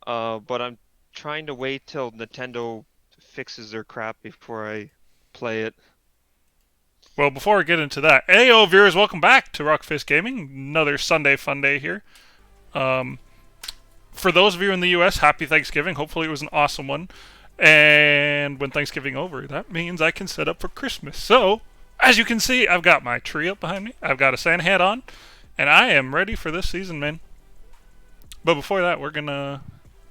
But I'm trying to wait till Nintendo fixes their crap before I play it. Well, before we get into that, AO viewers, welcome back to Rockfist Gaming. Another Sunday fun day here. Um, for those of you in the U.S., happy Thanksgiving. Hopefully, it was an awesome one. And when Thanksgiving over, that means I can set up for Christmas. So, as you can see, I've got my tree up behind me. I've got a Santa hat on, and I am ready for this season, man. But before that, we're gonna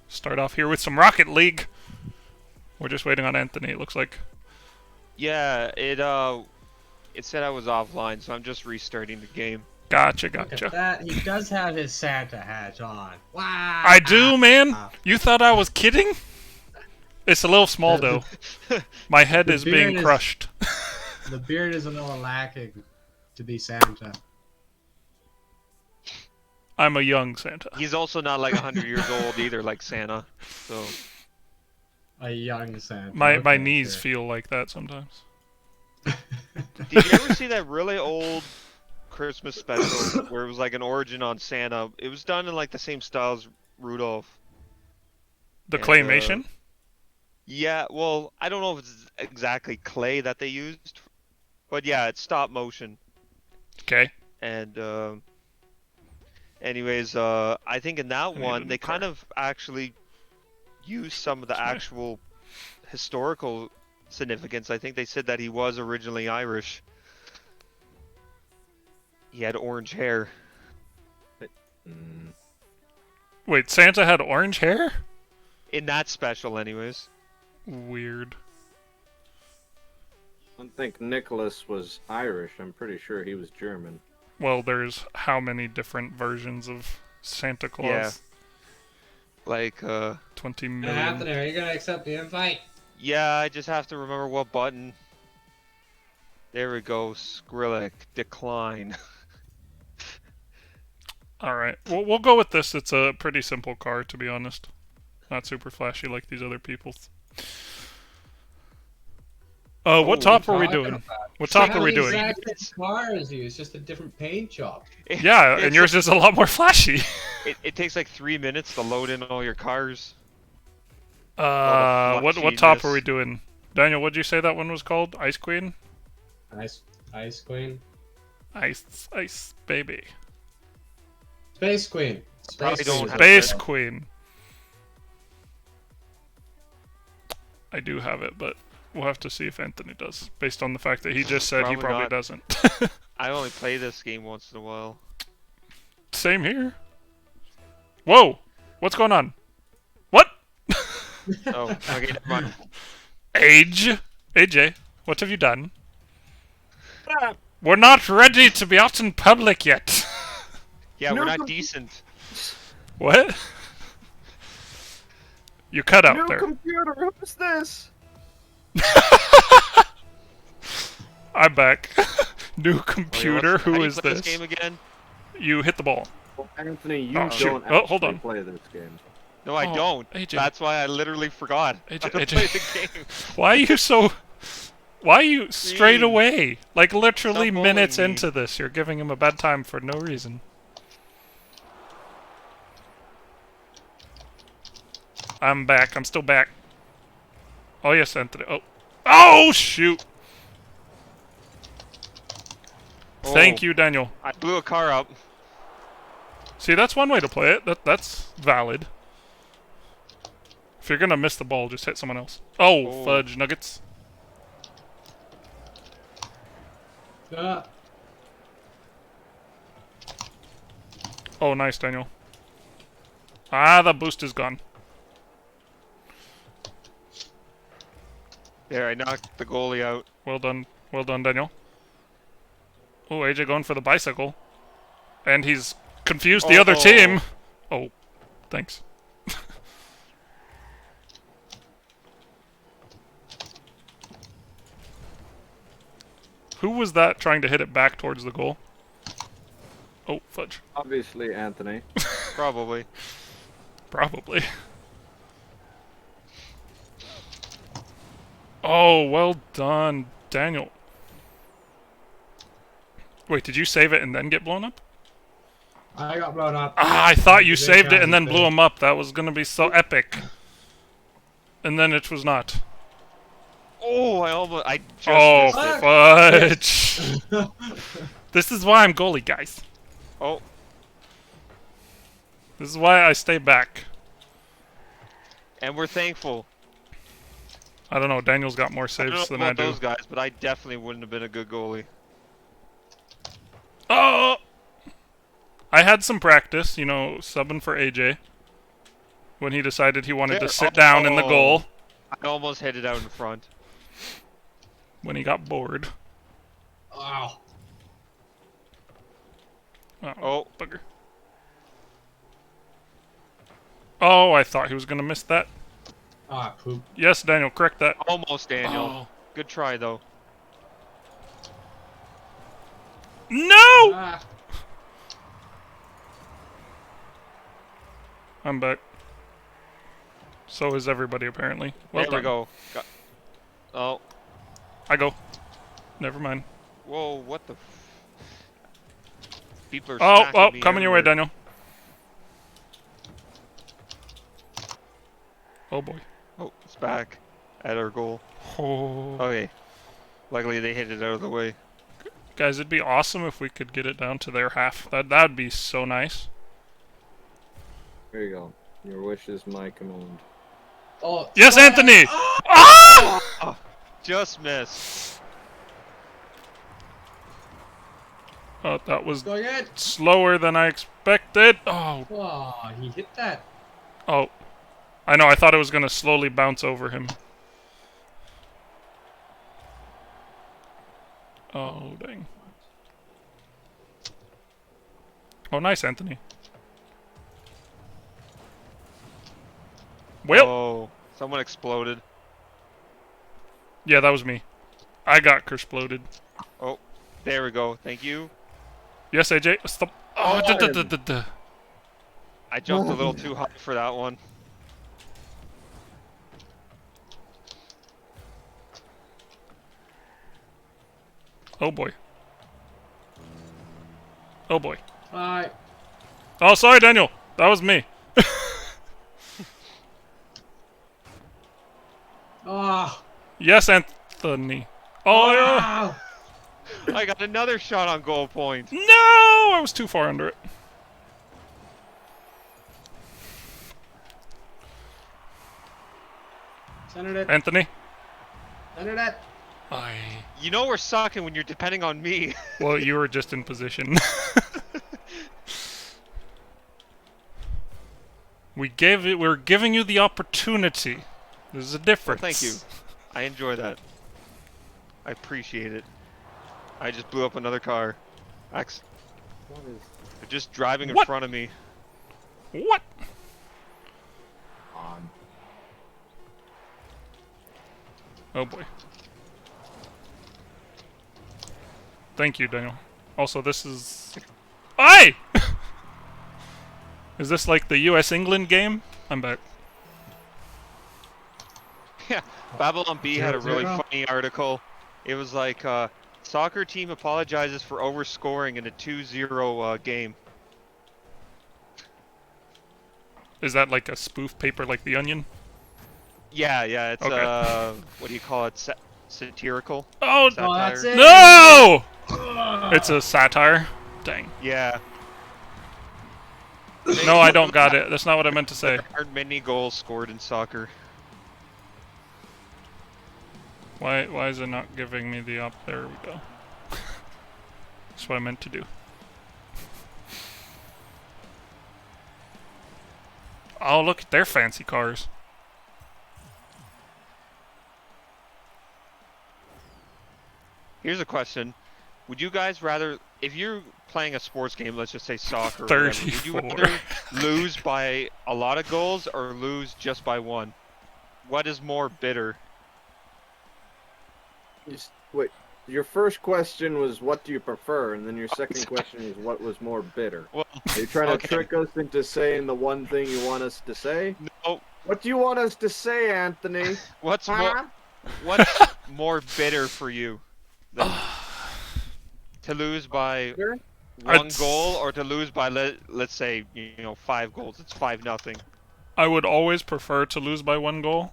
start off here with some Rocket League. We're just waiting on Anthony. It looks like. Yeah, it said I was offline, so I'm just restarting the game. Gotcha, Look at gotcha. that. He does have his Santa hat on. I Wow. do, man. You thought I was kidding? It's a little small The, though. My head the is being beard is crushed. the beard is a little lacking to be Santa. I'm a young Santa. He's also not like 100 years old either, like Santa. So A young Santa. My Okay, knees sure. feel like that sometimes. did you ever see that really old Christmas special where it was like an origin on Santa? It was done in like the same style as Rudolph. The And claymation? yeah, well, I don't know if it's exactly clay that they used, but yeah, it's stop motion. Okay. And anyways, I think in that I need a one new they kind car. of actually used some of the It's my actual historical significance. I think they said that he was originally Irish. He had orange hair. Mm, Wait, Santa had orange hair? In that special, anyways. Weird. I don't think Nicholas was Irish. I'm pretty sure he was German. Well, there's how many different versions of Santa Yeah. Claus? Like, 20 million. Anthony, are you gonna accept the invite? yeah, I just have to remember what button. There we go. Skrillex. Decline. Alright. We'll go with this. It's a pretty simple car, to be honest. Not super flashy like these other people's. What Oh, top are we talking doing? about? What top are How we the doing? exact same car as you. It's just a different paint job. Yeah, and It's yours is a lot more flashy. it takes like 3 minutes to load in all your cars. What top are we flashiness. doing? Daniel, what'd you say that one was called? Ice Queen? Ice Queen. Ice baby. Space Queen. Probably Space don't Queen. have Space that. Queen. I do have it, but we'll have to see if Anthony does, based on the fact that he just said he Probably probably not. doesn't. I only play this game once in a while. Same here. Whoa! What's going on? What? Oh, okay, never mind. Age? AJ, what have you done? We're not ready to be out in public yet. Yeah, No we're not com- decent. What? You cut out New there. computer, who's this? I'm back. New Oh, yeah, computer, how do who you is play this? game again? You hit the ball. Well, Anthony, you Oh, shoot. don't Oh, hold actually on. play this game. No, I Oh, don't. AJ. That's why I literally forgot AJ, how to AJ. play the game. Why are you so... Why are you straight Jeez. away? Like literally Stop bullying minutes me. into this, you're giving him a bad time for no reason. I'm back. I'm still back. Oh yes, Anthony. Oh. Oh shoot! Thank Oh, you, Daniel. I blew a car up. See, that's one way to play it. That's valid. If you're gonna miss the ball, just hit someone else. Oh, Oh. fudge nuggets. Uh, Oh, nice, Daniel. Ah, the boost is gone. There, I knocked the goalie out. Well done, Daniel. Oh, AJ going for the bicycle. And he's confused the other Oh. team. Oh, thanks. Who was that trying to hit it back towards the goal? Oh, fudge. Obviously, Anthony. Probably. Probably. Oh, well done, Daniel. Wait, did you save it and then get blown up? I got blown up. Ah, I thought you They saved it can't and then be blew fair. him up. That was gonna be so epic. And then it was not. Oh, I just Oh, missed it. fudge! This is why I'm goalie, guys. Oh, This is why I stay back. and we're thankful. I don't know, Daniel's got more I don't saves know than I about do. those guys, but I definitely wouldn't have been a good goalie. Oh! I had some practice, you know, subbing for AJ. When he decided he wanted to sit down in the goal. I almost hit it out in front. When he got bored. Oh. Oh. Bugger. Oh, I thought he was gonna miss that. Ah, poop. Yes, Daniel, correct that. Almost, Daniel. Oh. Good try, though. No! Ah. I'm back. So is everybody, apparently. Well there done. we go. Oh. I go. Never mind. Whoa, what the People are Oh, smacking oh, me coming your way, everywhere. Daniel. Oh, boy. Oh, it's back at our goal. Oh. Okay. Luckily, they hit it out of the way. Guys, it'd be awesome if we could get it down to their half. That'd be so nice. There you go. Your wish is my command. Oh. Yes, oh, Anthony! ah! Ah! Oh, just missed. Oh, that was Go again. slower than I expected. Oh, Oh, he hit that. oh. I know, I thought it was going to slowly bounce over him. Oh, dang. Oh, nice, Anthony. Well, Oh, someone exploded. yeah, that was me. I got exploded. Oh, there we go. Thank you. Yes, AJ. Stop. Oh, Oh. duh, duh, duh, duh, duh. I jumped a little too high for that one. Oh boy. Oh boy. Bye. Oh, sorry, Daniel. That was me. Oh. Yes, Anthony. Oh, yeah. Wow. I got another shot on goal point. No! I was too far under it. Center it. Anthony? Center it. You know we're sucking when you're depending on me. Well, you were just in position. We're giving you the opportunity. There's a Well, difference. thank you. I enjoy that. I appreciate it. I just blew up another car. They're just driving in What? front of me. What? On. Oh boy. Thank you, Daniel. Also, this is... Aye! Is this like the US-England game? I'm back. Yeah, Babylon B had a really 0-0. funny article. It was like, soccer team apologizes for overscoring in a 2-0 game. Is that like a spoof paper like The Onion? Yeah, it's Okay. what do you call it? Satirical? Oh, Oh, that's Satire? it. no! Ugh. It's a satire. Dang. Yeah. No, I don't got it. That's not what I meant to say. There aren't many goals scored in soccer. Why is it not giving me the op? There we go. That's what I meant to do. Oh, look at their fancy cars. Here's a question. Would you guys rather, if you're playing a sports game, let's just say soccer, or whatever, would you 34. rather lose by a lot of goals or lose just by one? What is more bitter? Wait, your first question was what do you prefer, and then your second question is what was more bitter. Well, Are you trying to Okay. trick us into saying the one thing you want us to say? no. What do you want us to say, Anthony? What's Huh? more bitter for you than to lose by Bitter? one goal or to lose by let's say 5 goals. It's 5-0. I would always prefer to lose by 1 goal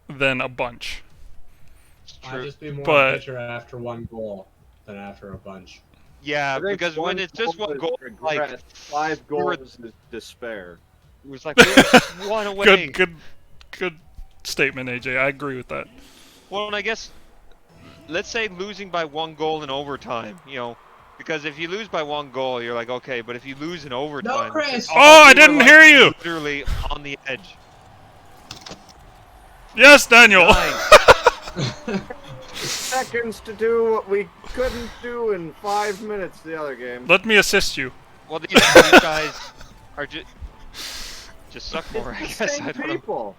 than a bunch. I'd just be more But- bitter after 1 goal than after a bunch. Yeah, I think because when one it's just goal 1 is goal, regret, like 5 we were- goals is despair. it was like we were just 1 away. Good statement, AJ. I agree with that. Well, and I guess let's say losing by 1 goal in overtime. Because if you lose by 1 goal, you're like okay, but if you lose in overtime, Chris! Oh, I you were, didn't hear you! Literally on the edge. Yes, Daniel. Nice. Seconds to do what we couldn't do in 5 minutes the other game. Let me assist you. Well, these guys are just suck more. I It's the guess same I don't know. people.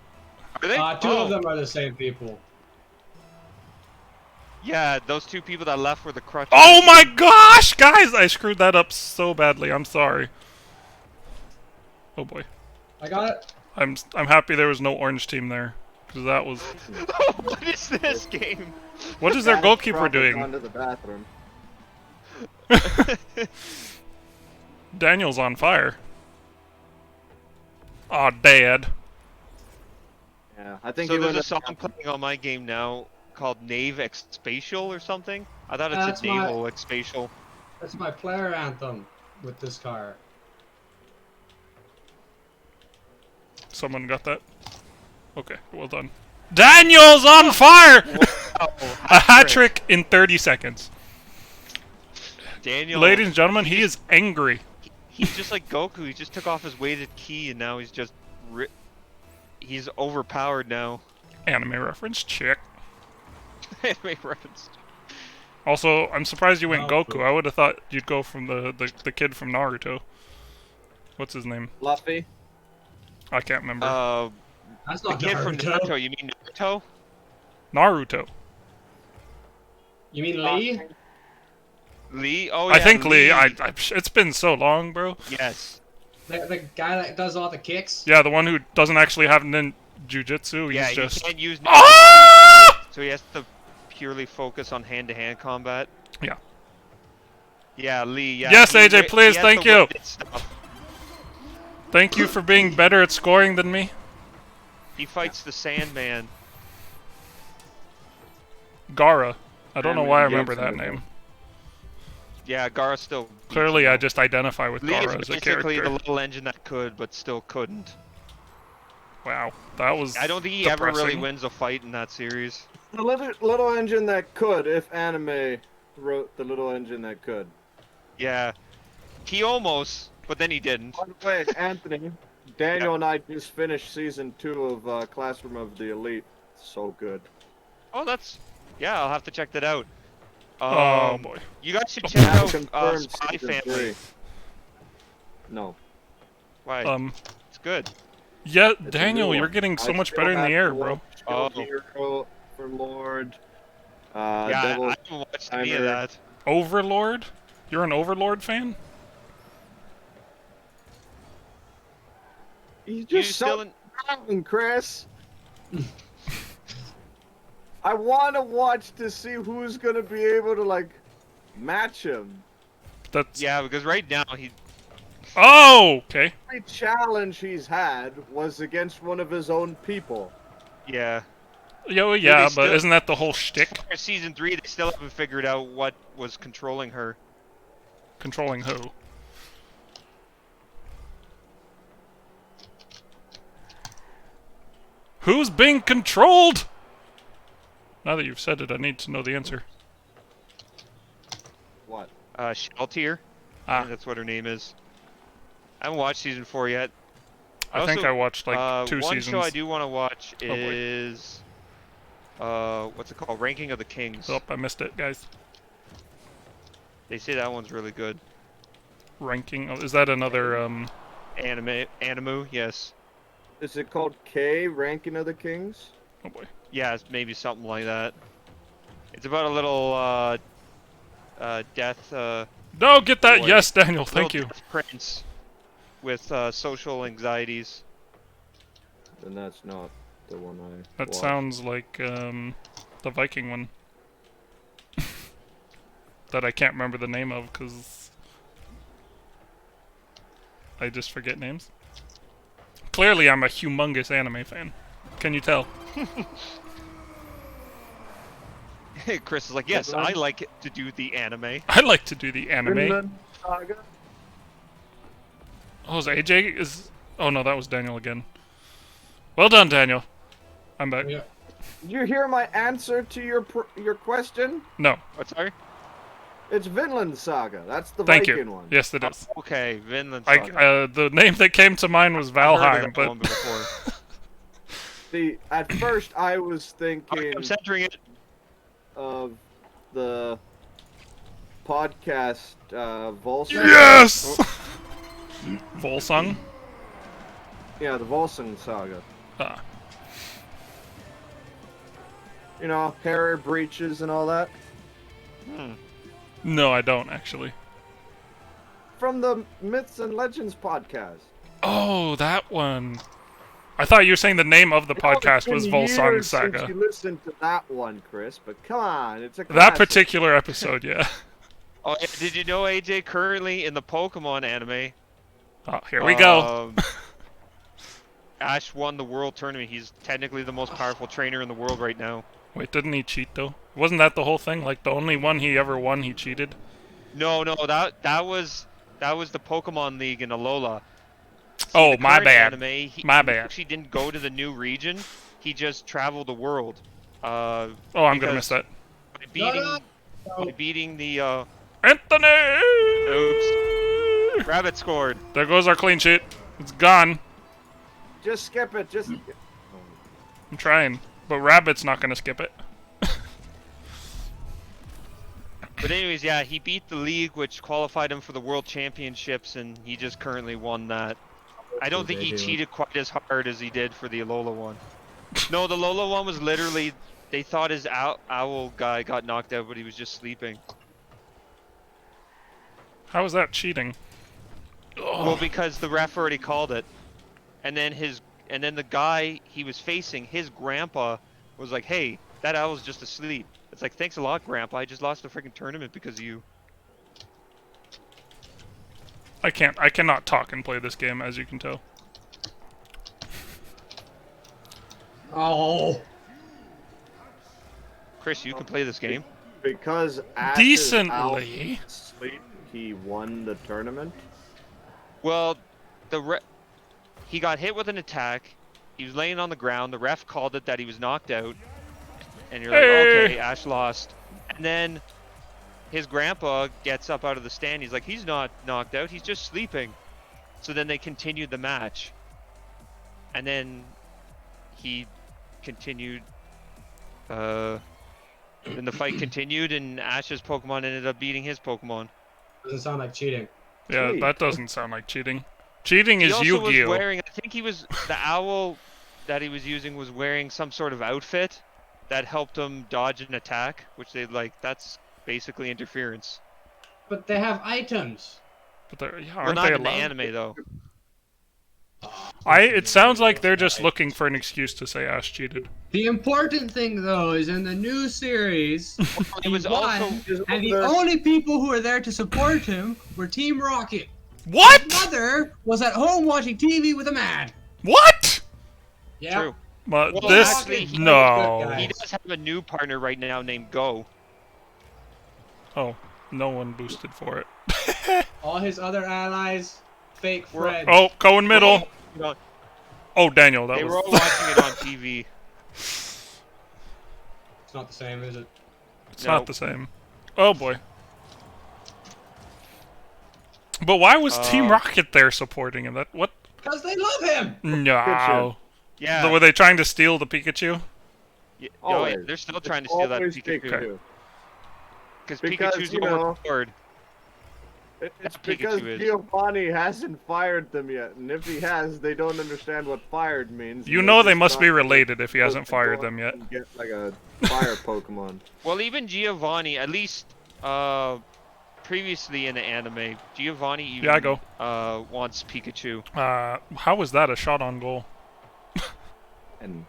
Are they? 2 Oh, of them are the same people. Yeah, those 2 people that left were the crutches. Oh my gosh, guys! I screwed that up so badly. I'm sorry. Oh boy. I got it. I'm happy there was no orange team there, because that was. What is this game? What is their Dad's goalkeeper probably doing? gone to the bathroom. Daniel's on fire. Aw, Dad. Yeah, I think So he there's went a song playing on my game now called Nave Exspatial or something. I thought it's That's a my- Naval Exspatial. That's my player anthem with this car. Someone got that? Okay, well done. Daniel's on fire! Oh, A hat trick in 30 seconds. Daniel. Ladies and gentlemen, he is angry. He's just like Goku. He just took off his weighted ki and now he's just he's overpowered now. Anime reference, check. Anime reference. Also, I'm surprised you went Oh, Goku. cool. I would have thought you'd go from the kid from Naruto. What's his name? Luffy. I can't remember. That's The not kid from Naruto. Naruto. You mean Naruto? Naruto. You mean Lee? Lee? Oh yeah. I think Lee. It's been so long, bro. Yes. The guy that does all the kicks? Yeah, the one who doesn't actually have ninjutsu. He's Yeah, just. you can't use Ah! so he has to purely focus on hand-to-hand combat. Yeah. Yeah, Lee. Yeah. Yes, he AJ, he please, has thank the you. weighted stuff. Thank you for being better at scoring than me. He fights the Sandman. Gara. I don't know why I Cameron remember that Gibson. name. Yeah, Gara still. beats Clearly, him. I just identify with Lee is Gara as a basically the character. little engine that could, but still couldn't. Wow, that was. I don't think he ever really depressing. wins a fight in that series. The little engine that could, if anime wrote the little engine that could. Yeah, he almost, but then he didn't. By the way, Anthony, Daniel and I just finished season 2 of Classroom of the Elite. So good. Oh, that's. Yeah, I'll have to check that out. Oh boy. You guys should check out Confirmed Spy season Family. 3. No. Why? It's good. Yeah, It's a Daniel, new you're one. getting so I much still better in the have air, to bro. watch Oh. Guild Hero for Lord. Yeah, I Devil. haven't watched any of Timer. that. Overlord? You're an Overlord fan? You You just still so in... wrong, Chris. I want to watch to see who's gonna be able to like match him. That's. Yeah, because right now he. Oh, okay. Every challenge he's had was against one of his own people. Yeah. Yeah, well, yeah, but still- isn't that the whole shtick? For season 3, they still haven't figured out what was controlling her. Controlling who? Who's being controlled? Now that you've said it, I need to know the answer. What? Sheltier. I Ah, think that's what her name is. I haven't watched season 4 yet. I think also- I watched like 2 one seasons. show I do want to watch boy. is what's it called? Ranking of the Kings. Oh, I missed it, guys. They say that one's really good. Ranking. Oh, is that another? Animu, yes. Is it called K? Ranking of the Kings? Oh boy. Yeah, it's maybe something like that. It's about a little death. No, get that. Boy. Yes, Daniel. Thank little you. death prince with social anxieties. Then that's not the one I. That watched. sounds like the Viking one. that I can't remember the name of because I just forget names. Clearly, I'm a humongous anime fan. Can you tell? Chris is like, yes, I like it to do the anime. I like to do the anime. Vinland Saga. Oh, is AJ is? Oh no, that was Daniel again. Well done, Daniel. I'm back. Yeah. Did you hear my answer to your question? No, What, sorry? It's Vinland Saga. That's the thank Viking you. one. Yes, it is. Okay, Vinland Saga. The name that came to mind was I've heard of Valheim, that but one before. See, at first I was thinking I'm centering it. of the podcast Volsung. yes. Volsung. Yeah, the Volsung Saga. Ah, You know, hair breaches and all that. no, I don't actually. From the Myths and Legends podcast. Oh, that one. I thought you were saying the name of the I know podcast it's been was Volsung years Saga. Since you listened to that one, Chris, but come on, it's a That classic. particular episode, yeah. Oh, yeah, did you know AJ currently in the Pokemon anime? Oh, here we go. Ash won the world tournament. He's technically the most powerful trainer in the world right now. Wait, didn't he cheat though? Wasn't that the whole thing? Like the only one he ever won, he cheated. No, that was the Pokemon League in Alola. See, Oh, the my current bad. Anime, My he bad. actually didn't go to the new region. He just traveled the world. Oh, I'm gonna miss that. By beating, No. by beating the Anthony! Oops. Rabbit scored. There goes our clean sheet. It's gone. Just skip it. Just. I'm trying, but Rabbit's not gonna skip it. But anyways, yeah, he beat the league, which qualified him for the World Championships, and he just currently won that. I don't think he cheated quite as hard as he did for the Alola one. No, the Alola one was literally, they thought his owl guy got knocked out, but he was just sleeping. How is that cheating? Well, because the ref already called it, and then the guy he was facing, his grandpa, was like, "Hey, that owl's just asleep." It's like, "Thanks a lot, Grandpa. I just lost the freaking tournament because of you." I cannot talk and play this game, as you can tell. Oh. Chris, you can play this game. Because Ash's owl Decently. sleep, he won the tournament. Well, he got hit with an attack. He was laying on the ground. The ref called it that he was knocked out. And you're like, okay, Ash lost. And then his grandpa gets up out of the stand. He's like, he's not knocked out. He's just sleeping. So then they continued the match. And then he continued. Then the fight continued, and Ash's Pokemon ended up beating his Pokemon. Doesn't sound like cheating. Yeah, Sweet. that doesn't sound like cheating. Cheating He is also was Yu-Gi-Oh! wearing, I think he was, the owl that he was using was wearing some sort of outfit that helped him dodge an attack, which that's basically interference. But they have items. But yeah, Well, aren't not they in the allowed? anime, though. It sounds like they're just looking for an excuse to say Ash cheated. The important thing, though, is in the new series, It was he won, also... and the only people who were there to support him were Team Rocket. What? His mother was at home watching TV with a man. What? Yeah. True. But Well, this actually, he- no. He does have a new partner right now named Go. Oh, no one boosted for it. All his other allies, fake We're- friends. Oh, go in middle. You know, Oh, Daniel, that they were all was. watching it on TV. It's not the same, is it? It's not the same. Oh boy. But why was Team Rocket there supporting him? That what? Because they love him! No. Yeah. Were they trying to steal the Pikachu? Yeah, Always. they're still trying to steal that Always Pikachu. Pikachu. Because Because, Pikachu's you know, overpowered. It's That's because Pikachu is. Giovanni hasn't fired them yet, and if he has, they don't understand what fired means. You and know they're they just must be not related if he hasn't supposed to fired go them yet. and Get like a fire Pokemon. Well, even Giovanni, at least previously in the anime, Giovanni even Yeah, I go. wants Pikachu. How was that a shot on goal? And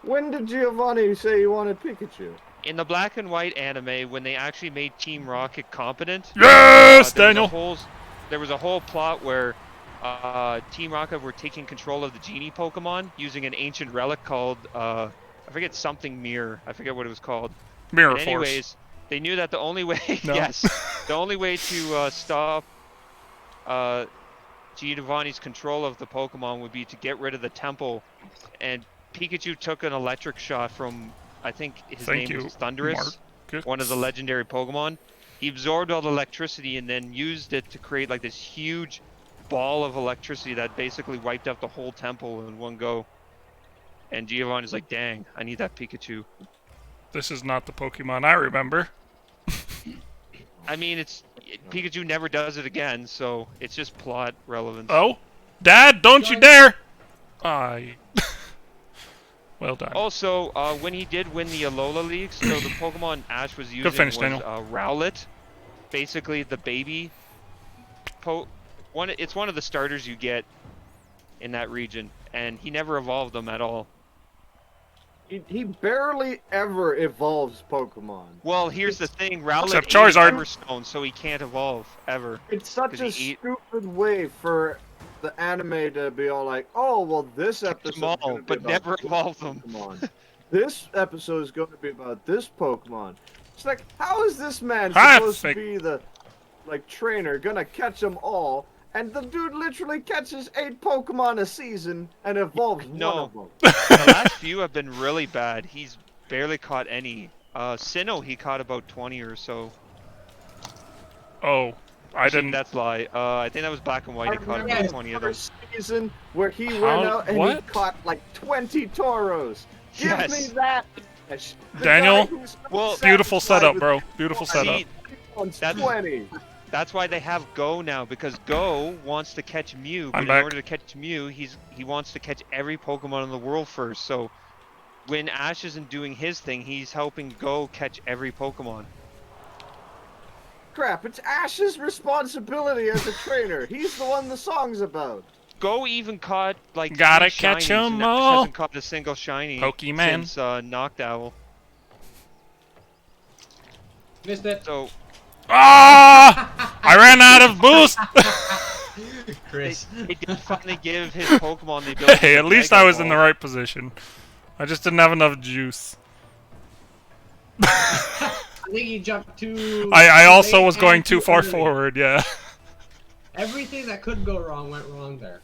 when did Giovanni say he wanted Pikachu? in the black and white anime, when they actually made Team Rocket competent, Yes, there Daniel. there was a whole plot where Team Rocket were taking control of the genie Pokemon using an ancient relic called I forget something mirror. I forget what it was called. Mirror And Force. anyways, they knew that the only way No. yes, the only way to stop Giovanni's control of the Pokemon would be to get rid of the temple, and Pikachu took an electric shot from, I think his Thank name you, was Thundurus, one of the legendary Pokemon. He absorbed all the electricity and then used it to create like this huge ball of electricity that basically wiped out the whole temple in one go. And Giovanni's like, dang, I need that Pikachu. This is not the Pokemon I remember. I mean, Pikachu never does it again, so it's just plot relevance. Oh? Dad, don't you dare! I. Well done. Also, when he did win the Alola League, so the Pokemon Ash was using finish, was Daniel. Rowlet, basically the baby. It's one of the starters you get in that region, and he never evolved them at all. He barely ever evolves Pokemon. Well, here's the thing: Rowlet Except ate Charizard. Everstone, so he can't evolve ever. It's such 'Cause a he ate- stupid way for the anime to be all like, oh, well, this episode Small, but never evolve them. Pokemon. This episode is going to be about this Pokemon. It's like, how is this man Ah, supposed to fake. be the trainer gonna catch them all? And the dude literally catches 8 Pokemon a season and evolves one No. of them. The last few have been really bad. He's barely caught any. Sinnoh, he caught about 20 or so. Oh, I Actually, didn't. That's a lie. I think that was black and white. He caught remember about the 20 of them. first season where he How- went out and he what? caught like 20 Tauros. Give Yes. me that. The Daniel, guy who's not Well- Beautiful satisfied setup, with bro. Beautiful setup. See, wants That's- 20. that's why they have Go now, because Go wants to catch Mew, but I'm in back. order to catch Mew, he wants to catch every Pokemon in the world first. So when Ash isn't doing his thing, he's helping Go catch every Pokemon. Crap, it's Ash's responsibility as a trainer. He's the one the song's about. Go even caught like Gotta 3 catch shinies, 'em and Ash all. hasn't caught a single shiny Pokemon. since Noctowl. Missed it. So Ah! I ran out of boost! Chris. they did finally give his Pokemon the ability. Hey, to at least Mega I was in the Evolve. right position. I just didn't have enough juice. I think he jumped too. I also late was going and too far early. forward, yeah. Everything that could go wrong went wrong there.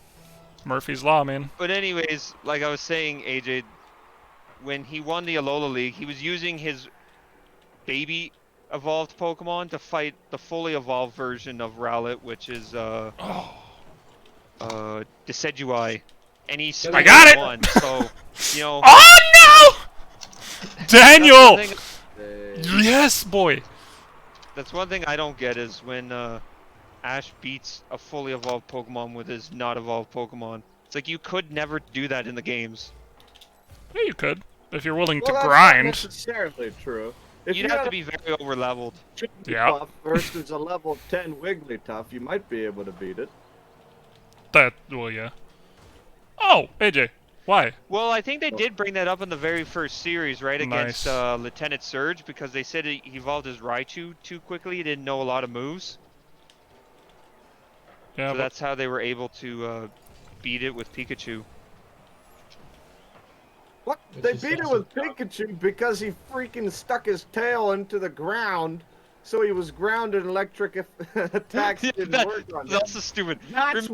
Murphy's Law, man. But anyways, like I was saying, AJ, when he won the Alola League, he was using his baby evolved Pokemon to fight the fully evolved version of Rowlet, which is Decidueye, and he still I got it! won. So you know, Oh no! Daniel! That's one thing, Yes, boy. that's one thing I don't get is when Ash beats a fully evolved Pokemon with his not evolved Pokemon. It's like you could never do that in the games. Yeah, you could. If you're willing Well, to that's grind. not necessarily true. If You'd you have had to be very over leveled. a Yeah. Jigglypuff versus a level 10 Wigglytuff, you might be able to beat it. That, well, yeah. Oh, AJ. Why? Well, I think they did bring that up in the very first series, right, against Nice. Lieutenant Surge, because they said he evolved his Raichu too quickly. He didn't know a lot of moves, Yeah, so but that's how they were able to beat it with Pikachu. What? Which They is beat it also- with Pikachu because he freaking stuck his tail into the ground, so he was grounded and electric attacks didn't work on him. That's so stupid. That's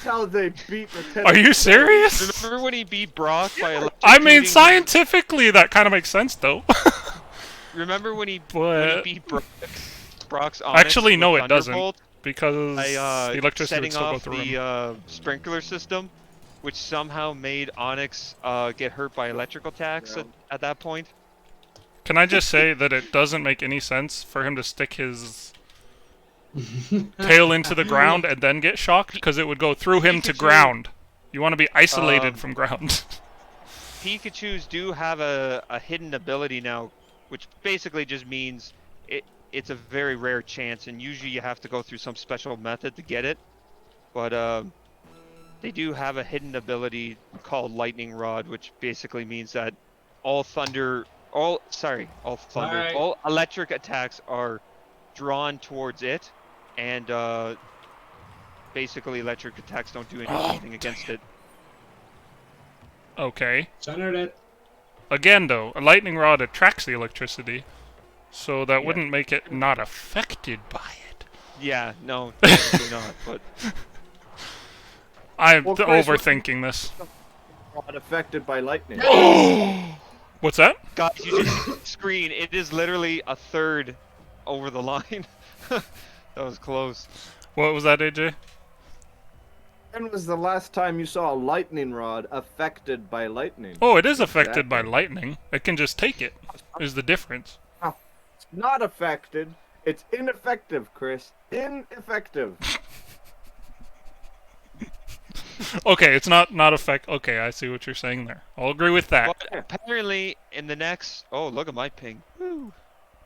how they beat Lieutenant are you serious? Remember when he beat Brock by I mean, electrocuting- scientifically, that kind of makes sense, though. Remember when he But- beat Brock's Onix Actually, with no, it doesn't. Thunderbolt Because by the electricity would setting still go off through him. the sprinkler system, which somehow made Onyx get hurt by electrical attacks Yeah. at that point. Can I just say that it doesn't make any sense for him to stick his tail into the ground and then get shocked? Because it would go through him to Pikachu- ground. You want to be isolated Um, from ground. Pikachus do have a hidden ability now, which basically just means it's a very rare chance, and usually you have to go through some special method to get it. But they do have a hidden ability called Lightning Rod, which basically means that all thunder all thunder, Alright. all electric attacks are drawn towards it, and basically electric attacks don't do anything against it. Okay. Centered it. Again, though, a lightning rod attracts the electricity, so that Yeah. wouldn't make it not affected by it. Yeah, no, definitely not. But I'm Well, Chris, overthinking this. Not affected by lightning. What's that? guys, you just see the screen. It is literally a third over the line. That was close. What was that, AJ? When was the last time you saw a lightning rod affected by lightning? Oh, it is affected by Exactly. lightning. It can just take it. Is the difference. It's not affected. It's ineffective, Chris. Ineffective. Okay, it's not affect. Okay, I see what you're saying there. I'll agree with that. But apparently, in the next, oh look at my ping. Woo.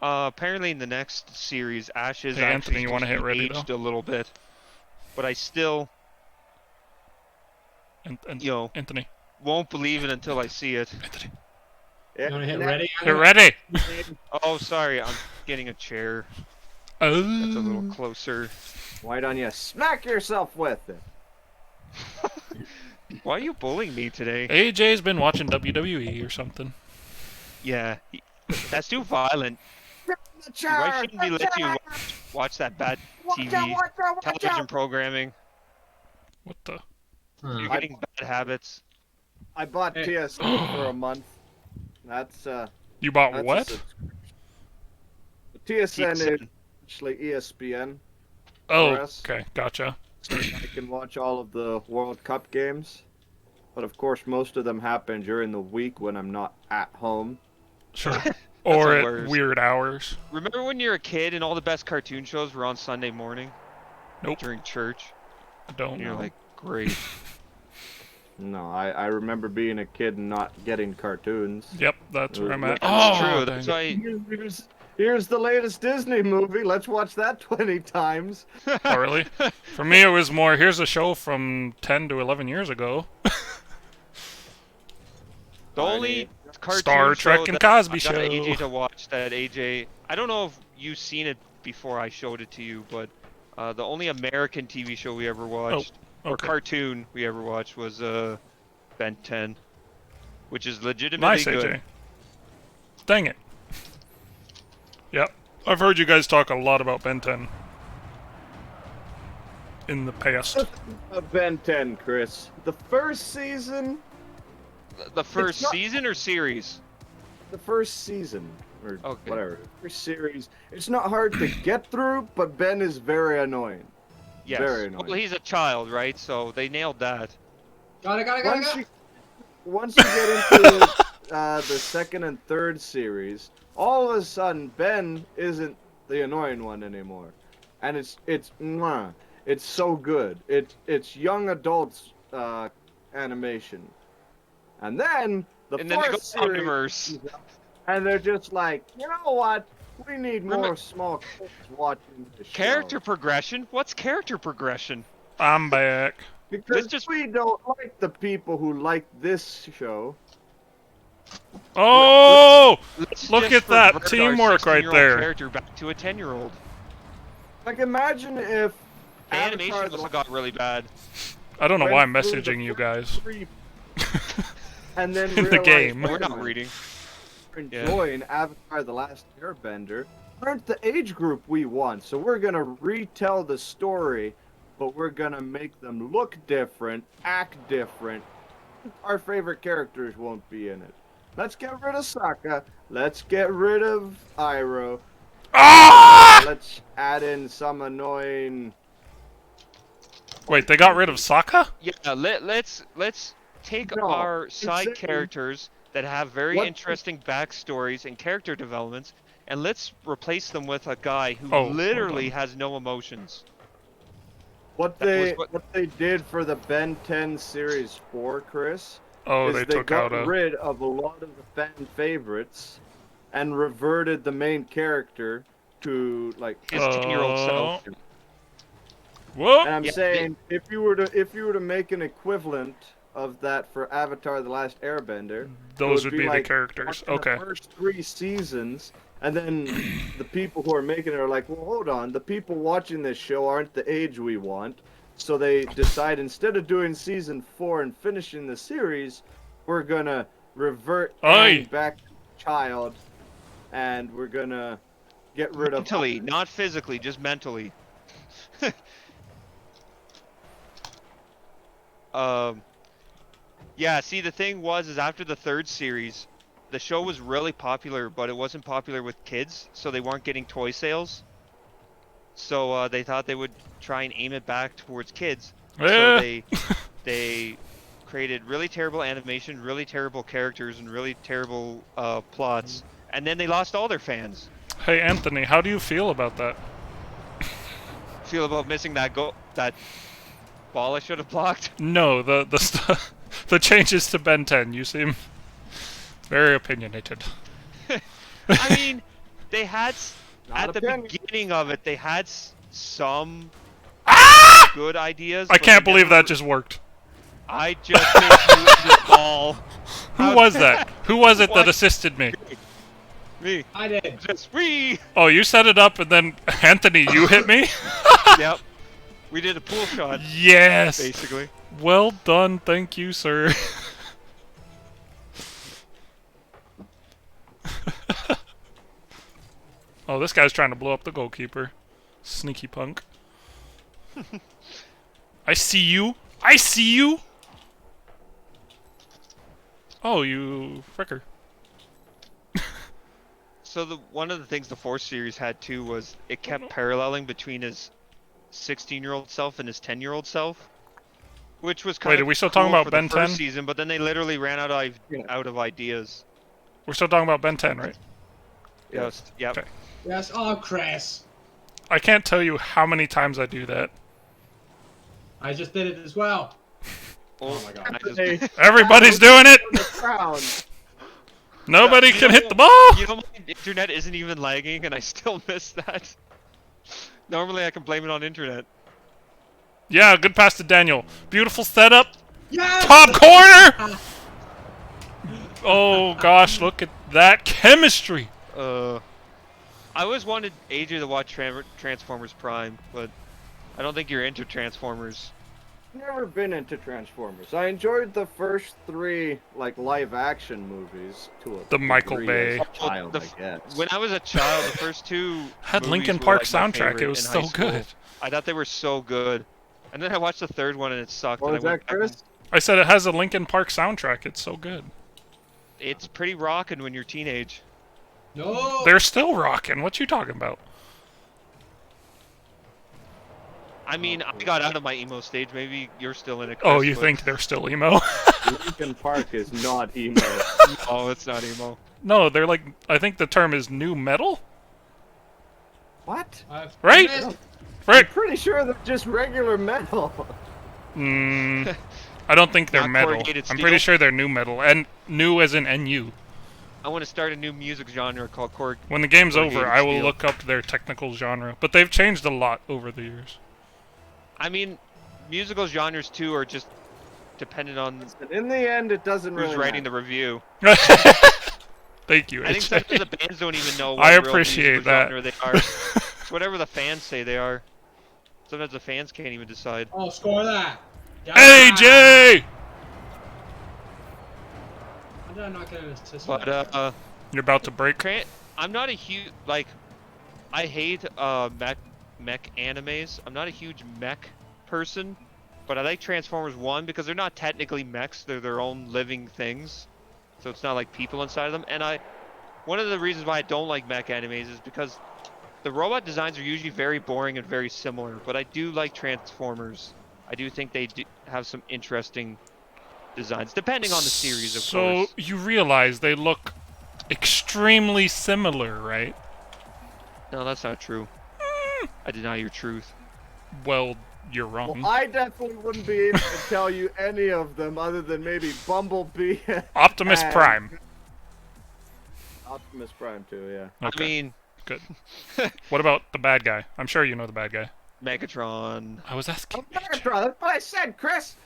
Apparently in the next series, Ash is Hey, actually Anthony, you wanna supposed to hit be ready, aged a little bit, but I still, And you know, Anthony. won't believe it until I see it. Anthony. Yeah, You want to hit and ready? Get ready. Oh, sorry, I'm getting a chair. Oh. That's a little closer. Why don't you smack yourself with it? Why are you bullying me today? AJ's been watching WWE or something. Yeah, that's too violent. Why shouldn't we let you watch that bad TV, television programming? What the? You're Huh. getting bad habits. I bought Hey. TSN for a month. That's You bought that's a what? subscription. TSN is TSN. actually ESPN. Oh, for us. okay, gotcha. I can watch all of the World Cup games, but of course most of them happen during the week when I'm not at home. Sure. Or at hilarious. weird hours. Remember when you were a kid and all the best cartoon shows were on Sunday morning Nope. during church? I don't And you're know. like, great. No, I remember being a kid and not getting cartoons. Yep, that's where I'm at. That's Oh, true. dang That's it. why. Here's the latest Disney movie. Let's watch that 20 times. Oh, really? For me, it was more, here's a show from 10 to 11 years ago. The only cartoon Star show Trek and that Cosby I got Show. AJ to watch that AJ. I don't know if you've seen it before I showed it to you, but the only American TV show we ever watched, or okay. cartoon we ever watched, was Ben 10, which is legitimately Nice, good. AJ. Dang it. Yep. I've heard you guys talk a lot about Ben 10 in the past. Ben 10, Chris. The first season, The first not- season or series? the first season, or Okay. whatever, first series. It's not hard to get through, but Ben is very annoying. Yes. Very annoying. Well, he's a child, right? So they nailed that. Got it. Once you get into the second and third series, all of a sudden Ben isn't the annoying one anymore, and it's mwah, it's so good. It's young adults animation, and then the And then they go fourth series, Omniverse. and they're just like, you know what? We need more Remember- small kids watching this show. Character progression? What's character progression? I'm back. Because just- we don't like the people who like this show. Oh! Let's Look just at that revert our teamwork right 16-year-old there. Character back to a 10-year-old. Like, imagine if The Avatar animation the must have got really bad. I don't know why I'm went through the messaging you first guys. three- and then In the realized, game. wait We're a not minute, reading. we're Yeah. enjoying Avatar: The Last Airbender aren't the age group we want, so we're gonna retell the story, but we're gonna make them look different, act different. Our favorite characters won't be in it. Let's get rid of Sokka. Let's get rid of Iroh. Ah! Let's add in some annoying. Wait, they got rid of Sokka? Yeah, let's take No, our side insane. characters that have very What- interesting backstories and character developments, and let's replace them with a guy who Oh, hold literally on. has no emotions. What That was they what- what they did for the Ben 10 Series 4, Chris, Oh, is they they took got out a... rid of a lot of the fan favorites and reverted the main character to like. His 10-year-old self. Whoa! And I'm Yeah, saying if you were to make an equivalent of that for Avatar: The Last Airbender. Those It would be the like characters. watching Okay. The first 3 seasons, and then the people who are making it are like, well, hold on, the people watching this show aren't the age we want. So they decide instead of doing season 4 and finishing the series, we're gonna revert Aye. Aang back to child, and we're gonna get rid of Mentally, not physically, just mentally. Yeah, see, the thing is after the 3rd series, the show was really popular, but it wasn't popular with kids, so they weren't getting toy sales. So they thought they would try and aim it back towards kids. So Eh. they created really terrible animation, really terrible characters, and really terrible plots. And then they lost all their fans. Hey, Anthony, how do you feel about that? Feel about missing that ball I should have blocked? No, the changes to Ben 10. You seem very opinionated. I mean, they had Not at the opinion. beginning of it, they had some good ideas. I but can't they believe never- that just worked. I just hit you in the ball. Who was that? Who was it that What? assisted me? Me. I did. Just we. Oh, you set it up and then Anthony, you hit me? Yep. We did a pool shot, Yes. basically. Well done, thank you, sir. Oh, this guy's trying to blow up the goalkeeper. Sneaky punk. I see you. I see you. Oh, you fricker. So one of the things the 4th series had too was it kept paralleling between his 16-year-old self and his 10-year-old self, which was kind Wait, of are we still cool talking about for Ben the first 10? season, but then they literally ran out of ideas. We're still talking about Ben 10, right? Yes. Yep. Okay. Yes. Oh, Chris. I can't tell you how many times I do that. I just did it as well. Oh my God. I just- Hey, Everybody's doing it. the crown. Nobody You can know hit the what? ball. You know, my internet isn't even lagging, and I still miss that. Normally, I can blame it on internet. Yeah, good pass to Daniel. Beautiful setup. Yes! Top corner. Oh gosh, look at that chemistry. I always wanted AJ to watch Transformers Prime, but I don't think you're into Transformers. Never been into Transformers. I enjoyed the first 3 like live action movies to a The Michael degree as Bay. a child, The I guess. When I was a child, the first 2 Had movies Linkin were, Park like, my soundtrack. favorite It was in so high school. good. I thought they were so good, and then I watched the 3rd one and it sucked. What and was I went that, back Chris? and- I said it has a Linkin Park soundtrack. It's so good. It's pretty rockin' when you're teenage. No. They're still rocking. What you talking about? I mean, I got out of my emo stage. Maybe you're still in it. Oh, Chris, you but- think they're still emo? Linkin Park is not emo. Oh, it's not emo. No, they're like. I think the term is new metal. What? Right? Missed. Right. Pretty sure they're just regular metal. Mm, I don't think they're Not metal. corrugated I'm steel? pretty sure they're new metal, and new as in NU. I want to start a new music genre called When the game's over, Corrugated I will steel. look up their technical genre, but they've changed a lot over the years. I mean, musical genres too are just dependent on In the end, it doesn't who's really writing the matter. review. Thank you, I think some AJ. of the bands don't even know what I real appreciate musical that. genre they are. It's whatever the fans say they are. Sometimes the fans can't even decide. Oh, score that. Yeah. AJ! How did I not get an assist? But You're about to break. I'm not a huge I hate mech animes. I'm not a huge mech person, but I like Transformers 1 because they're not technically mechs, they're their own living things. So it's not like people inside of them. And one of the reasons why I don't like mech animes is because the robot designs are usually very boring and very similar, but I do like Transformers. I do think they do have some interesting designs, depending on the series, of So course. you realize they look extremely similar, right? No, that's not true. I deny your truth. Well, you're wrong. Well, I definitely wouldn't be able to tell you any of them other than maybe Bumblebee. Optimus and Prime. Optimus Prime too, yeah. Okay, I mean, good. What about the bad guy? I'm sure you know the bad guy. Megatron. I was asking. Megatron, that's what I said, Chris.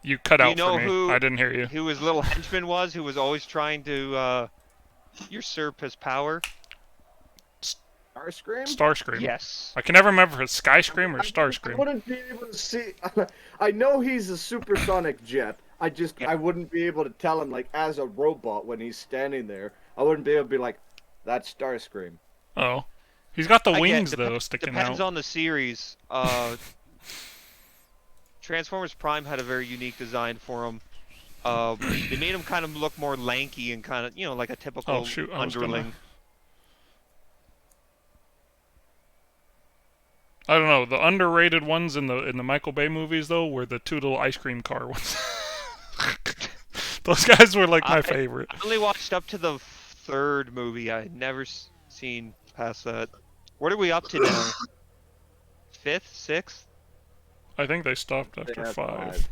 You cut Do out you know for me. who I didn't hear you. who his little henchman was, who was always trying to usurp his power? Starscream? Starscream. Yes. I can never remember if it's Skyscream or I Starscream. wouldn't be able to see. I know he's a supersonic jet. I wouldn't be able to tell him like as a robot when he's standing there. I wouldn't be able to be like, that's Starscream. Oh. He's got the Again, wings, though, sticking depends out. on the series. Transformers Prime had a very unique design for him. They made him kind of look more lanky and kind of, like a typical Oh, shoot, I was gonna- underling. I don't know. The underrated ones in the Michael Bay movies, though, were the two little ice cream car ones. Those guys were like my favorite. I only watched up to the third movie. I had never seen past that. What are we up to now? Fifth, sixth? I think they stopped They after have 5.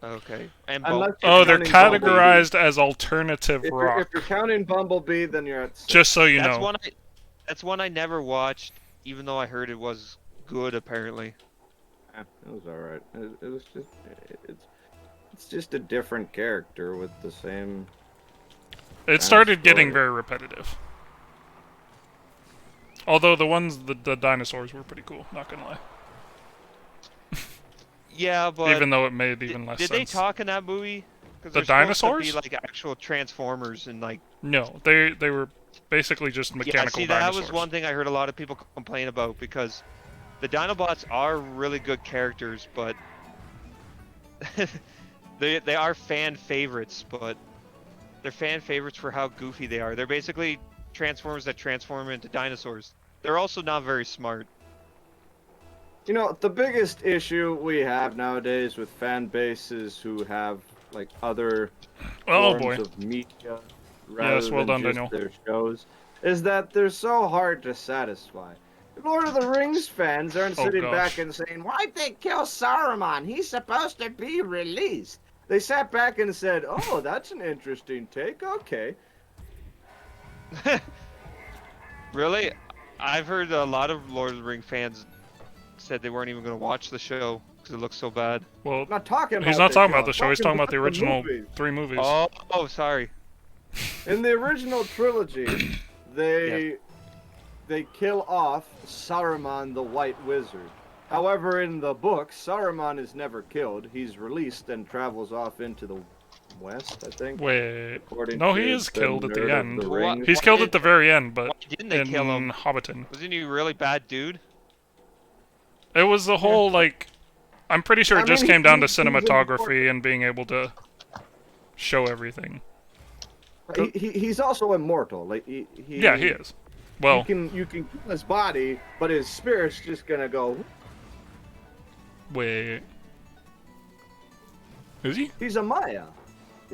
Okay. And Unless Bo- you're Oh, they're counting Bumblebee. categorized as alternative If rock. you're counting Bumblebee, then you're at 6. Just so you that's know. that's one I never watched, even though I heard it was good. Apparently. Yeah, it was alright. It was just it's just a different character with the same. It started getting story. very repetitive. Although the dinosaurs were pretty cool, not gonna lie. Yeah, but Even though it made even less did sense. they talk in that movie? 'Cause The they're supposed dinosaurs? to be like actual Transformers and like. No, they were basically just mechanical yeah, see, that dinosaurs. was one thing I heard a lot of people complain about because the Dinobots are really good characters, but they are fan favorites, but they're fan favorites for how goofy they are. They're basically Transformers that transform into dinosaurs. They're also not very smart. You know, the biggest issue we have nowadays with fan bases who have like other Oh forms boy. of media rather Yes, well than done, just Daniel. their shows is that they're so hard to satisfy. Lord of the Rings fans aren't Oh, sitting gosh. back and saying, "Why'd they kill Saruman? He's supposed to be released." They sat back and said, "Oh, that's an interesting take. Okay." Really? I've heard a lot of Lord of the Ring fans said they weren't even going to watch the show because it looks so bad. Well, I'm not talking about he's not the talking about the show. He's talking about the the original movies. 3 movies. Oh, sorry. In the original trilogy, they kill off Saruman the White Wizard. However, in the books, Saruman is never killed. He's released and travels off into the west, I think. Wait. according No, to he is the killed at the Nerd of end. the What- Rings. He's Why killed did- at the very end, but Why didn't they in kill him? Hobbiton. Wasn't he a really bad dude? It was the whole, like... I'm pretty sure I it just mean, came down to he's important. cinematography and being able to show everything. He's also immortal. Like Yeah, he is. Well, you can kill his body, but his spirit's just gonna go. wait. Is he? He's a Maya.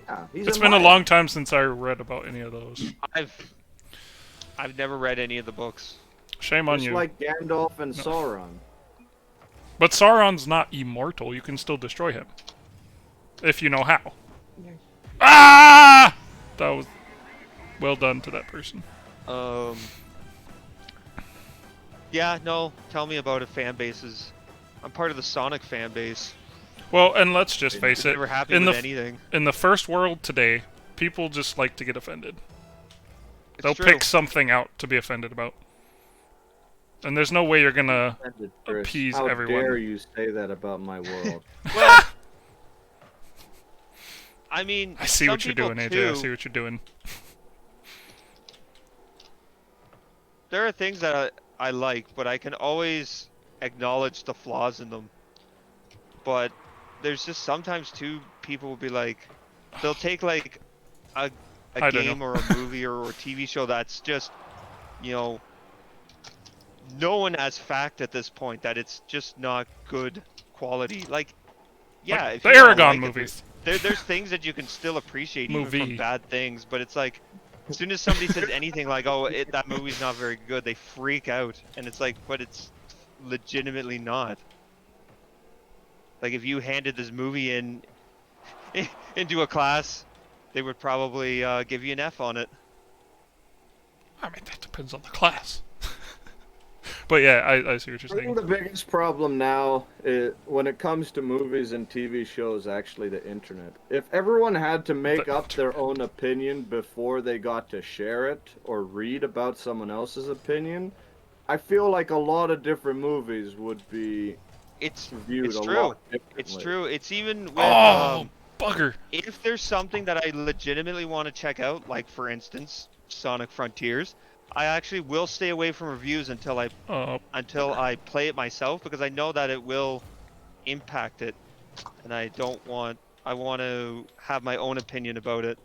Yeah, he's. It's a been a Maya. long time since I read about any of those. I've never read any of the books. Shame on Just you. like Gandalf and Sauron. But Sauron's not immortal. You can still destroy him. If you know how. Ah! That was well done to that person. Yeah, no. Tell me about it. Fan bases. I'm part of the Sonic fan base. Well, and let's just face it. Never happy In with the anything. in the first world today, people just like to get offended. It's They'll true. pick something out to be offended about. And there's no way you're gonna Chris, appease how everyone. dare you say that about my world? Well, I mean, I see some what you're people doing, AJ. I too, see what you're doing. There are things that I like, but I can always acknowledge the flaws in them. But there's just sometimes too, people will be like, they'll take like a I don't game know. or a movie or a TV show that's just, known as fact at this point that it's just not good quality. Like, yeah, Like if the you don't Aragon like it, movies. there's things that you can still appreciate even Movie. from bad things, but it's like, as soon as somebody says anything like, "Oh, that movie's not very good," they freak out, and it's like, but it's legitimately not. Like, if you handed this movie into a class, they would probably give you an F on it. I mean, that depends on the class. But yeah, I see what you're I think saying. the biggest problem now, when it comes to movies and TV shows, actually the internet. If everyone had to make The up their own opinion before they got to share it or read about someone else's opinion, I feel like a lot of different movies would be It's viewed it's a true. lot differently. It's true. It's even with Oh, bugger. if there's something that I legitimately want to check out, like for instance, Sonic Frontiers, I actually will stay away from reviews until I play it myself because I know that it will impact it, and I want to have my own opinion about it.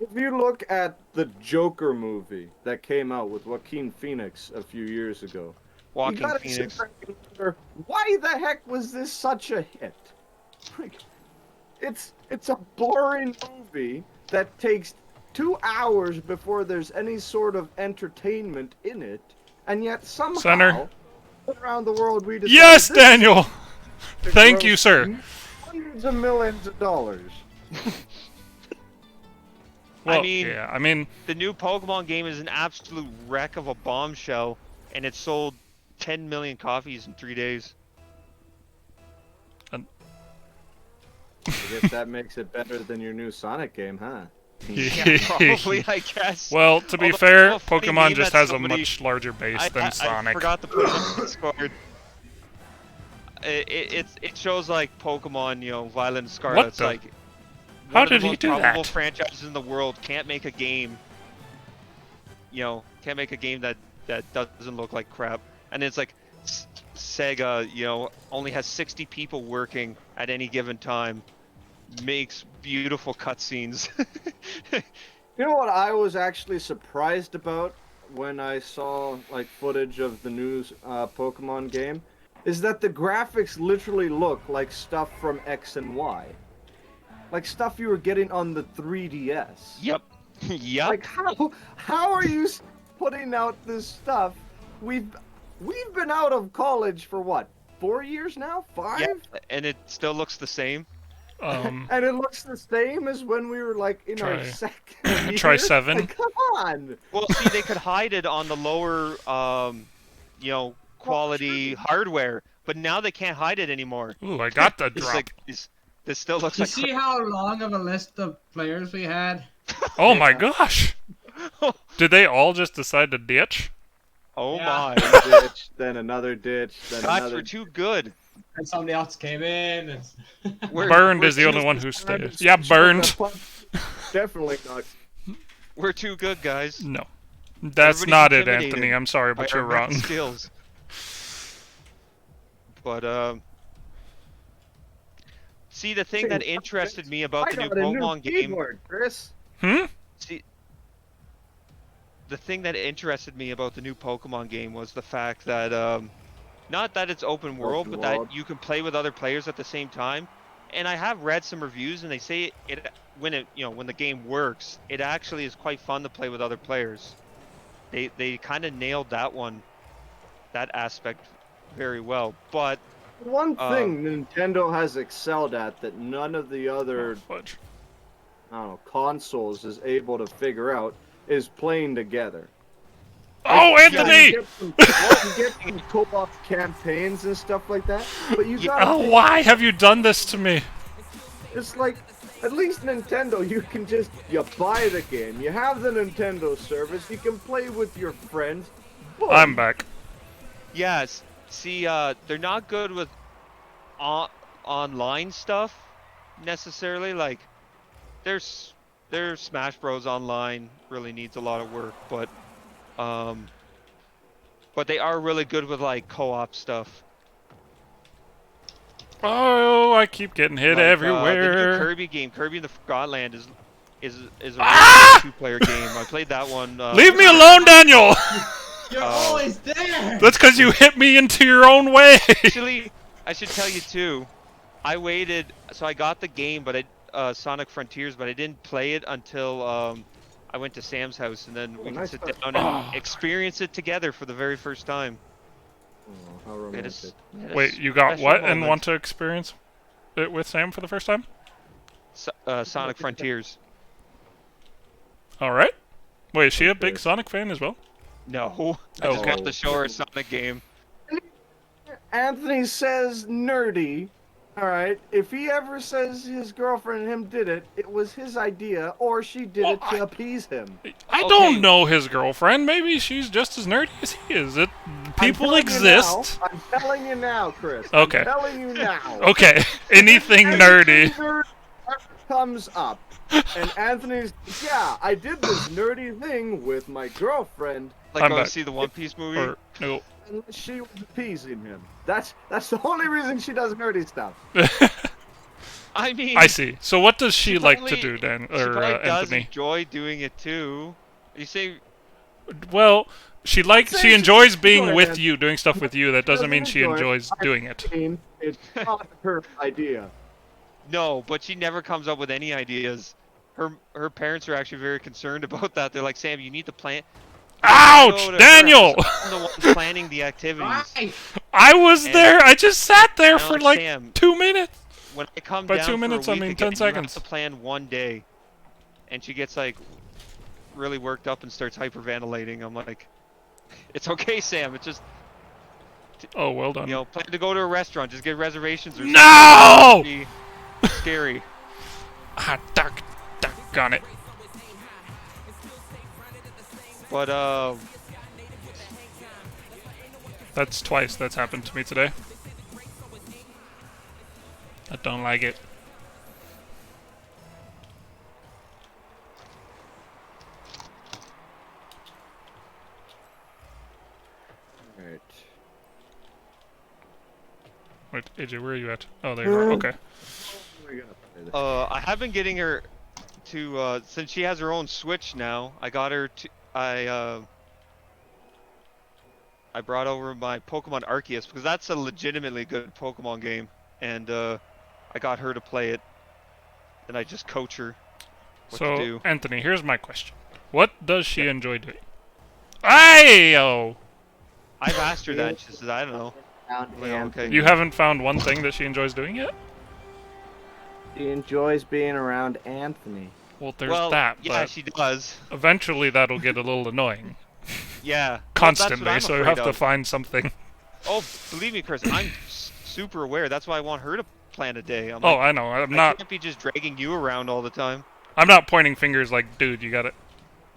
If you look at the Joker movie that came out with Joaquin Phoenix a few years ago, you Walking gotta Phoenix. sit back and wonder, why the heck was this such a hit? Like, it's a boring movie that takes 2 hours before there's any sort of entertainment in it, and yet somehow Center. around the world we decided Yes, this Daniel! to Thank gross you, sir. hundreds of millions of dollars. Well, mean- yeah, I mean, The new Pokemon game is an absolute wreck of a bombshell, and it sold 10 million copies in 3 days. I guess that makes it better than your new Sonic game, huh? Yeah, probably, I guess. well, to be Although, fair, it's a funny Pokemon meme just that has a somebody- much larger base I than Sonic. forgot to put it in Discord. It shows like Pokemon, Violet Scarlet. What It's the- like How one of the did he most do probable that? franchises in the world can't make a game. Can't make a game that doesn't look like crap. And it's like Sega, only has 60 people working at any given time, makes beautiful cutscenes. You know what I was actually surprised about when I saw like footage of the new Pokemon game, is that the graphics literally look like stuff from X and Y, like stuff you were getting on the 3DS. Yep. Yep. Like how are you putting out this stuff? We've been out of college for what, 4 years now? 5? Yep. And it still looks the same. And it looks the same as when we were like in our Try- second try year? 7. Like, come on. Well, see, they could hide it on the lower, quality hardware, but now they can't hide it anymore. Ooh, I got the It's drop. like this still looks You like. see how long of a list of players we had? Oh my gosh! Did they all just decide to ditch? Oh Yeah. my! One ditch, then another ditch, then Gosh, another. we're too good. And somebody else came in. And... Burned we're is the too- only one who stays. Yeah, burned. Definitely not. We're too good, guys. No. That's Everybody's not it, intimidated Anthony. I'm sorry, by but our you're math wrong. skills. But see, the thing that interested me about I the new got a new Pokemon game. keyboard, Chris. Hmm? See, the thing that interested me about the new Pokemon game was the fact that, not that it's open world, Open but world. that you can play with other players at the same time. And I have read some reviews, and they say when the game works, it actually is quite fun to play with other players. They kind of nailed that aspect very well. But One thing Nintendo has excelled at that none of the other Fudge. consoles is able to figure out is playing together. Oh, Anthony! You get some co-op campaigns and stuff like that, but you got Oh, why have you done this to me? it's like at least Nintendo, you buy the game, you have the Nintendo service, you can play with your friends. Boom. I'm back. yes, see, they're not good with online stuff necessarily. Like, their Smash Bros. Online really needs a lot of work, but they are really good with like co-op stuff. Oh, I keep getting hit Like, the everywhere. new Kirby game, Kirby in the Forgotten Land, is a Ah! really two-player game. I played that one. Leave me alone, Daniel! You're Oh. always there! That's because you hit me into your own way. Actually, I should tell you too. I waited, so I got the game, but Sonic Frontiers, but I didn't play it until I went to Sam's house, and then we can nice sit touch. down and experience it together for the very first time. Oh, how We had a romantic. s- we had a Wait, you got special what and moment. want to experience it with Sam for the first time? Sonic Frontiers. Alright. Wait, is she a big Sonic fan as well? No, I just Okay. want to show her a Sonic game. Anthony says nerdy. All right. If he ever says his girlfriend and him did it, it was his idea, or she did it to appease him. I Okay. don't know his girlfriend. Maybe she's just as nerdy as he is. People exist. I'm telling you now, Chris. Okay. I'm telling you now. Okay, anything nerdy. Nerd comes up, and Anthony's, yeah, I did this nerdy thing with my girlfriend, Like I'm go back. see the One Piece movie. Or no. and she was appeasing him. That's the only reason she does nerdy stuff. I mean, I see. So what does she like to probably- do, Dan she or probably does Anthony? enjoy doing it too. You say Well, she Say she enjoys enjoy being it, with Anthony. you, doing stuff with you. That doesn't mean Doesn't she enjoy it. enjoys doing it. I mean, it's not her idea. no, but she never comes up with any ideas. Her parents are actually very concerned about that. They're like, Sam, you need to plan. Ouch, Go to her Daniel! house. I'm the one planning the activities. Right. I was And- there. I just sat there Now, for like Sam, 2 minutes. when I come By down 2 for minutes, a I week mean again, 10 you have seconds. to plan one day, and she gets like really worked up and starts hyperventilating. I'm like, it's okay, Sam. It's just Oh, well done. plan to go to a restaurant. Just get reservations or No! something. Be scary. Ah, duck on it. But That's twice that's happened to me today. I don't like it. Alright. Wait, AJ, where are you at? Oh, there you are. Okay. I have been getting her to since she has her own Switch now. I got her to I brought over my Pokemon Arceus because that's a legitimately good Pokemon game, and I got her to play it, and I just coach her what to So, do. Anthony, here's my question. What does she enjoy doing? Ayo! I've asked her that, and she says I don't know. Well, okay. You haven't found one thing that she enjoys doing yet? She enjoys being around Anthony. Well, there's well, that, yeah, but she does. eventually that'll get a little annoying. Yeah, well, Constantly, that's so what you I'm have afraid to of. find something. Oh, believe me, Chris, I'm super aware. That's why I want her to plan a day. I'm Oh, like, I know. I'm I not can't be just dragging you around all the time. pointing fingers like, dude, you got it.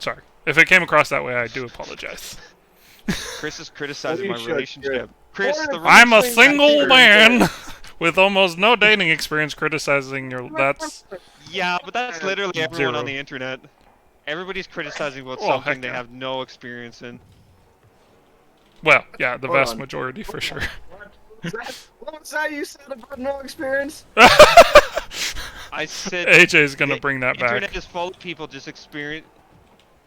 Sorry. If it came across that way, I do apologize. Chris is criticizing you my should, relationship. Chris. Chris, the I'm a Wrestling single actor. man with almost no dating experience criticizing your. That's. Yeah, but that's literally everyone on Zero. the internet. Everybody's criticizing about Oh, something heck they yeah. have no experience in. Well, yeah, the Hold vast on. majority for sure. What was that you said about no experience? I said AJ's gonna the bring that internet back. is full of people just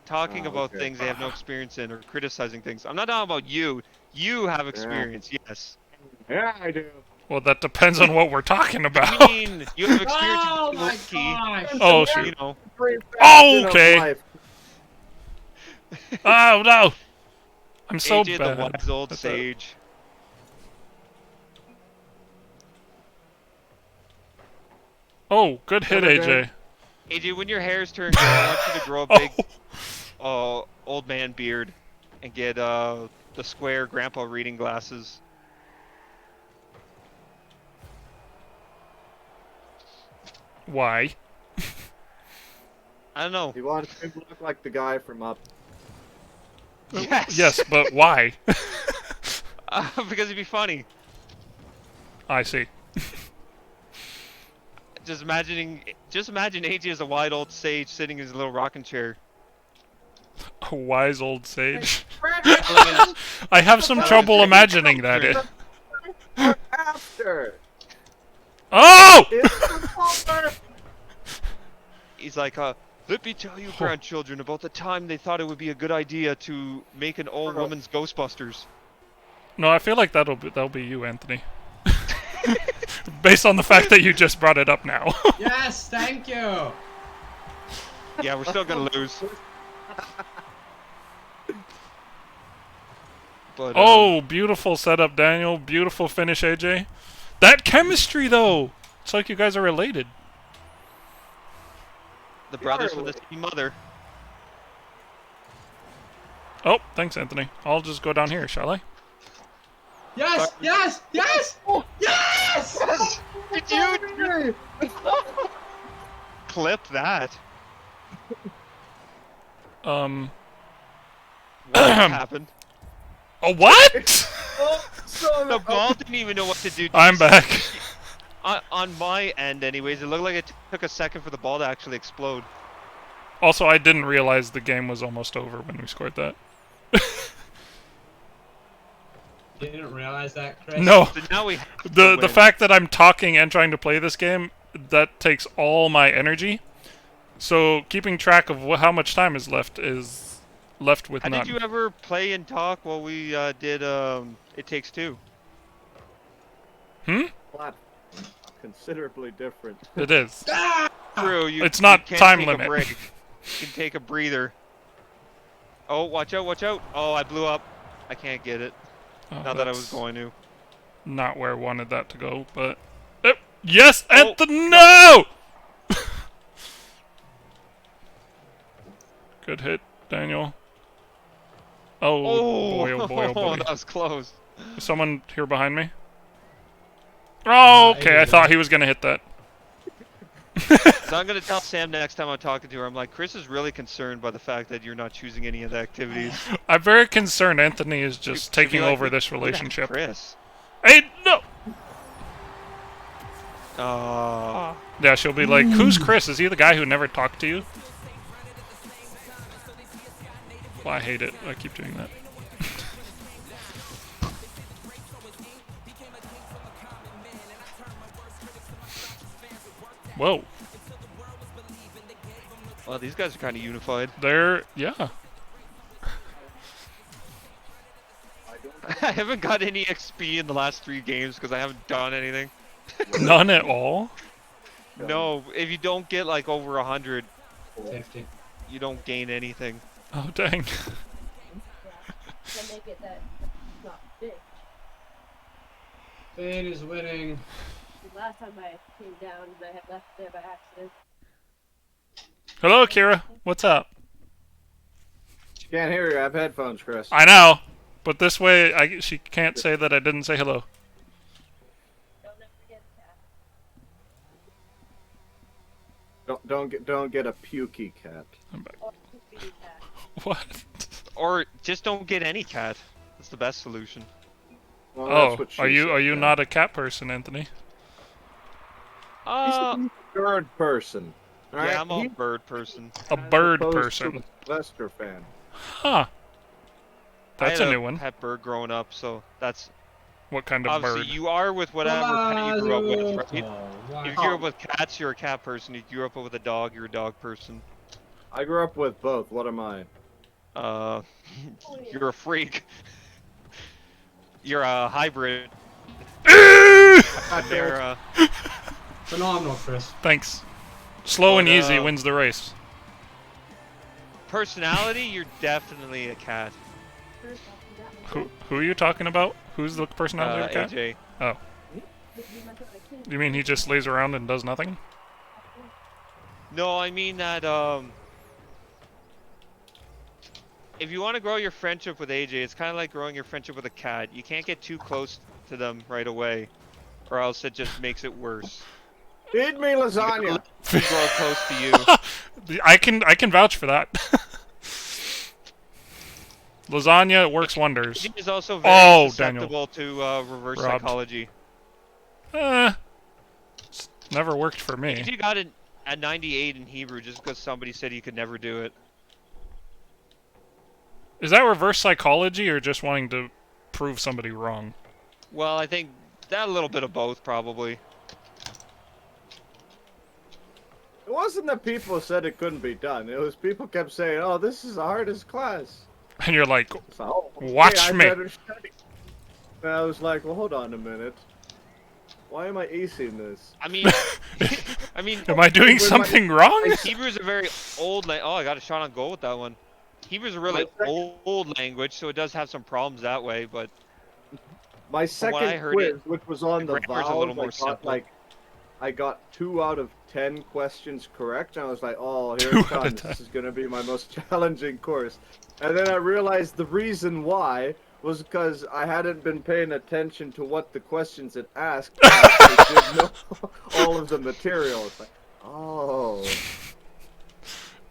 talking Oh, about okay. things they have no experience in or criticizing things. I'm not talking about you. You have experience, yes. Yeah, I do. Well, that depends on what we're talking I about. mean, you have experience Oh in my Wiki, gosh. Oh, you shoot. know. Pretty Oh, fast in okay. life. Oh, no! I'm so AJ bad. the wise old at that. sage. Oh, good hit, Okay. AJ. AJ, when your hair's turned gray, I want you to grow a big old man beard and get the square grandpa reading glasses. Why? I don't know. He wants to look like the guy from Up. Yes. Yes, but why? Because it'd be funny. I see. Just imagine AJ as a wide old sage sitting in his little rocking chair. A wise old sage. Telling his- I have some trouble imagining that. After. Oh! It's the father. He's like, let me tell you, grandchildren, about the time they thought it would be a good idea to make an old woman's Ghostbusters. No, I feel like that'll be you, Anthony. Based on the fact that you just brought it up now. Yes, thank you. Yeah, we're still gonna lose. But Oh, beautiful setup, Daniel. Beautiful finish, AJ. That chemistry, though. It's like you guys are related. the brothers from the same mother. Oh, thanks, Anthony. I'll just go down here, shall I? Yes! Yes! Yes! Yes! Did you clip that? Um. What happened? Oh, what? Oh, son The of ball didn't even know what to do. I'm back. On my end, anyways, it looked like it took a second for the ball to actually explode. Also, I didn't realize the game was almost over when we scored that. You didn't realize that, Chris? No. So now we have to The win. fact that I'm talking and trying to play this game, that takes all my energy. So keeping track of how much time is left with How none. did you ever play and talk while we did It Takes Two? Platform. Considerably different. It is. True, you. It's not you can time take limit. A break. You can take a breather. Oh, watch out! Watch out! Oh, I blew up. I can't get it. Oh, Not that I was that's going to. Not where I wanted that to go, but yes, Oh. Anthony, no! Good hit, Daniel. Oh, boy, oh boy, oh boy. That was close. Is someone here behind me? Oh, okay, I AJ. thought he was gonna hit that. So I'm gonna tell Sam next time I'm talking to her. I'm like, Chris is really concerned by the fact that you're not choosing any of the activities. I'm very concerned Anthony is just She'd be taking like, over this "Who the heck's relationship. Chris. Hey, no! Oh. Yeah, she'll be like, who's Chris? Is he the guy who never talked to you? Well, I hate it. I keep doing that. Whoa. Well, these guys are kind of unified. Yeah. I haven't got any XP in the last 3 games because I haven't done anything. None at all? No, if you don't get like over 100, 50. you don't gain anything. Oh, dang. To make it that not big. Fane is winning. The last time I came down, I had left there by accident. Hello, Kira. What's up? She can't hear you. I have headphones, Chris. I know, but this way she can't say that I didn't say hello. Don't ever forget that. Don't get a pukey cat. I'm back. Or poopy cat. What? Or just don't get any cat. That's the best solution. Well, Oh, that's what she are you said, not a cat person, Anthony? He's a bird person. All right? Yeah, I'm a He- bird person. A bird opposed to person. a Lester fan. Huh. That's I a had new one. Pet bird growing up, so that's What kind of obviously bird? you are with whatever pet you grew up with, right? Oh, wow. If you grew up with cats, you're a cat person. If you grew up with a dog, you're a dog person. I grew up with both. What am I? You're a freak. You're a hybrid. They're, Phenomenal, Chris. Thanks. Slow and But, easy wins the race. personality, you're definitely a cat. First off, you got me. Who are you talking about? Who's the personality of the cat? AJ. Oh, You messed up my kid. you mean he just lays around and does nothing? No, I mean that, if you want to grow your friendship with AJ, it's kind of like growing your friendship with a cat. You can't get too close to them right away, or else it just makes it worse. Feed me lasagna. They grow close to you. I can vouch for that. Lasagna works wonders. AJ is also very Oh, susceptible to reverse Robbed. psychology. It's never worked for me. AJ got a 98 in Hebrew just because somebody said he could never do it. Is that reverse psychology or just wanting to prove somebody wrong? Well, I think that a little bit of both, probably. It wasn't that people said it couldn't be done. It was people kept saying, "Oh, this is the hardest class." And you're like, So, oh, Watch I me. better study. And I was like, "Well, hold on a minute. Why am I acing this?" I mean, I mean, am I doing With my- something wrong? Hebrew's a very old oh, I got a shot on goal with that one. Hebrew's a really My second- old language, so it does have some problems that way, but My what I second heard, quiz, which was on the the grammar's a vowels, little more I got simple. like I got 2 out of 10 questions correct. And I was like, oh, here 2 it out of comes. 10. This is going to be my most challenging course. And then I realized the reason why was because I hadn't been paying attention to what the questions had asked. I didn't know all of the material. It's like, oh.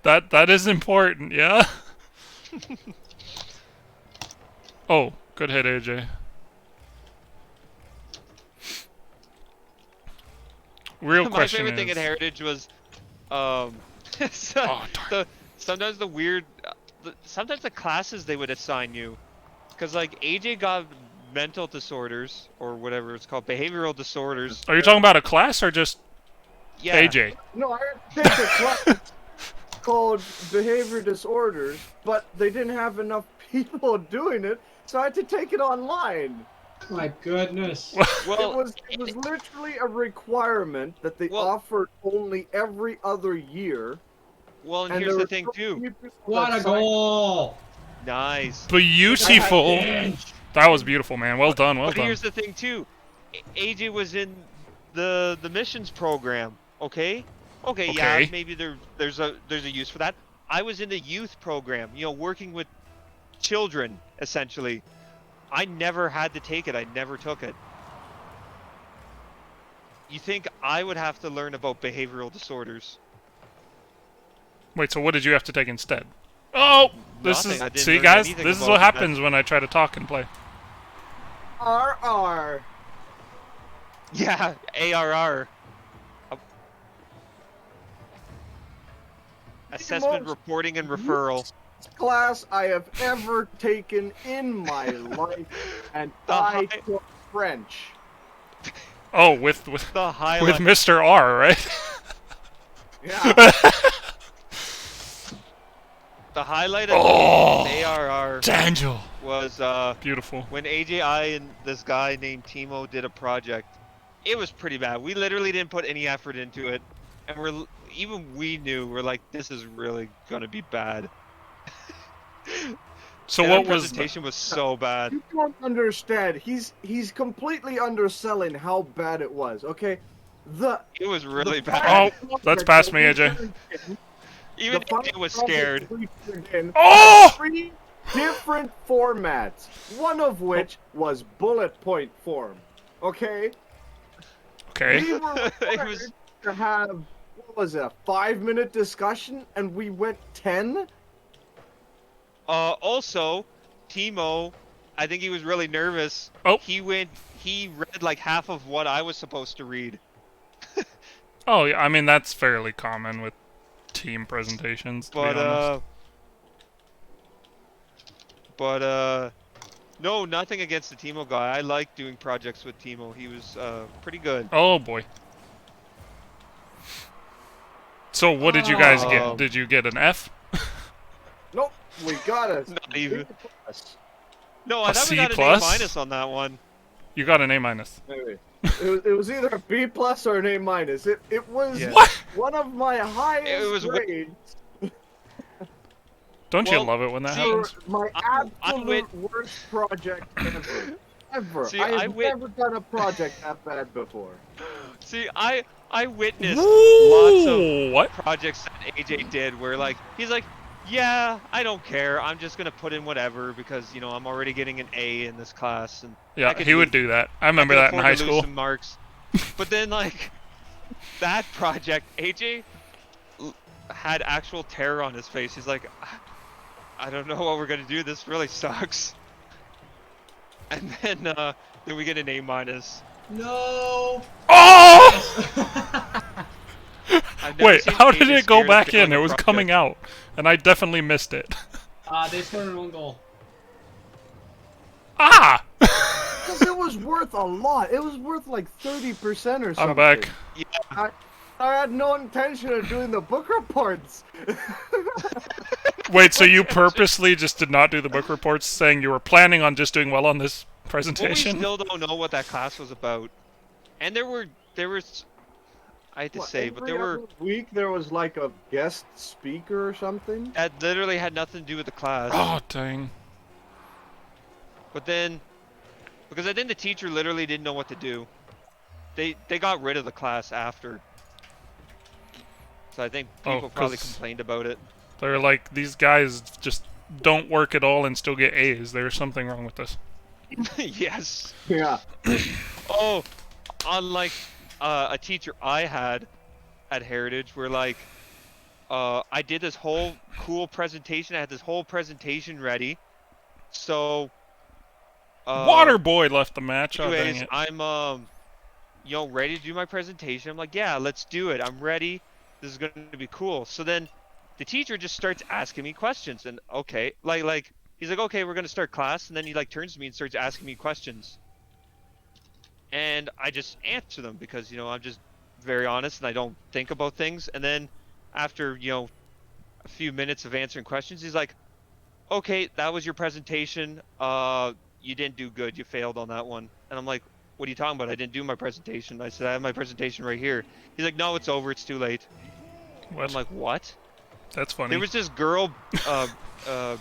That is important, yeah? Oh, good hit, AJ. Real My question favorite thing is... at Heritage was, Oh, darn. sometimes the weird, sometimes the classes they would assign you, because like AJ got mental disorders or whatever it's called, behavioral disorders. Are you talking about a class or just Yeah. AJ? No, I had to take a class called Behavior Disorders, but they didn't have enough people doing it, so I had to take it online. My goodness. Well, It was literally a requirement that they Well- offered only every other year. well, and And here's there the were thing so too. few people What that a signed- goal! Nice. Beautiful. Inch. That was beautiful, man. Well done, well But done. here's the thing too. AJ was in the missions program. Okay. Okay. Yeah. Okay. Maybe there's a use for that. I was in the youth program. You know, working with children essentially. I never had to take it. I never took it. You think I would have to learn about behavioral disorders? Wait, so what did you have to take instead? Oh! This Nothing. I is... didn't See, learn guys? anything This is about what that. happens when I try to talk and play. RR. Yeah. ARR. Assessment, most- reporting, and referral. Class I have ever taken in my life, and The I high- took French. Oh, with The highlight. Mr. R, right? Yeah. The highlight of Oh. ARR Daniel. was Beautiful. when AJ and this guy named Timo did a project. It was pretty bad. We literally didn't put any effort into it, and even we knew we're like, this is really gonna be bad. So And what our was... presentation was so bad. You don't understand. He's completely underselling how bad it was. Okay, It was really the bad. Oh, that's past me, AJ. Even AJ was scared. Oh! 3 different formats, one of which was bullet point form. Okay, Okay. we were It required was- to have what was it, a 5-minute discussion, and we went 10. Also, Timo, I think he was really nervous. Oh. He read like half of what I was supposed to read. Oh, yeah, I mean, that's fairly common with team presentations, to But be honest. no, nothing against the Timo guy. I like doing projects with Timo. He was pretty good. Oh, boy. So what did you guys Oh. get? Did you get an F? Nope, we got a Not even. B+. No, I A thought we C got an plus? A minus on that one. You got an A minus. Maybe. It was either a B+ or an A minus. It was Yeah. What? one of my highest It was wi- grades. Don't you Well, love it when that see- happens? For my I absolute worst project ever. Ever. See, I I have wit- never done a project that bad before. See, I witnessed lots of Ooh, what? projects that AJ did where like he's like, yeah, I don't care. I'm just gonna put in whatever because you know I'm already getting an A in this class and Yeah, I could he would lose- do that. I I remember could that in afford high to lose school. some marks. But then like that project, AJ had actual terror on his face. He's like, I don't know what we're gonna do. This really sucks. And then we get an A minus. No. Oh! I've never Wait, seen how did AJ it go scared of back failing in? a It was project. coming out, and I definitely missed it. They scored an own goal. Ah! Because it was worth a lot. It was worth like 30% or something. I'm back. I had no intention of doing the book reports. Wait, so you purposely just did not do the book reports, saying you were planning on just doing well on this Well, we presentation? still don't know what that class was about. And there was I hate to What, say, but every there were other week there was like a guest speaker or something. that literally had nothing to do with the class. Oh, dang. But then because I think the teacher literally didn't know what to do. They got rid of the class after. So I think Oh, people probably 'cause- complained about it. They're like, these guys just don't work at all and still get A's. There's something wrong with this. Yes. Yeah. Oh, unlike a teacher I had at Heritage, where like I did this whole cool presentation. I had this whole presentation ready. So Water Boy left the match. Oh, dang anyways, it. I'm ready to do my presentation. I'm like, yeah, let's do it. I'm ready. This is going to be cool. So then the teacher just starts asking me questions, and okay, like he's like, okay, we're going to start class, and then he like turns to me and starts asking me questions. And I just answer them because, I'm just very honest and I don't think about things. And then after, a few minutes of answering questions, he's like, okay, that was your presentation. You didn't do good. You failed on that one. And I'm like, what are you talking about? I didn't do my presentation. I said, I have my presentation right here. He's like, no, it's over. It's too late. What? I'm like, what? That's funny. There was this girl,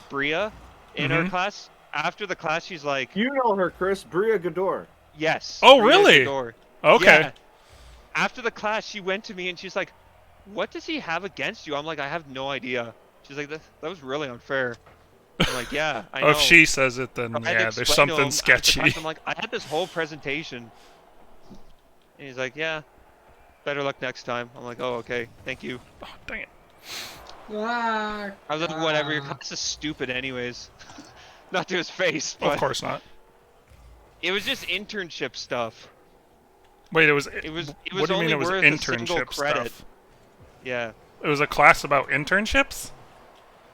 Bria, in our Mhm. class. After the class, she's like, You know her, Chris. Bria Gador. yes. Oh, Bria really? Gador. Okay. Yeah. After the class, she went to me and she's like, what does he have against you? I'm like, I have no idea. She's like, that was really unfair. I'm like, yeah, I know. Oh, if she says it, then I had to yeah, there's explain to him something at the sketchy. class, I'm like, I had this whole presentation. And he's like, yeah, better luck next time. I'm like, oh, okay, thank you. Oh, dang it. Ah, I was like, whatever, your class is stupid anyways. Not to his face, but Of course not. it was just internship stuff. Wait, it was. It was What do you only mean it was worth a single internship credit. stuff? Yeah. It was a class about internships?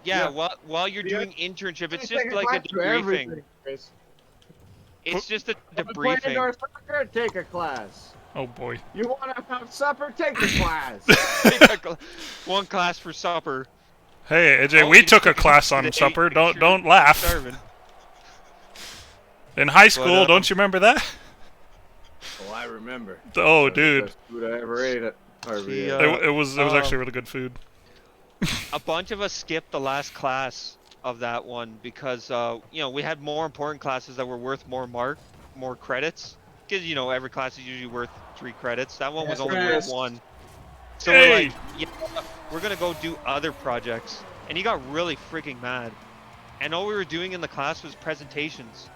Yeah, Yeah. while you're Yeah. doing internship, it's Take just a like a class for everything, debriefing. Chris. It's just a You play debriefing. indoor soccer? Take a class. Oh boy. You want to have supper? Take a class. One class for supper. Hey, AJ, Oh, we you took a took it class on today. supper. You're Don't laugh. Starving. In high school, um, don't you remember that? Oh, I remember. Oh, That was the dude. best food I ever ate at Harvard. The, yeah. It was actually um, really good food. A bunch of us skipped the last class of that one because we had more important classes that were worth more credits. Because every class is usually worth 3 credits. That one was Yes, only Chris. worth 1. So Hey! we're like, yeah, we're gonna go do other projects. And he got really freaking mad. And all we were doing in the class was presentations.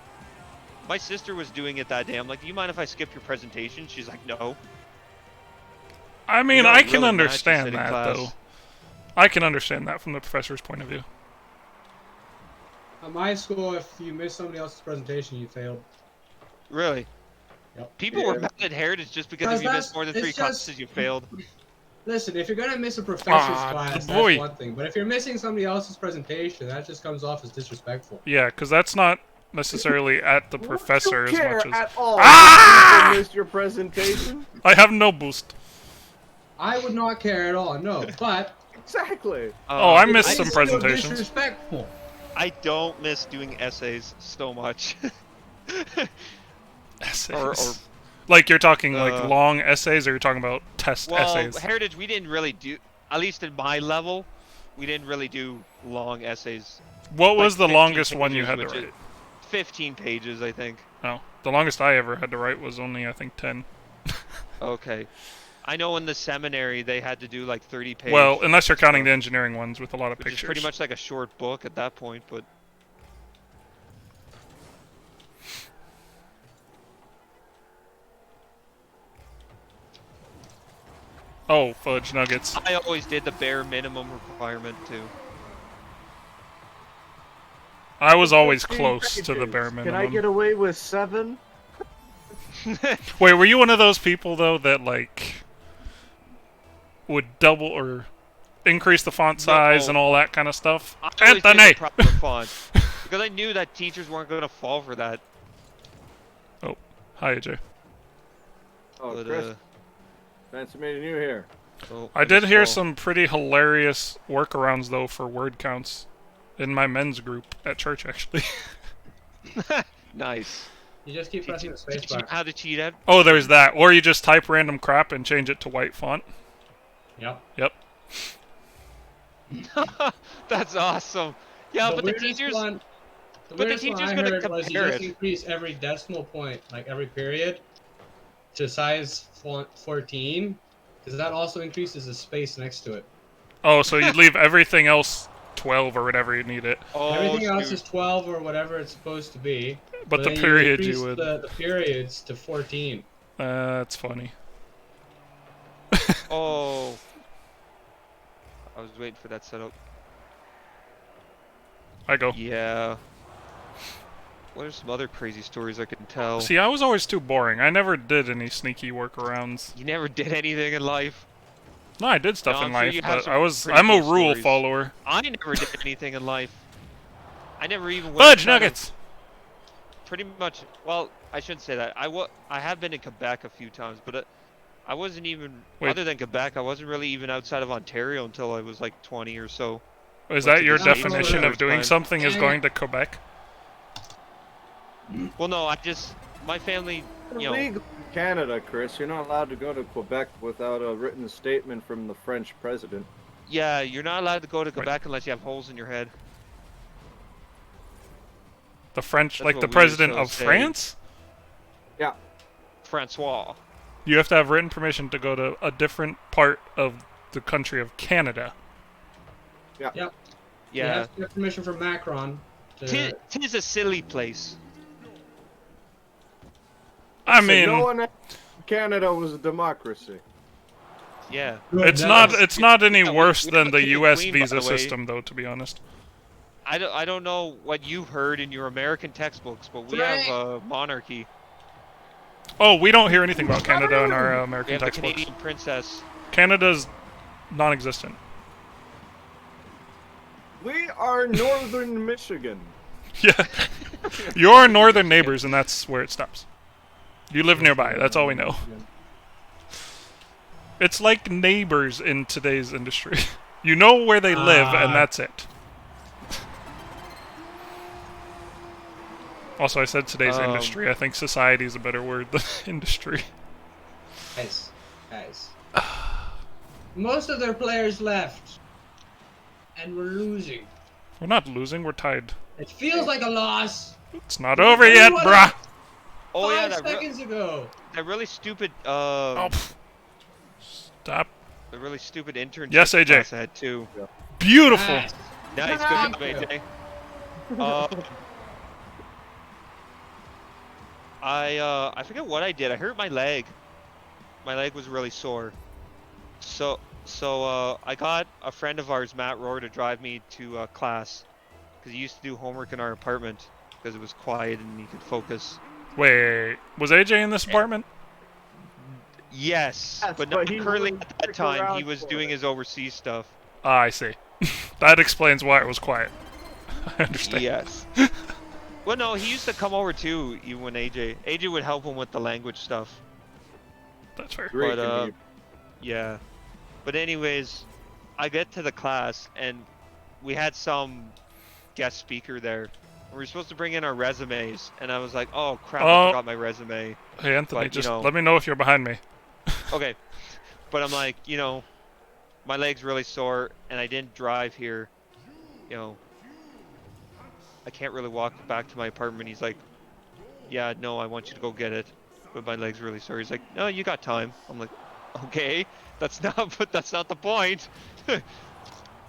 My sister was doing it that day. I'm like, do you mind if I skip your presentation? She's like, no. I mean, got I can really mad she understand said in that, class. though. I can understand that from the professor's point of view. At my school, if you missed somebody else's presentation, you failed. Really? Yep. People were mad at Heritage just because Because if you missed that's- more than it's 3 just- classes, you failed. Listen, if you're gonna miss a professor's Ah, class, boy. that's one thing. But if you're missing somebody else's presentation, that just comes off as disrespectful. Yeah, because that's not necessarily at the professor you as care much as... at all. Ah! If you missed your presentation. I have no boost. I would not care at all, no. But Exactly. Oh, I Um, missed it's some still presentations. disrespectful. I don't miss doing essays so much. Essays. or Like, you're talking, like, Uh, long essays, or you're talking about test well, essays? Heritage, we didn't really do, at least at my level, we didn't really do long essays. What was like the 15 longest one you pages, had to which is- write? 15 pages, I think. No. The longest I ever had to write was only, I think, 10. Okay. I know in the seminary they had to do like 30 pages. Well, unless you're counting the engineering ones with a lot of which pictures. is pretty much like a short book at that point, but Oh, fudge nuggets. I always did the bare minimum requirement too. I was always 15 close to the pages. bare Can minimum. I get away with 7? Wait, were you one of those people, though, that, like, would double or increase the font size No. and all that kind of stuff? I always did Anthony! the proper font because I knew that teachers weren't going to fall for that. Oh, hi, AJ. Oh, But, Chris, fancy meeting you here. so I did just hear saw- some pretty hilarious workarounds, though, for word counts in my men's group at church, actually. Nice. You just keep pressing the Teach you spacebar. how to cheat at. Oh, there's that. Or you just type random crap and change it to white font. Yep. Yep. That's awesome. Yeah, but the weirdest teachers. one- the weirdest one teacher's I gonna heard was you compare just it. increase every decimal point, like every period. to size 14, because that also increases the space next to it. Oh, so you'd leave everything else 12 or whatever you need it. Oh, Everything else shoot. is 12 or whatever it's supposed to be. But the then period increase you would. the periods to 14. That's funny. Oh. I was waiting for that setup. I go. Yeah. What are some other crazy stories I can tell? See, I was always too boring. I never did any sneaky workarounds. You never did anything in life. No, I did stuff No, in I'm sure life, you have but some I'm a pretty cool rule stories. follower. I never did anything in life. I never even went Fudge kind of- nuggets! Pretty much. Well, I shouldn't say that. I have been in Quebec a few times, but I wasn't even. Wait. Other than Quebec, I wasn't really even outside of Ontario until I was like 20 or so. Is Went that to your the States definition for of the doing first something is Yeah. going to Quebec? Well, no, my family, you know. Legal in Canada, Chris. You're not allowed to go to Quebec without a written statement from the French president. Yeah, you're not allowed to go to Quebec unless you have holes in your head. The French, That's like what the we president used to of say. France? Francois. You have to have written permission to go to a different part of the country of Canada. You Yeah. have to get permission from Macron. Tis a silly place. I So mean, no one in Canada was a democracy. Yeah. it's Good, not nice. it's not any Yeah, we- worse we than have the a king and U.S. queen, by visa the way. system, though. To be honest, I don't know what you've heard in your American textbooks, but we have a monarchy. oh, we don't hear anything about Canada in our We American have the textbooks. Canadian princess. Canada's non-existent. We are northern Michigan. Yeah, your northern neighbors, and that's where it stops. You live nearby. That's all we know. It's like neighbors in today's industry. You know where they live, and that's it. Also, I said today's industry. I think society is a better word than industry. Guys. Most of their players left. And we're losing. We're not losing. We're tied. It feels like a loss. It's not over yet, bruh. Oh yeah, 5 seconds ago. that really stupid Oh, pff. Stop. the really stupid internship Yes, AJ. class I had too. Beautiful. Yes. Nice, Thank good job, you. AJ. I forget what I did. I hurt my leg. My leg was really sore. So I got a friend of ours, Matt Rohr, to drive me to class because he used to do homework in our apartment because it was quiet and he could focus. Wait, was AJ in this apartment? Yes, Yes, but not but he currently wouldn't at that stick time. He around was for doing it. his overseas stuff. Ah, I see. That explains why it was quiet. I understand. Yes. Well, no, he used to come over too, even when AJ would help him with the language stuff. That's fair. Great But, to meet Yeah. But anyways, I get to the class and we had some guest speaker there. We were supposed to bring in our resumes, and I was like, "Oh crap, Oh. I forgot my resume." Hey, Anthony, But, you just know- let me know if you're behind me. Okay, but I'm like, my leg's really sore, and I didn't drive here. I can't really walk back to my apartment. He's like, "Yeah, no, I want you to go get it, but my leg's really sore." He's like, "No, you got time." I'm like, "Okay, but that's not the point."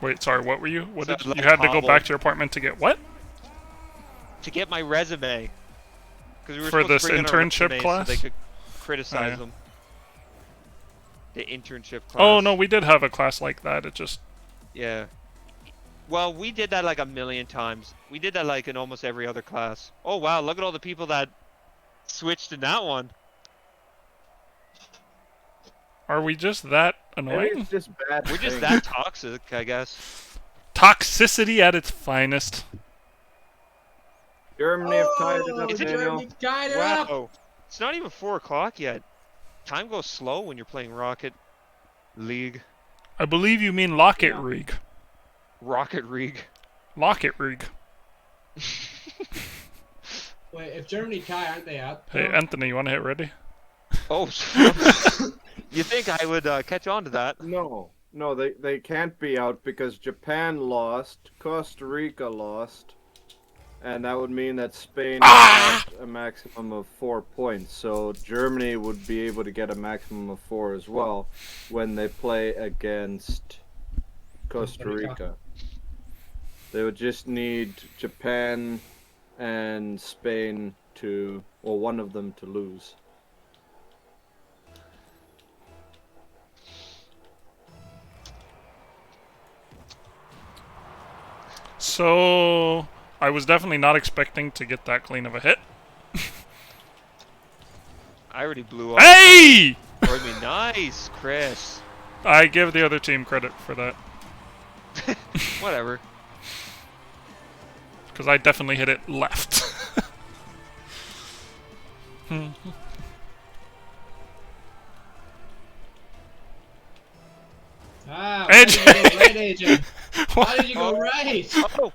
Wait, sorry, what were you? What So did I'd you like had to go hobble. back to your apartment to get what? To get my resume, because we were For supposed to this bring in our internship resumes class? so they could criticize yeah. them. The internship class. Oh no, we did have a class like that. It just Yeah. Well, we did that like a million times. We did that like in almost every other class. Oh wow, look at all the people that switched in that one. are we just that Maybe annoying? it's just bad. We're just things. that toxic, I guess. Toxicity at its finest. Germany have tied it up, Is it Daniel. Germany tied it up. Wow. It's not even 4 o'clock yet. Time goes slow when you're playing Rocket League. I believe you mean Locket Yeah. Rig. Rocket League. Locket Rig. Wait, if Germany tie, aren't they out? Hey, Anthony, you want to hit ready? Oh, you think I would catch on to that? No, they can't be out because Japan lost, Costa Rica lost, and that would mean that Spain has a maximum of 4 points. So Germany would be able to get a maximum of 4 as well when they play against Costa Rica. They would just need Japan and Spain or one of them to lose. So I was definitely not expecting to get that clean of a hit. I already blew up. Hey! For me. Nice, Chris. I give the other team credit for that. Whatever. Because I definitely hit it left. Ah, AJ! why did you go right, AJ? Why What? did you go right? Oh!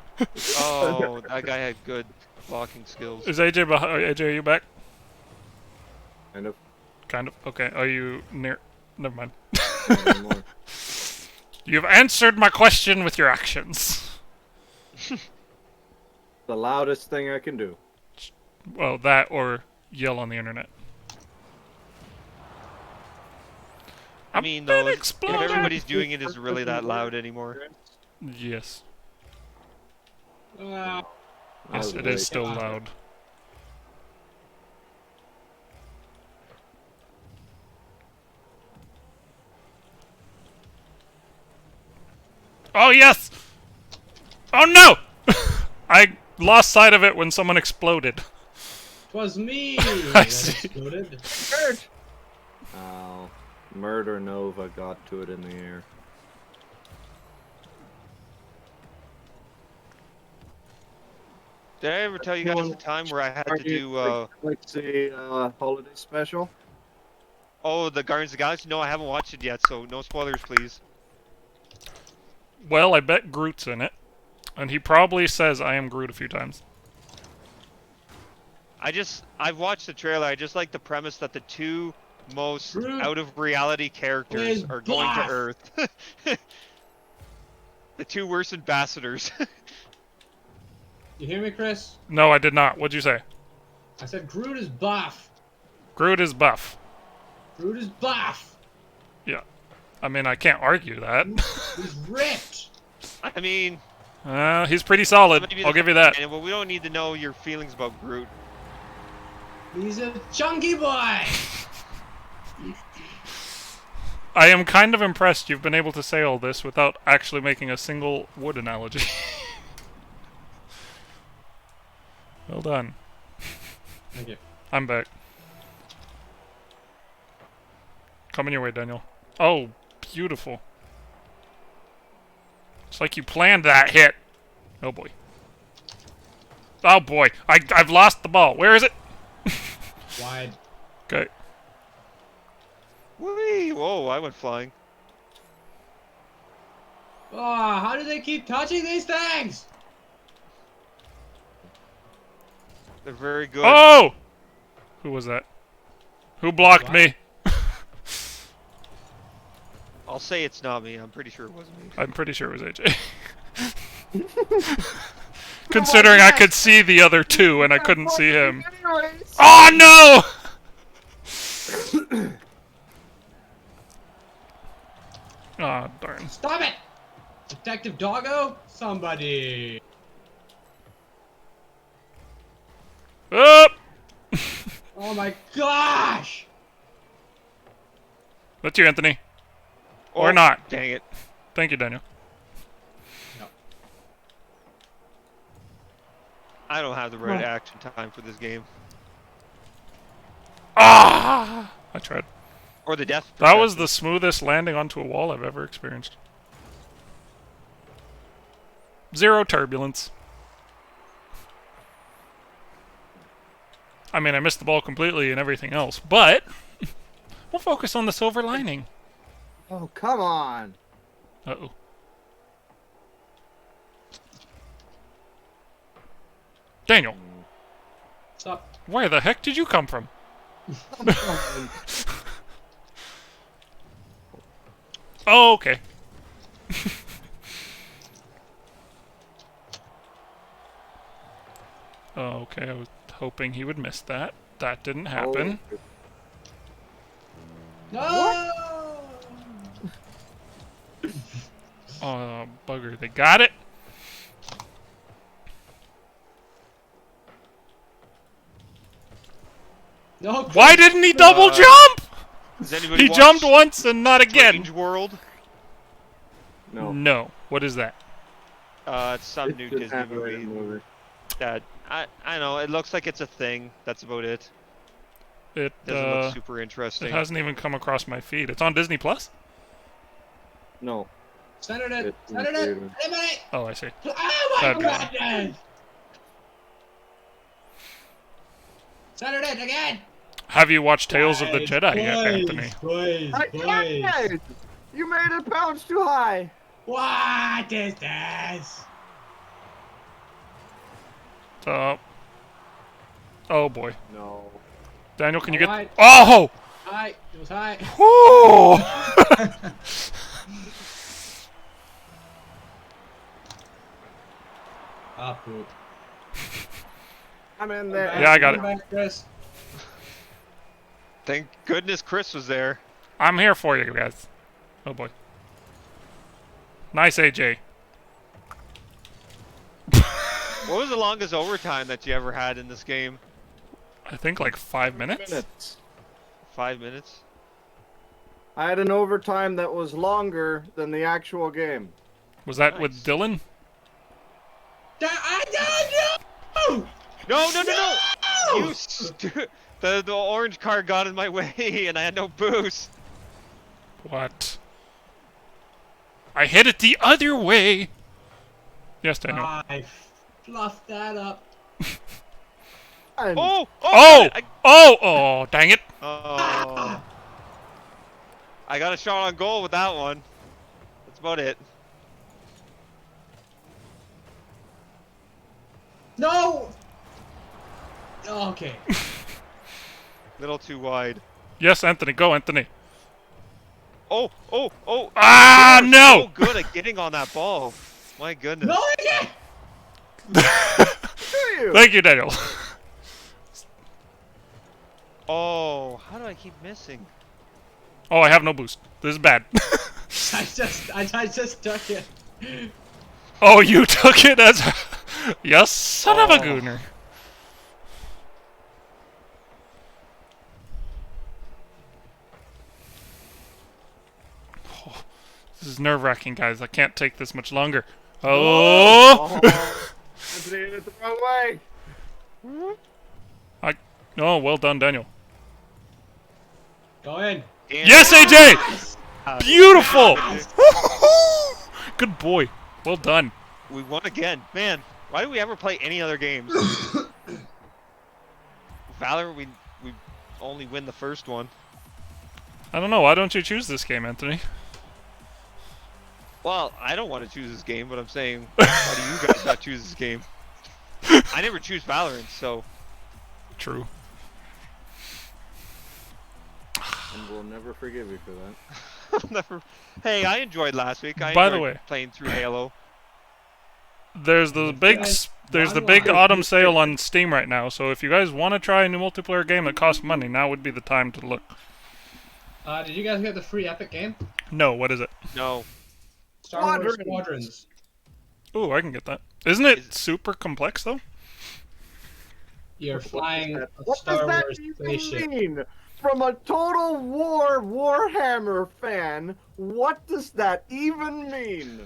Oh, that guy had good blocking skills. Is AJ behind? AJ, are you back? Kind of. Kind of. Okay. Are you near? Never mind. Not anymore. You've answered my question with your actions. The loudest thing I can do. Well, that or yell on the internet. I mean, though, if exploded! everybody's doing it, is it really that loud anymore? Yes. Ah, Yes, it is still loud. Oh, yes! Oh, no! I lost sight of it when someone exploded. 'twas me I that see. exploded. Oh, Murder Nova got to it in the air. Did I ever tell you guys the time where I had to do, Like the holiday special? oh, the Guardians of the Galaxy? No, I haven't watched it yet, so no spoilers, please. Well, I bet Groot's in it. And he probably says, I am Groot a few times. I've watched the trailer. I just like the premise that the two most Groot out of reality characters is are going to buff. Earth. The two worst ambassadors. You hear me, Chris? No, I did not. What'd you say? I said Groot is buff. Groot is buff. Groot is buff. Yeah. I mean, I can't argue that. He's ripped. I mean, He's pretty solid. maybe I'll give you that. Well, we don't need to know your feelings about Groot. He's a chunky boy. I am kind of impressed you've been able to say all this without actually making a single wood analogy. Well done. Thank you. I'm back. Coming your way, Daniel. Oh, beautiful. It's like you planned that hit. Oh boy. Oh boy. I've lost the ball. Where is it? Wide. Okay. Whee! Whoa, I went flying. Oh, how do they keep touching these things? They're very good. Oh! Who was that? Who blocked What? me? I'll say it's not me. I'm pretty sure it wasn't me. I'm pretty sure it was AJ. Considering I could see the other two and I couldn't see him. Oh no! Ah, darn. Stop it! Detective Doggo? Somebody. Up! Oh my gosh! That's you, Anthony. Or Oh, not. Dang it. Thank you, Daniel. I don't have the right action time for this game. Ah! I tried. Or the death. That was perception. the smoothest landing onto a wall I've ever experienced. Zero turbulence. I mean, I missed the ball completely and everything else, but we'll focus on the silver lining. Oh, come on. Uh-oh. Daniel, Stop. where the heck did you come from? Oh, okay. Oh, okay, I was hoping he would miss that. That didn't happen. No! Oh, bugger. They got it? No! Why didn't he double jump? Does anybody He watch jumped once and not again. Strange World? No. No. What is that? It's some new It's an Disney animated movie. That I know. It looks like it's a thing. That's about it. It Doesn't look super interesting. it hasn't even come across my feed. It's on Disney Plus? No. Center it! It's in Center it! theater. Eliminate! Oh, I see. Oh my That- goodness! Center it again! Have you watched Tales of the Boys, Jedi yet, boys, Anthony? Boys, I boys. can't! You made it bounce too high! What is this? Oh boy. No. Daniel, can you get... Alright. Oh! High. It was high. Woo! Ah, poop. I'm in there. Yeah, I got it. Come back, Chris. Thank goodness Chris was there. I'm here for you guys. Oh boy. Nice, AJ. What was the longest overtime that you ever had in this game? I think like 5 minutes? 5 minutes? I had an overtime that was longer than the actual game. Was that with Nice. Dylan? I don't know! No, no, no, no! You the orange car got in my way and I had no boost. What? I hit it the other way! Yes, Daniel. I fluffed that up. And Oh! Oh! I, Oh! Dang it! oh! I got a shot on goal with that one. That's about it. No! Okay. Little too wide. Yes, Anthony. Go, Anthony. Oh! Oh! Oh! Ah, You are no! So good at getting on that ball. My goodness. No, again! do you? Thank you, Daniel. Oh! How do I keep missing? Oh, I have no boost. This is bad. I just took it. Oh, you took it as a... You son of a Oh. gooner. Oh, this is nerve-wracking, guys. I can't take this much longer. Oh! Anthony hit it the wrong way. Oh, well done, Daniel. Go in. Damn. Yes, AJ! Beautiful! Good boy. Well done. We won again. Man, why do we ever play any other games? Valor, we only win the first one. I don't know. Why don't you choose this game, Anthony? Well, I don't want to choose this game, but I'm saying, why do you guys not choose this game? I never choose Valorant, so True. And we'll never forgive you for that. I'll never. Hey, I enjoyed last week. I By the enjoyed way- playing through Halo. There's the big there's the big autumn sale on Steam right now. So if you guys want to try a new multiplayer game that costs money, now would be the time to look. Did you guys get the free Epic game? No, what is it? No, Star Wars Squadrons. Squadrons. Ooh, I can get that. Isn't it Is- super complex though? You're flying a What Star does that Wars even spaceship. mean? From a Total War Warhammer fan, what does that even mean?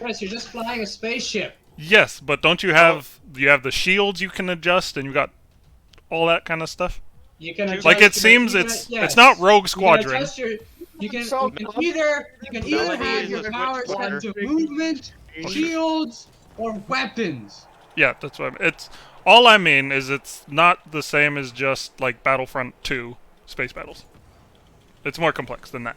Chris, you're just flying a spaceship. Yes, but don't you have the shields you can adjust and you got all that kind of stuff? You can adjust Like it your- seems you can- it's yes. not Rogue You can Squadron. adjust your. You can So- either Melody have is your a powers switch set to player. movement, shields, or weapons. Yeah, that's what it's. All I mean is it's not the same as just like Battlefront 2 space battles. It's more complex than that.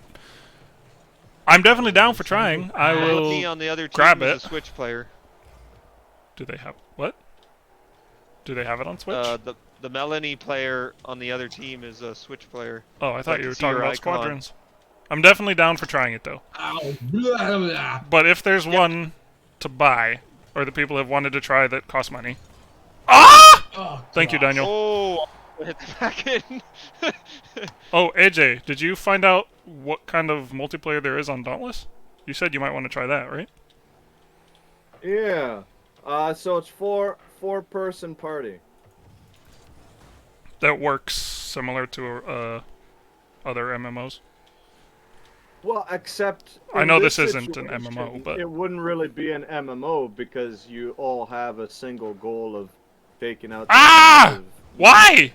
I'm definitely down for trying. I Melanie will. on the other team grab is it. a Switch player. Do they have what? Do they have it on Switch? The Melanie player on the other team is a Switch player. Oh, I thought I you can were see talking your about icon. Squadrons. I'm definitely down for trying it though. Ow, blah, blah. But if there's one to buy, or that people have wanted to try that costs money, Ah! Oh, Thank you, gosh. Daniel. Oh, hit the back in. Oh, AJ, did you find out what kind of multiplayer there is on Dauntless? You said you might want to try that, right? Yeah. So it's four-person party. That works similar to other MMOs. Well, except I in know this isn't an situation, MMO, but it wouldn't really be an MMO because you all have a single goal of taking out. Ah! Why?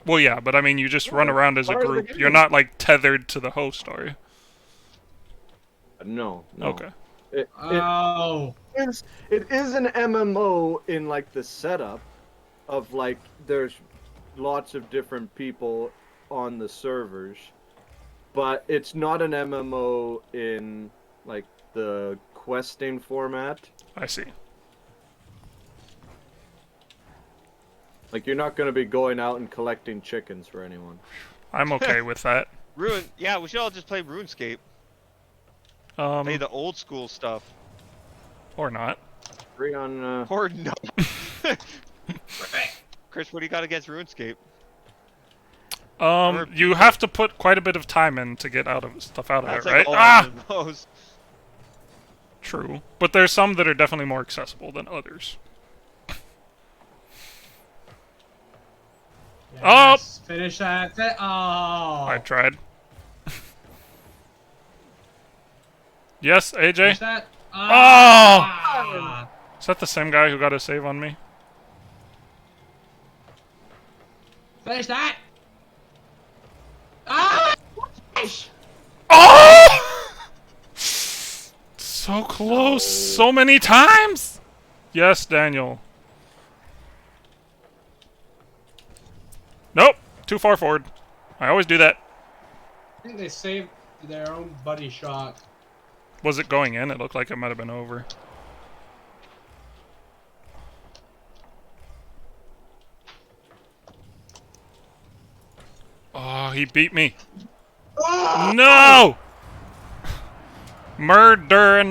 Well, yeah, but I mean, you just run around as a part of the group. You're game. not like tethered to the host, are you? No. Okay. Oh. It is an MMO in like the setup of like there's lots of different people on the servers, but it's not an MMO in like the questing format. I see. Like you're not going to be going out and collecting chickens for anyone. I'm okay with that. Yeah, we should all just play RuneScape. Play the old school stuff. Or not. Free on Or no. Chris, what do you got against RuneScape? You have to put quite a bit of time in to get stuff out of That's it, like right? all Ah! MMOs. True. But there's some that are definitely more accessible than others. Yes, finish that. Oh. I tried. Yes, AJ? Finish that. Oh! Ah. Is that the same guy who got a save on me? Finish that. Ah! Oh! So close, so many times! Yes, Daniel. Nope, too far forward. I always do that. I think they saved their own buddy shot. Was it going in? It looked like it might have been over. Oh, he beat me. No! Murder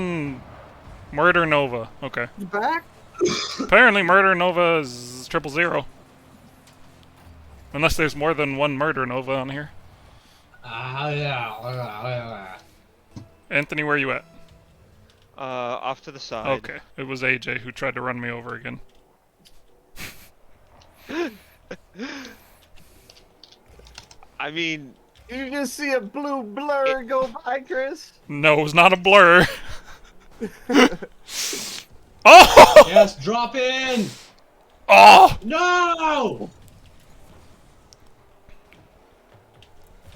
Nova. Okay. back. Apparently Murder Nova is 000. Unless there's more than one Murder Nova on here. Yeah. Anthony, where you at? Off to the side. Okay. It was AJ who tried to run me over again. I mean, You just see a blue blur go by, Chris. No, it was not a blur. Oh! Yes, drop in. Oh! No.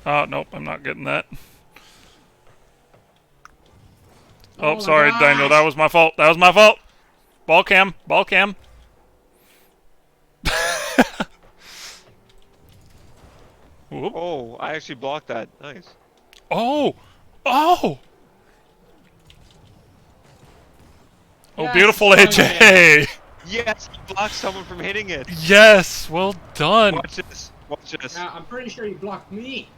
Oh, nope, I'm not getting that. Oh Oh, my sorry, gosh. Daniel. That was my fault. That was my fault. Ball cam. Ball cam. Whoop. oh, I actually blocked that. Nice. Oh! Oh! Oh, Yes, beautiful done AJ! Yes, you blocked someone from hitting it. Yes, well done. Watch this. Watch this. Now, I'm pretty sure you blocked me.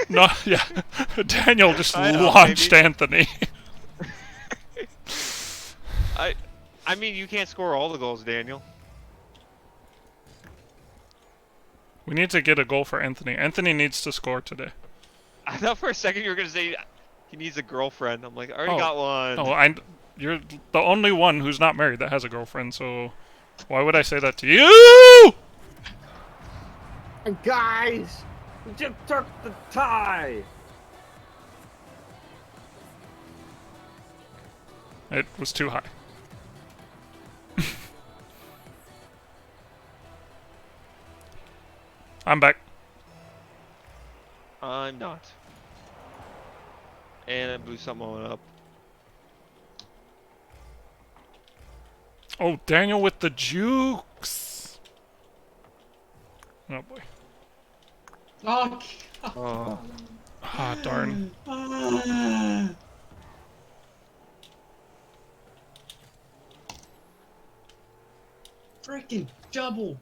No, yeah. Daniel just I know, launched baby. Anthony. I mean, you can't score all the goals, Daniel. We need to get a goal for Anthony. Anthony needs to score today. I thought for a second you were gonna say he needs a girlfriend. I'm like, I already Oh. got one. Oh, you're the only one who's not married that has a girlfriend, so why would I say that to you? Guys, we just took the tie. It was too high. I'm back. I'm not. And I blew someone up. Oh, Daniel with the jukes. Oh boy. Oh. Oh. Ah, darn. Ah. Freaking double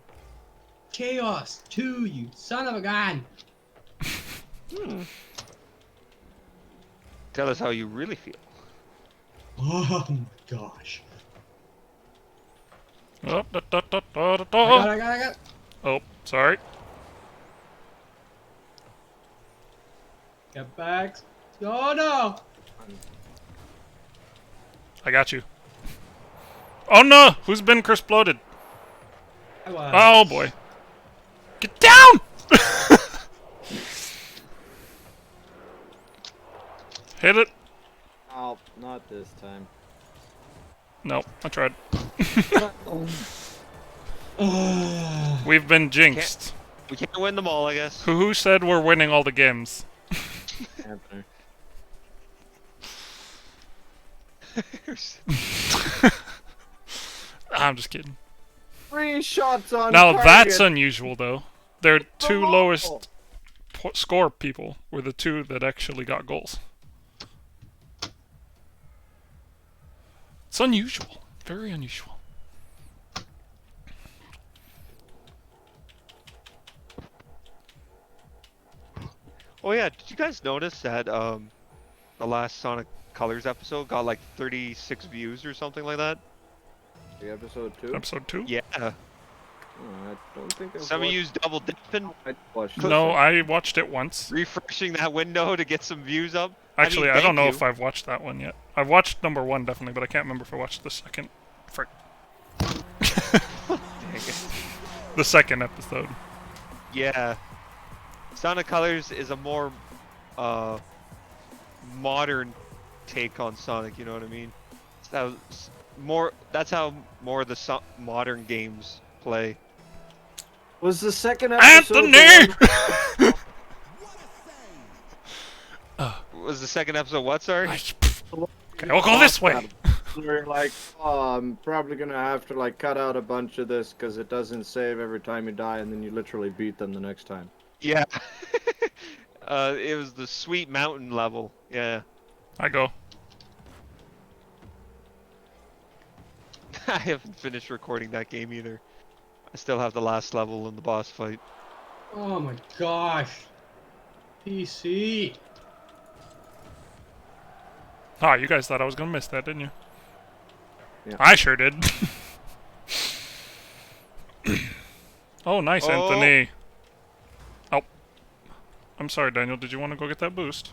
chaos 2, you son of a gun. Tell us how you really feel. Oh my gosh. Oh, da, da, da, da, da, I da. got it. Oh, sorry. Get back. Oh no! I got you. Oh no! Who's been exploded? I was. Oh boy. Get down! Hit it. Oh, not this time. No, I tried. Ugh. We've been jinxed. We can't win them all, I guess. Who said we're winning all the games? Anthony. I'm just kidding. 3 shots on Now target. that's unusual, though. Their two Oh. lowest score people were the 2 that actually got goals. It's unusual. Very unusual. Oh yeah, did you guys notice that the last Sonic Colors episode got like 36 views or something like that? The episode 2? Episode 2? Yeah. Oh, I don't think I've Some of watched- you's double dipping, I watched No, it. I watched it once. refreshing that window to get some views up. Actually, I thank don't know you. if I've watched that one yet. I've watched number 1 definitely, but I can't remember if I watched the second. Frick. Dang it. The second episode. Yeah. Sonic Colors is a more modern take on Sonic, you know what I mean? That's how more of the modern games play. Was the second episode Anthony! the Was the second episode what, sorry? Okay, we'll go this way. one where you're like, oh, I'm probably gonna have to like cut out a bunch of this because it doesn't save every time you die, and then you literally beat them the next time. Yeah. It was the Sweet Mountain level. Yeah. I go. I haven't finished recording that game either. I still have the last level in the boss fight. Oh my gosh. PC. Ah, you guys thought I was gonna miss that, didn't you? Yeah. I sure did. Oh, nice, Oh. Anthony. Oh. I'm sorry, Daniel. Did you want to go get that boost?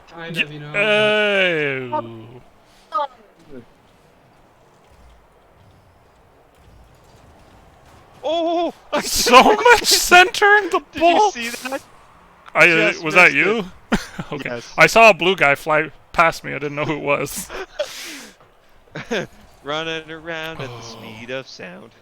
Kind of, you know. Hey. Oh! I So much centering the Did ball. you see that? I Just was that missed you? Okay. Yes. I saw a blue guy fly past me. I didn't know who it was. Running around at the Oh. speed of sound.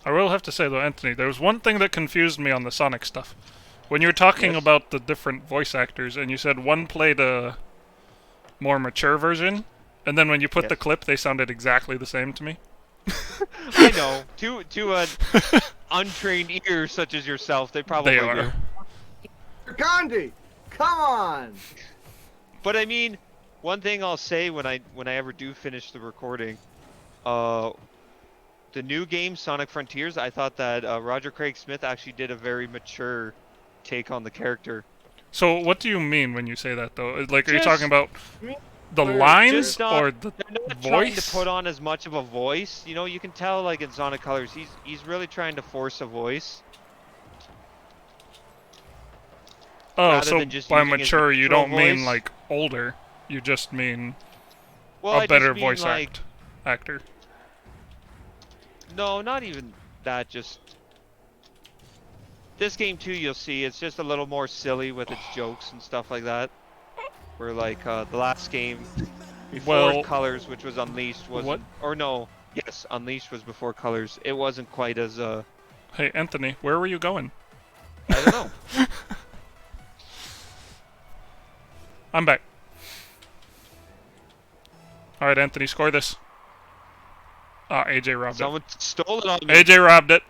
I will have to say though, Anthony, there was one thing that confused me on the Sonic stuff. When you were talking Yes. about the different voice actors, and you said one played a more mature version, and then when you put the Yes. clip, they sounded exactly the same to me. I know. To an untrained ear such as yourself, they probably They do. are. Gandhi, come on! But I mean, one thing I'll say when I ever do finish the recording, the new game Sonic Frontiers, I thought that Roger Craig Smith actually did a very mature take on the character. So what do you mean when you say that though? Like, are you Just- talking about the Just lines not- or the They're not trying to voice? put on as much of a voice. You know, you can tell like in Sonic Colors, he's really trying to force a voice. Oh, rather so than just by using his mature you natural don't mean voice. like older. You just mean Well, I a better just mean, voice like, actor. No, not even that. Just this game too. You'll see it's just a little more silly with its jokes and stuff like that. Where like the last game before Well, Colors, which was Unleashed, wasn't. what- Or no, yes, Unleashed was before Colors. It wasn't quite as Hey, Anthony, where were you going? I don't know. I'm back. Alright, Anthony, score this. Ah, AJ robbed Someone stole it on me. it. AJ robbed it.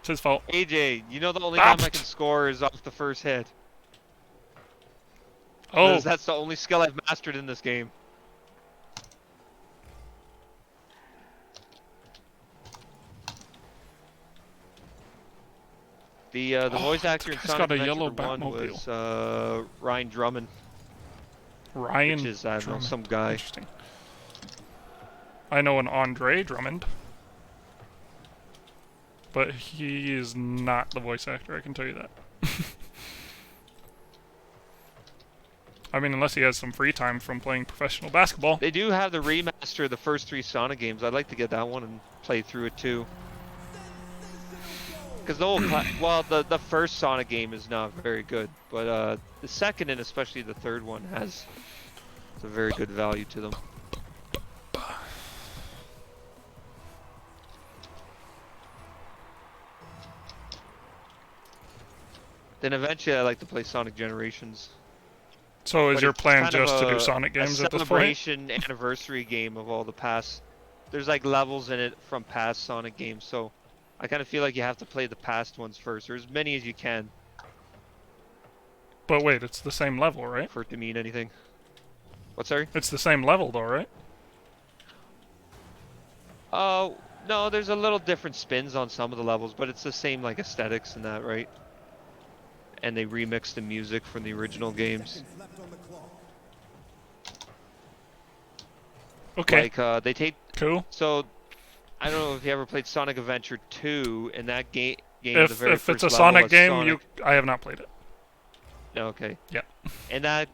It's his fault. AJ, you know the only time I Opt. can score is off the first hit. Oh, Because that's the only skill I've mastered in this game. The voice actor in guy's Sonic got a Adventure yellow 1 Batmobile. was Ryan Drummond, Ryan which is I don't know, Drummond. some guy. Interesting. I know an Andre Drummond, but he is not the voice actor. I can tell you that. I mean, unless he has some free time from playing professional basketball. They do have the remaster of the first 3 Sonic games. I'd like to get that one and play through it too. Because the whole, well, the first Sonic game is not very good, but the second and especially the third one has a very good value to them. Then eventually I like to play Sonic Generations. So is But your it's plan kind of just to do a- Sonic games at this point? celebration anniversary game of all the past. There's like levels in it from past Sonic games, so I kind of feel like you have to play the past ones first, or as many as you can, But wait, it's the same level, right? for it to mean anything. What, sorry? It's the same level though, right? Oh, no, there's a little different spins on some of the levels, but it's the same like aesthetics and that, right? And they remixed the music from the original games. Okay, Like they take cool. so I don't know if you ever played Sonic Adventure 2, and that game the If very it's first a level Sonic has game, Sonic... I have not played it. Okay. Yeah. And that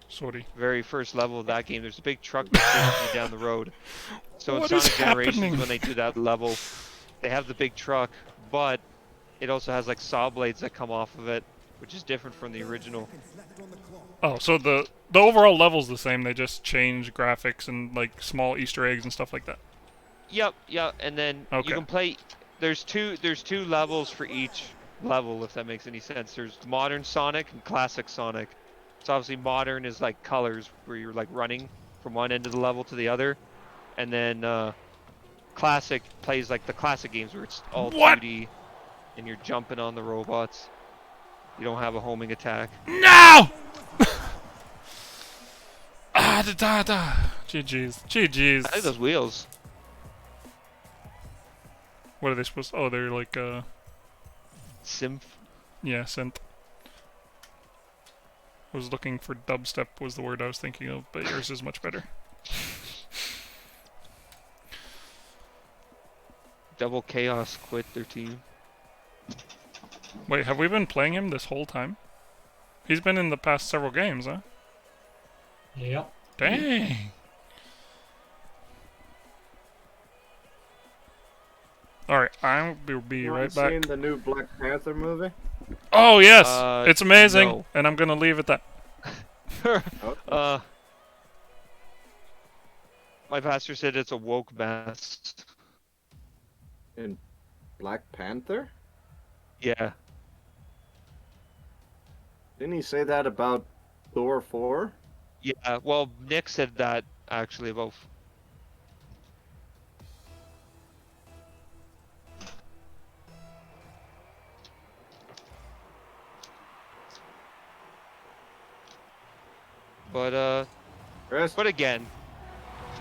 Sorry. very first level of that game, there's a big truck that chases you down the road. So in What is Sonic Generations, happening? when they do that level, they have the big truck, but it also has like saw blades that come off of it, which is different from the original. Oh, so the overall level's the same. They just change graphics and like small Easter eggs and stuff like that. Yep, and then Okay. you can play. There's two levels for each level, if that makes any sense. There's modern Sonic and classic Sonic. So obviously modern is like colors, where you're like running from one end of the level to the other, and then classic plays like the classic games where it's all What? 2D and you're jumping on the robots. You don't have a homing attack. No! Da. GG's. GG's. I think those wheels. What are they supposed to... Oh, they're like, Symph. yeah, synth. I was looking for dubstep was the word I was thinking of, but yours is much better. Double Chaos quit their team. Wait, have we been playing him this whole time? He's been in the past several games, huh? Yep. Dang. Alright, I will be You right seen back. the new Black Panther movie? Oh, yes! It's amazing! no. And I'm gonna leave it that. Okay. My pastor said it's a woke mess. In Black Panther? Yeah. Didn't he say that about Thor 4? Yeah, well, Nick said that actually about. Chris? But again,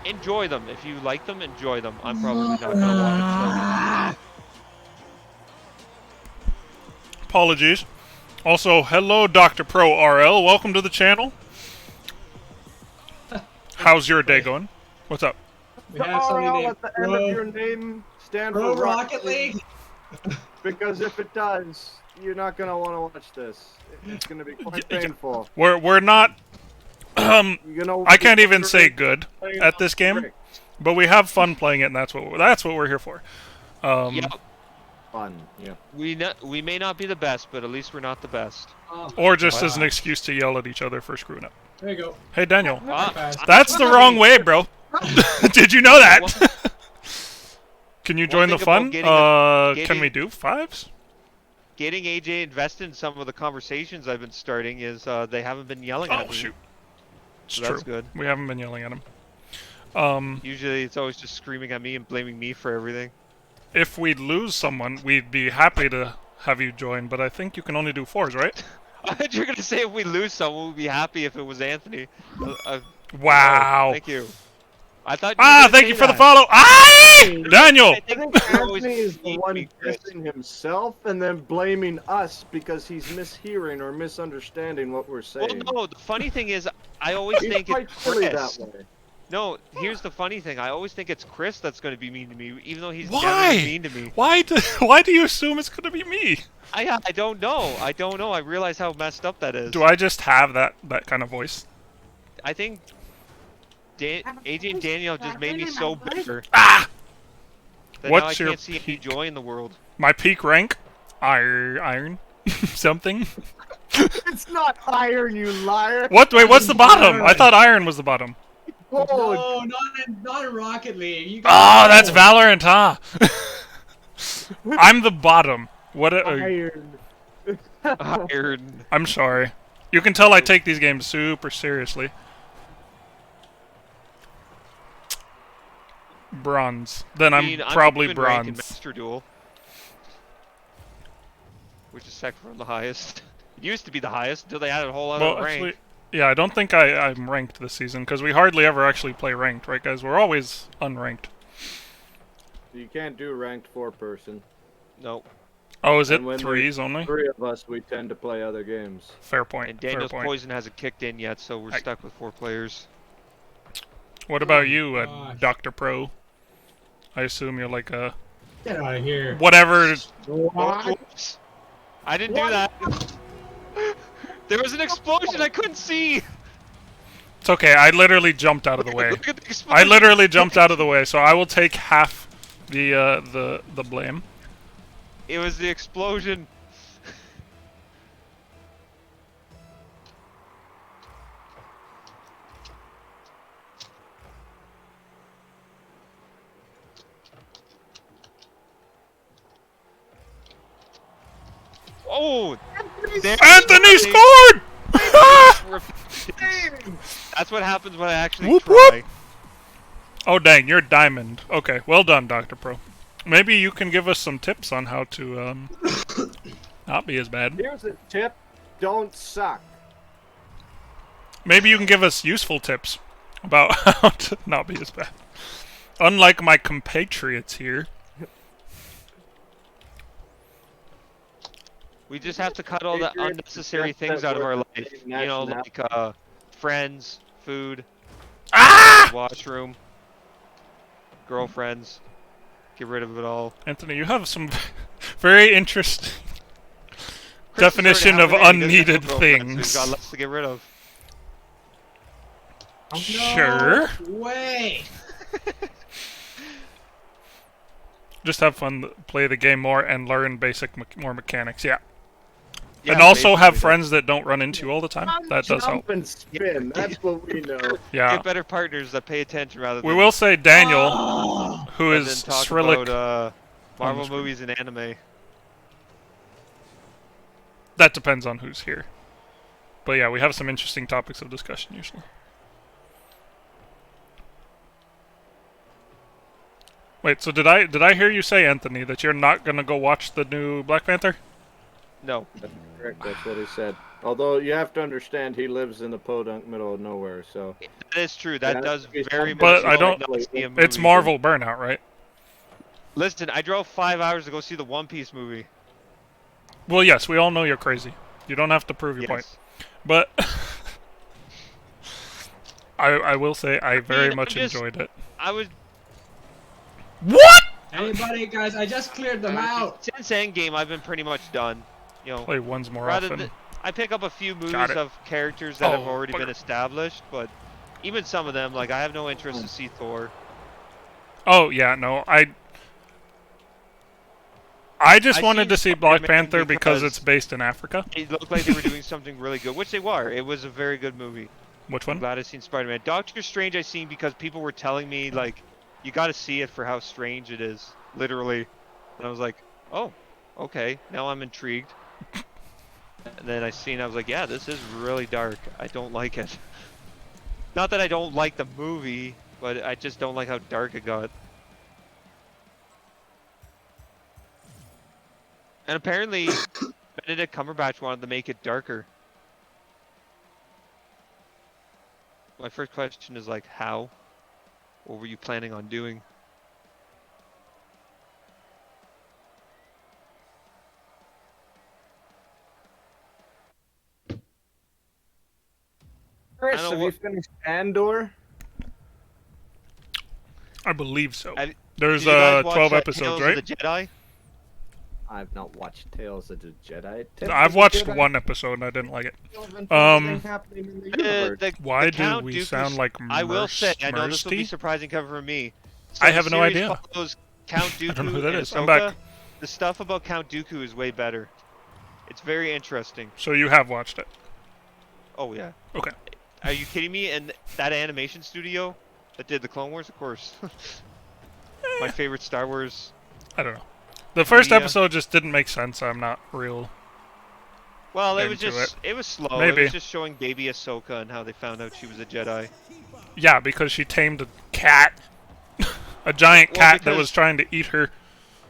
enjoy them. If you like them, enjoy them. I'm probably not gonna want it. Apologies. Also, hello, Dr. Pro RL. Welcome to the channel. How's your day going? What's up? We have somebody RL named at the end of your name stand Pro for Rocket League. Because if it does, you're not gonna want to watch this. It's gonna be quite Yeah. painful. We're not... You're gonna I can't even say good playing at this game, great. but we have fun playing it, and that's what we're here for. Yeah, Fun, yeah. we may not be the best, but at least we're not the best. Or just as an excuse to yell at each other for screwing up. There you go. Hey, Daniel. Ah, That's the wrong way, bro. Did you know that? Can you join the thing fun? about getting Can we do fives? Getting AJ invested in some of the conversations I've been starting is they haven't been yelling at Oh, me. shoot. It's So true. that's good. We haven't been yelling at him. Usually it's always just screaming at me and blaming me for everything. If we lose someone, we'd be happy to have you join, but I think you can only do fours, right? I thought you were gonna say if we lose someone, we'd be happy if it was Anthony. Wow. Oh, thank you. I thought. You were gonna Thank say you for the that. follow. Daniel! I I think you always Anthony is the feed one me, Chris. dissing himself and then blaming us because he's mishearing or misunderstanding what we're Well, saying. no. The funny thing is, I always He's think quite it's silly Chris. that way. No, here's the funny thing. I always think it's Chris that's going to be mean to me, even though he's never Why? been mean to me. Why do you assume it's gonna be me? I don't know. I don't know. I realize how messed up that is. Do I just have that kind of voice? I think AJ and Daniel just made me so bitter Ah! that What's now I your can't see any peak? joy in the world. My peak rank? Iron. Something? It's not iron, you liar. What? Wait, what's the bottom? I thought iron was the bottom. Gold. No, not in Rocket League. You Oh, gotta that's go. Valorant, huh? I'm the bottom. What? Iron. Iron. I'm sorry. You can tell I take these games super seriously. Bronze. Then I mean, I'm probably keeping rank in bronze. Master Duel, which is second from the highest. It used to be the highest until they added a whole other Well, rank. actually, yeah, I don't think I'm ranked this season because we hardly ever actually play ranked, right, guys? We're always unranked. You can't do ranked 4-person. No. Oh, is it And when threes only? 3 of us, we tend to play other games. Fair point. And Fair Daniel's point. poison hasn't kicked in yet, so we're stuck with 4 players. What about you, gosh. Dr. Pro? I assume you're like a Get out of here. whatever. Oops. I didn't do that. There was an explosion I couldn't see. It's okay. I literally jumped out of the way. Look at the I explosion. literally jumped out of the way, so I will take half the blame. It was the explosion. Oh, there- Anthony scored! That's what happens when I actually Whoop, try. whoop. Oh dang, you're diamond. Okay, well done, Dr. Pro. Maybe you can give us some tips on how to not be as bad. Here's a tip. Don't suck. Maybe you can give us useful tips about how to not be as bad. Unlike my compatriots here. We just have to cut all the Figure it unnecessary out things that out of we're our the life. same You know, nationality. like friends, food, Ah! washroom, girlfriends. Get rid of it all. Anthony, you have some very interesting Chris is definition already of halfway there. He unneeded doesn't have a girlfriend, things. So he's got less to get rid of. Sure. No way. Just have fun, play the game more, and learn basic more mechanics. Yeah. Yeah, And also have basically. friends that don't run into you all the time. That does help. Jump and spin. That's what we know. Yeah. Get better partners that pay attention rather than We will say Daniel, who rather is than talk Srillic. about Marvel screen. movies and anime. That depends on who's here. But yeah, we have some interesting topics of discussion usually. Wait, so did I hear you say, Anthony, that you're not gonna go watch the new Black Panther? No. That's correct. That's what he said. Although you have to understand, he lives in the podunk middle of nowhere, so. That is true. That Yeah, does it's very something much But I don't- not see a It's movie. Marvel Burnout, right? Listen, I drove 5 hours to go see the One Piece movie. Well, yes, we all know you're crazy. You don't have to prove your point. Yes. But I will say I very I'm much just- enjoyed it. I was What? Anybody, guys? I just cleared them out. since Endgame. I've been pretty much done. You know, Play ones more rather often. than I pick up a few movies Got it. of characters that have Oh, already been bugger. established, but even some of them, like I have no interest to see Thor. Oh yeah, no, I just I wanted seen to see Black Spider-Man Panther because because- it's based in Africa. It looked like they were doing something really good, which they were. It was a very good movie. Which I'm one? glad I seen Spider-Man. Doctor Strange I seen because people were telling me like, you got to see it for how strange it is, literally. And I was like, oh, okay. Now I'm intrigued. And then I seen, I was like, yeah, this is really dark. I don't like it. Not that I don't like the movie, but I just don't like how dark it got. And apparently, Benedict Cumberbatch wanted to make it darker. My first question is like, how? What were you planning on doing? Chris, I know have you what- finished Andor? I believe so. Have- There's Did you guys watch, 12 Tales episodes, of right? the Jedi? I've not watched Tales of the Jedi. I've watched one episode and I didn't like it. Everything happening in the universe. Why the do Count we Dooku sound like I will say, I know this will be Mersty? surprising coming from me. I the have no series idea. follows Count Dooku I don't know who that and is. I'm Ahsoka. back. The stuff about Count Dooku is way better. It's very interesting. So you have watched it. Oh yeah. Okay. Are you kidding me? And that animation studio that did the Clone Wars, of course. My favorite Star Wars. I don't know. The first Yeah. episode just didn't make sense. I'm not real. Well, it was Into just it was slow. Maybe. It was just showing baby Ahsoka and how they found out she was a Jedi. Yeah, because she tamed a cat. A giant Well, cat that because- was trying to eat her.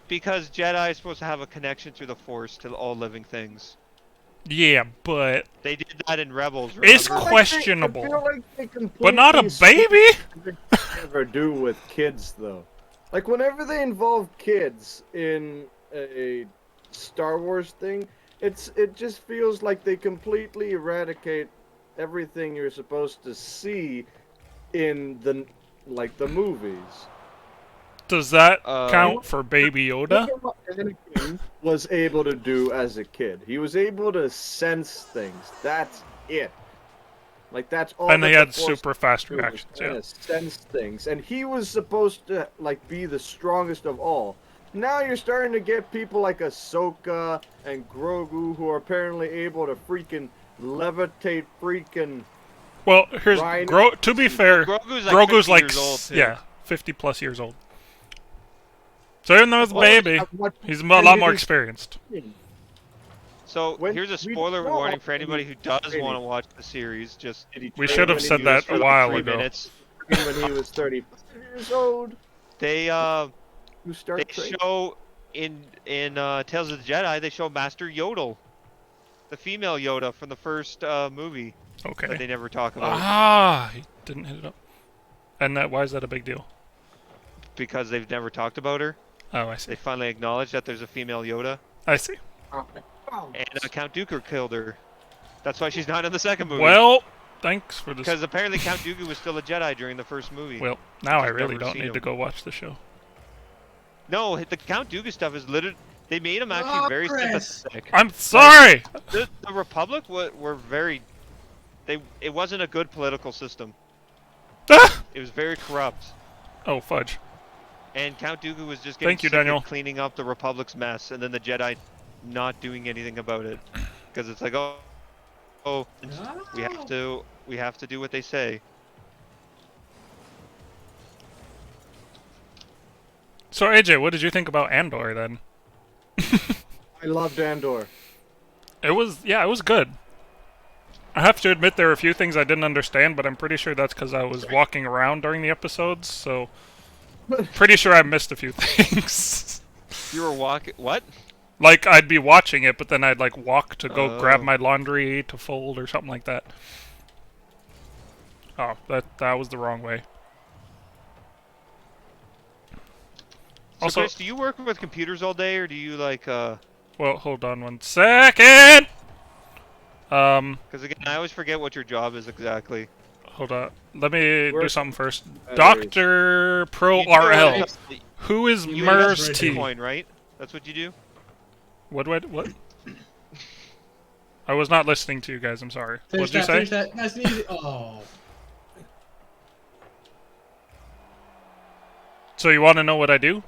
Because Jedi is supposed to have a connection through the Force to all living things. Yeah, but They did that in Rebels. It's remember? questionable. I feel like they but not a completely baby. switch what they ever do with kids though. Like whenever they involve kids in a Star Wars thing, it just feels like they completely eradicate everything you're supposed to see in the movies. Does that Uh, count for Baby Yoda? Look at what Anakin was able to do as a kid. He was able to sense things. That's it. Like that's all. And that they the had Force super fast could do was reactions. kinda Yeah. sense things, and he was supposed to like be the strongest of all. Now you're starting to get people like Ahsoka and Grogu who are apparently able to freaking levitate freaking. Well, here's Ryan- to be fair, Grogu's like Grogu's 50 like years old, too. yeah, 50 plus years old. So even though he's a baby, he's a lot more experienced. So When- here's a we spoiler know warning for when anybody he who does training. want to watch the series. Just We should have said that for a like while 3 ago. minutes. When he was 35 years old, They who started they training. show in Tales of the Jedi, they show Master Yodel, the female Yoda from the first movie that Okay. they never talk about Ah, he didn't hit it up. And why is that a big deal? because they've never talked about her. Oh, I see. They finally acknowledged that there's a female Yoda, I see. and Count Dooku killed her. That's why she's not in the second movie. Well, thanks for this. because apparently Count Dooku was still a Jedi during the first movie. Well, now I Just really never don't seen need to him. go watch the show. No, the Count Dooku stuff is literally. They made him actually very Chris. sympathetic. I'm sorry. The Republic were very. It wasn't a good political system. Ah! It was very corrupt. Oh, fudge. And Count Dooku was just getting Thank you, sick of Daniel. cleaning up the Republic's mess, and then the Jedi not doing anything about it, because it's like, oh, we have to do what they say. So AJ, what did you think about Andor then? I loved Andor. It was good. I have to admit there were a few things I didn't understand, but I'm pretty sure that's because I was walking around during the episodes, so pretty sure I missed a few things. You were walking. What? Like I'd be watching it, but then I'd like walk to go grab Oh. my laundry to fold or something like that. Oh, that was the wrong way. So Also, Chris, do you work with computers all day, or do you like? well, hold on one second. Because again, I always forget what your job is exactly. Hold on. Let me do Work- something first. Batteries. Dr. Pro You do RL. invest- Who is You MERS invest T? in Bitcoin, right? That's what you do. What? I was not listening to you guys. I'm sorry. Finish What'd you that, say? finish that. Nice and easy. Oh. So you want to know what I do?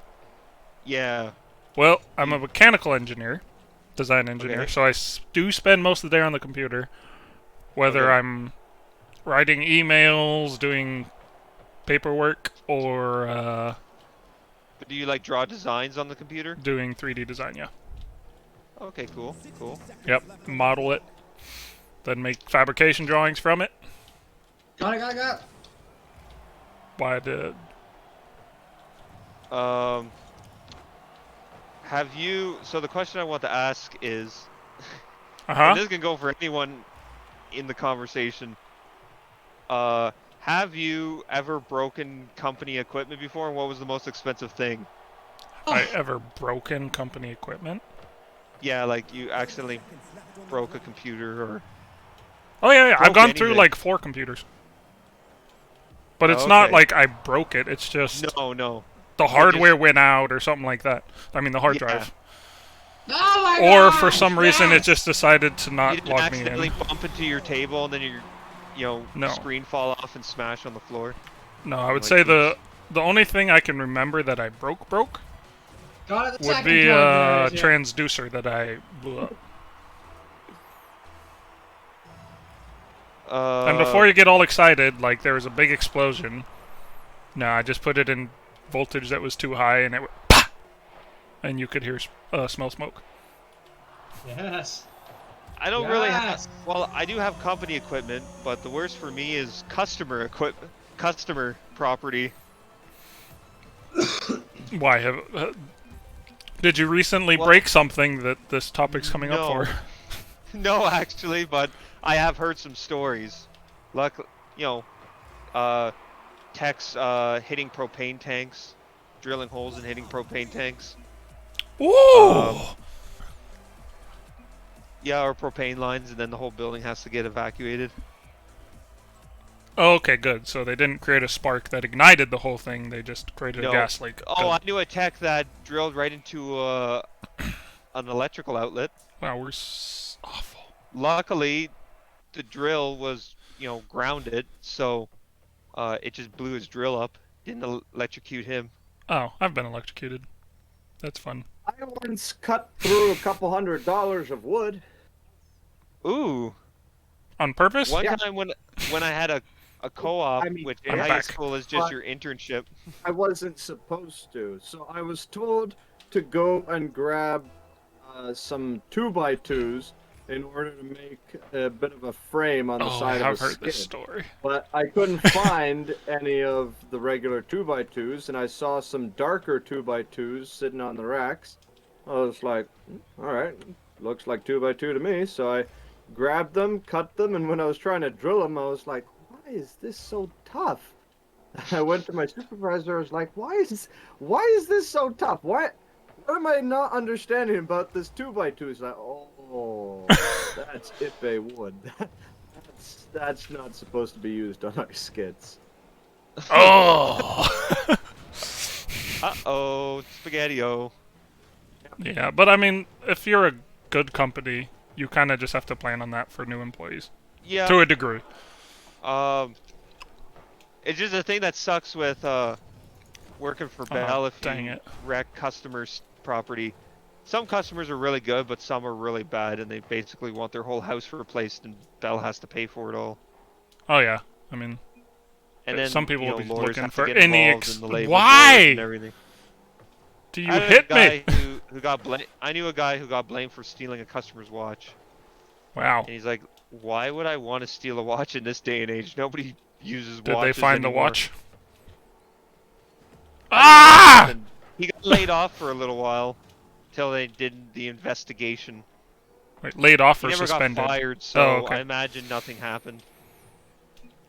Yeah. Well, I'm a mechanical engineer, design engineer. Okay. So I do spend most of the day on the computer, whether Okay. I'm writing emails, doing paperwork, or But do you like draw designs on the computer? doing 3D design. Yeah. Okay, cool, cool. Yep. Model it, then make fabrication drawings from it. Got it. Why did? Have you? So the question I want to ask is, Uh and huh. this can go for anyone in the conversation. Have you ever broken company equipment before? And what was the most expensive thing? I ever broken company equipment? Yeah, like you accidentally broke a computer or. Oh yeah, I've Broke gone through anything. like 4 computers. But it's Oh, not okay. like I broke it. It's just No. the just- hardware went out or something like that. I mean, the hard Yeah. drive. Oh my Or gosh, for some reason, it yes! just decided to You not didn't log me accidentally in. bump into your table and then your No. screen fall off and smash on the floor. No, I would Like, say oops. the only thing I can remember that I broke Got it the would second be time, a guys, yeah. transducer that I blew up. And before you get all excited, like there was a big explosion. No, I just put it in voltage that was too high, and it went PAH! And you could hear smell smoke. Yes. I don't really have. Yes. Well, I do have company equipment, but the worst for me is customer property. Why did you recently Well, break something that this topic's coming up no. for? No, actually, but I have heard some stories. Techs hitting propane tanks, drilling holes and hitting propane tanks. Ooh! Yeah, or propane lines, and then the whole building has to get evacuated. Oh, okay, good. So they didn't create a spark that ignited the whole thing. They just created a No. gas leak. Oh, I Good. knew a tech that drilled right into an electrical outlet. Wow, we're awful. Luckily, the drill was, grounded, so it just blew his drill up. Didn't electrocute him. Oh, I've been electrocuted. That's fun. I once cut through $200 of wood. Ooh. On purpose? One Yeah. time when I had a co-op, I mean, which in I'm high back. school is just But- your internship. I wasn't supposed to, so I was told to go and grab some 2x2s in order to make a bit of a frame on the Oh, I side have of a heard skid. this story. But I couldn't find any of the regular 2x2s, and I saw some darker 2x2s sitting on the racks. I was like, all right, looks like 2x2 to me. So I grabbed them, cut them, and when I was trying to drill them, I was like, why is this so tough? I went to my supervisor. I was like, why is this so tough? What am I not understanding about this 2x2? He's like, oh, that's Ipe wood. That's not supposed to be used on our skits. Oh! Uh-oh, spaghetti-o. Yeah, but I mean, if you're a good company, you kind of just have to plan on that for new employees. Yeah. To a degree. It's just a thing that sucks with working for Bell if dang you it. wreck customers' property. Some customers are really good, but some are really bad, and they basically want their whole house replaced, and Bell has to pay for it all. Oh, yeah. I mean, And then some people will be lawyers looking have to for get any involved in the labor Why? wars and everything. do you I knew hit a me? guy who got I knew a guy who got blamed for stealing a customer's watch, Wow. and he's like, "Why would I want to steal a watch in this day and age? Nobody uses Did watches they find the anymore." watch? I don't know what Ah! happened. He got laid off for a little while, till they did the investigation. Wait, laid off He or never suspended? got fired, so Oh, okay. I imagine nothing happened.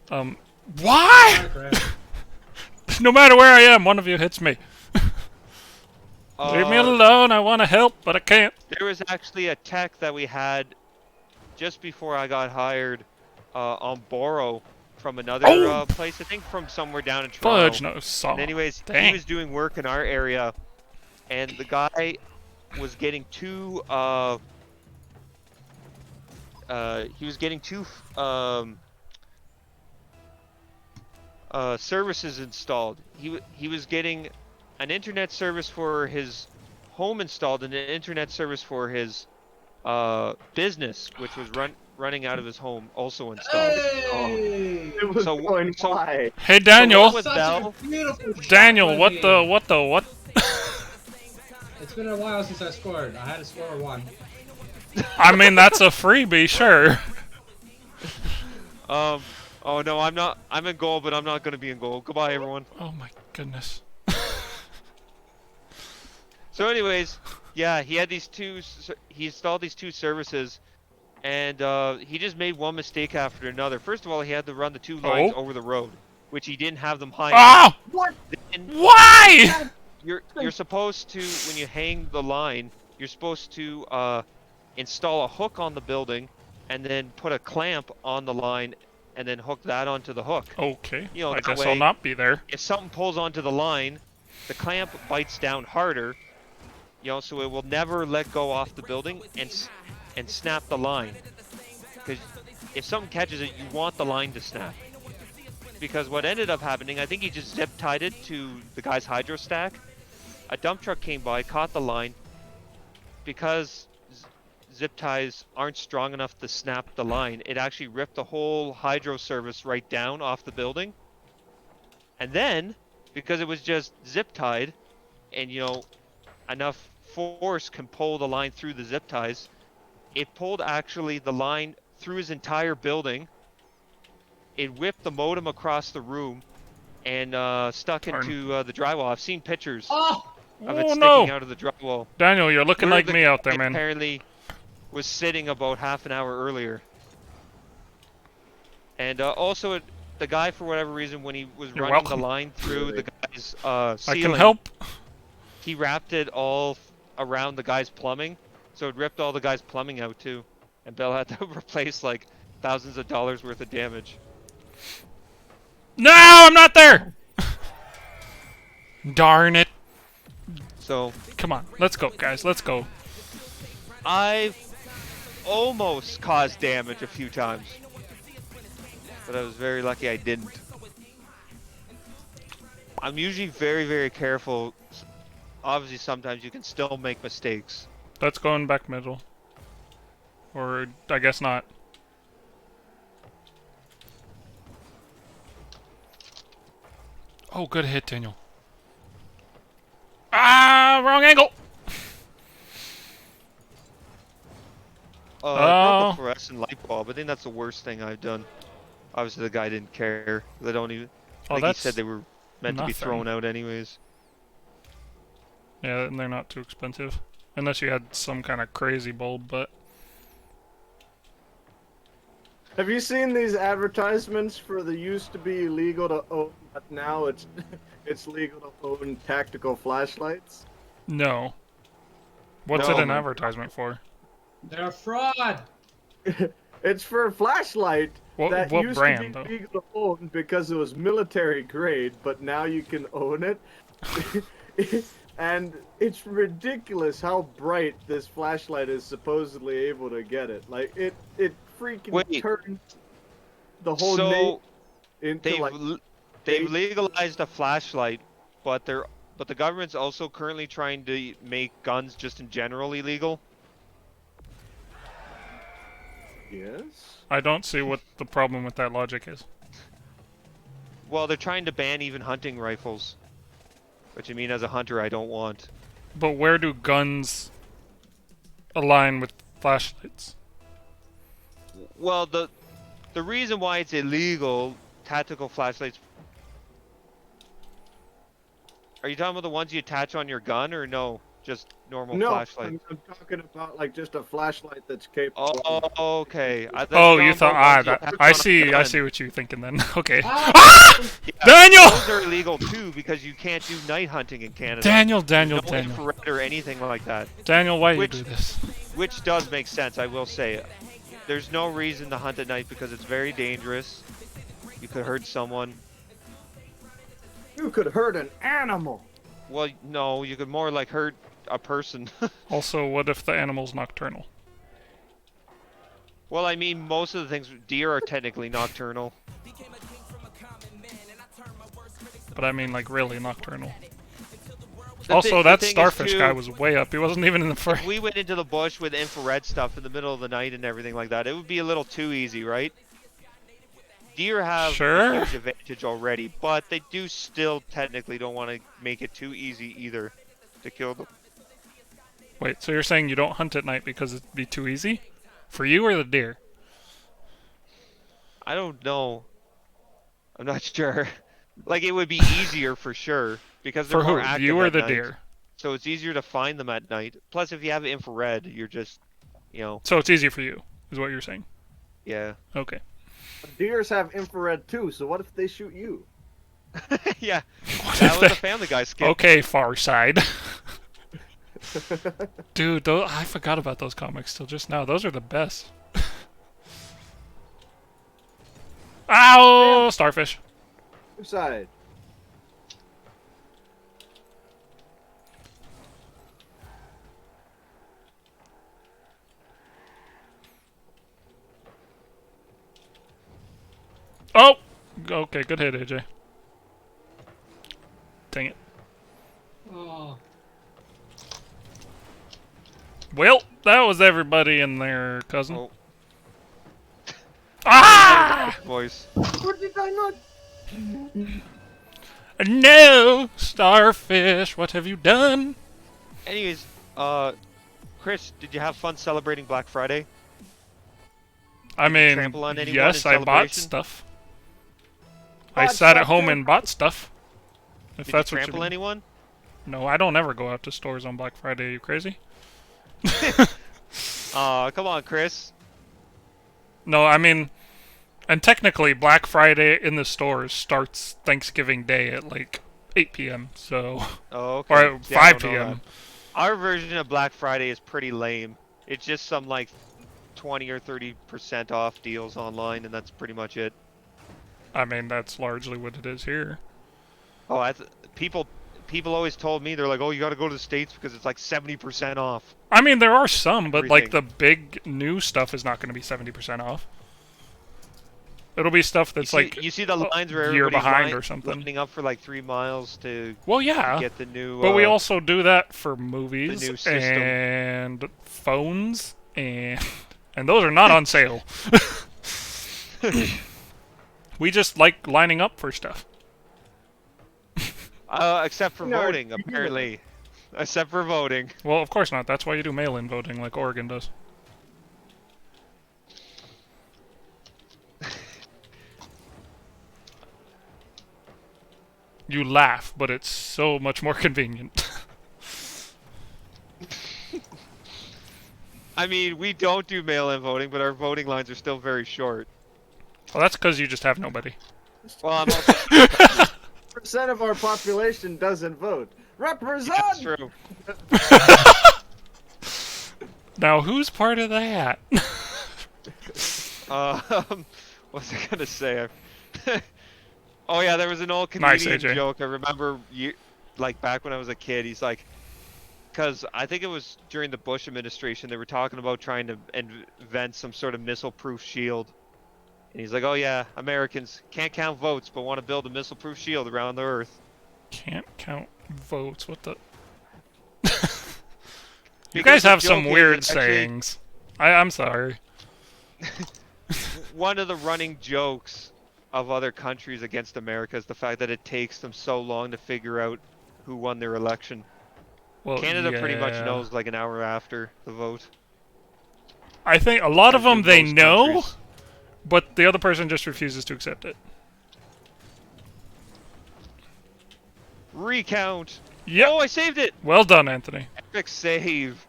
Why? Sorry, Chris. No matter where I am, one of you hits me. Leave me Uh, alone. I want to help, but I can't. There was actually a tech that we had just before I got hired on borrow from another Oh! place, I think from somewhere down in Toronto. Fudge, no saw. And anyways, Dang. he was doing work in our area, and the guy was getting two services installed. He was getting an internet service for his home installed and an internet service for his business, which was running out of his home, also installed. Hey! It was So- going so- why? Hey, Daniel. So with Such Bell? a beautiful shot, Daniel, what buddy. the what? It's been a while since I scored. I had to score one. I mean, that's a freebie, sure. Oh no, I'm not. I'm in goal, but I'm not gonna be in goal. Goodbye, everyone. Oh my goodness. So, anyways, yeah, he had these he installed these two services, and he just made one mistake after another. First of all, he had to run the 2 lines Oh. over the road, which he didn't have them high. Oh! What? Then Why? you're supposed to, when you hang the line, you're supposed to install a hook on the building, and then put a clamp on the line, and then hook that onto the hook. Okay. You know, I that guess way- I'll not be there. If something pulls onto the line, the clamp bites down harder, so it will never let go off the building and snap the line. Because if something catches it, you want the line to snap. Because what ended up happening, I think he just zip tied it to the guy's hydro stack. A dump truck came by, caught the line. Because zip ties aren't strong enough to snap the line, it actually ripped the whole hydro service right down off the building. And then, because it was just zip tied, and enough force can pull the line through the zip ties, it pulled actually the line through his entire building. It whipped the modem across the room and stuck Darn. into the drywall. I've seen pictures Oh! of it Oh sticking no! out of the drywall. Daniel, you're looking Where like the me out there, guy man. Apparently was sitting about half an hour earlier. And also, the guy, for whatever reason, when he was You're running welcome. the line through the guy's I ceiling, can help. he wrapped it all around the guy's plumbing, so it ripped all the guy's plumbing out too. And Bell had to replace like thousands of dollars worth of damage. No, I'm not there! Darn it. So Come on, let's go, guys. Let's go. I've almost caused damage a few times, but I was very lucky I didn't. I'm usually very, very careful. Obviously, sometimes you can still make mistakes. Let's go in back middle. Or, I guess not. Oh, good hit, Daniel. Ah, wrong angle! I Oh. broke a fluorescent light bulb. I think that's the worst thing I've done. Obviously, the guy didn't care. They don't even. Oh, I think he that's said they were meant to be nothing. thrown out anyways. Yeah, and they're not too expensive. Unless you had some kind of crazy bulb, but... Have you seen these advertisements for the used to be illegal to own, but now it's it's legal to own tactical flashlights? No. What's No, it an man. advertisement for? They're a fraud! It's for a flashlight that What used brand, to though? be legal to own because it was military grade, but now you can own it. And it's ridiculous how bright this flashlight is supposedly able to get it. Like it freaking Wait. turns the whole So name into they've like they've legalized a flashlight, but the government's also currently trying to make guns just in general illegal. yes. I don't see what the problem with that logic is. Well, they're trying to ban even hunting rifles, which I mean, as a hunter, I don't want. But where do guns align with flashlights? Well, the reason why it's illegal, tactical flashlights. Are you talking about the ones you attach on your gun, or no? Just normal No, flashlights? I'm talking about like just a flashlight that's capable. Oh, okay. I Oh, you're you talking thought about ones you that. attach I on a see. I gun. see what you're thinking then. Okay. Ah! Yeah, Daniel! Those are illegal too because you can't do night hunting in Canada. Daniel, no Daniel. infrared or anything like that. Daniel, why Which- you do this? Which does make sense, I will say. There's no reason to hunt at night because it's very dangerous. You could hurt someone. You could hurt an animal. Well, no, you could more like hurt a person. Also, what if the animal's nocturnal? Well, I mean, most of the things, deer are technically nocturnal. But I mean, like, really nocturnal. The Also, the that thing is, starfish too, guy was way up. He wasn't even in the frame. If we went into the bush with infrared stuff in the middle of the night and everything like that, it would be a little too easy, right? Deer have Sure. a huge advantage already, but they do still technically don't want to make it too easy either to kill them. Wait, so you're saying you don't hunt at night because it'd be too easy? For you or the deer? I don't know. I'm not sure. Like, it would be easier for sure because they're For more who? active You or at the night. deer? So it's easier to find them at night. Plus, if you have infrared, you're just, So it's easy for you. is what you're saying. Yeah. Okay. Deers have infrared too, so what if they shoot you? Yeah. What That if was they- a Family Guy skit. Okay, Far Side. Dude, I forgot about those comics till just now. Those are the best. Ow! Starfish. Which side? Oh! Okay, good hit, AJ. Dang it. Oh. Well, that was everybody in there, cousin. Oh. Ah! Voice. What did I not? No! Starfish, what have you done? Anyways, Chris, did you have fun celebrating Black Friday? I mean, trample on anyone yes, in I bought celebration? stuff. I Bought sat at stuff home too? and bought stuff. If Did that's you what you trample mean. anyone? No, I don't ever go out to stores on Black Friday. Are you crazy? Aw, come on, Chris. No, I mean, and technically Black Friday in the stores starts Thanksgiving Day at like 8 p.m. So, Oh, okay. or See, I 5 don't know p.m. that. Our version of Black Friday is pretty lame. It's just some like 20 or 30% off deals online, and that's pretty much it. I mean, that's largely what it is here. Oh, people always told me, they're like, oh, you got to go to the States because it's like 70% off. I mean, there are some, but like the Everything. big new stuff is not going to be 70% off. It'll be stuff that's You see the lines where year everybody's behind or something. lining up for like 3 miles to well, yeah. get the new. But we also do that for movies new system. and phones, and those are not on sale. We just like lining up for stuff. except for No, voting, you do. apparently. Except for voting. Well, of course not. That's why you do mail-in voting like Oregon does. You laugh, but it's so much more convenient. I mean, we don't do mail-in voting, but our voting lines are still very short. Well, that's because you just have nobody. Well, I'm also Percent of our population doesn't vote. Represent. that's true. Now, who's part of that? What's I gonna say? Oh yeah, there was an old Nice, comedian AJ. joke. I remember, like back when I was a kid. He's like, because I think it was during the Bush administration, they were talking about trying to invent some sort of missile-proof shield. And he's like, oh yeah, Americans can't count votes, but want to build a missile-proof shield around the Earth. Can't count votes. What the? You Because guys the have some joke is weird it's actually- sayings. I'm sorry. One of the running jokes of other countries against America is the fact that it takes them so long to figure out who won their election. Well, Canada pretty much yeah. knows like an hour after the vote. I think a lot of as do them they most know, countries. but the other person just refuses to accept it. Recount. Yep. Oh, I saved it. Well done, Anthony. Epic save.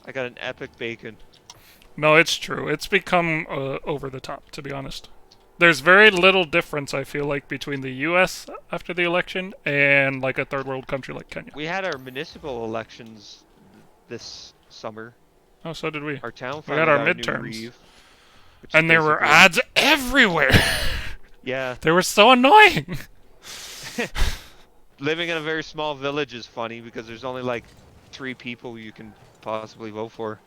I got an epic bacon. No, it's true. It's become over the top, to be honest. There's very little difference, I feel like, between the U.S. after the election and like a third world country like Kenya. We had our municipal elections this summer. Oh, so did we. Our town We had our finally got a new midterms. reeve, which is And there were basically- ads everywhere. Yeah, They were so annoying. living in a very small village is funny because there's only like 3 people you can possibly vote for.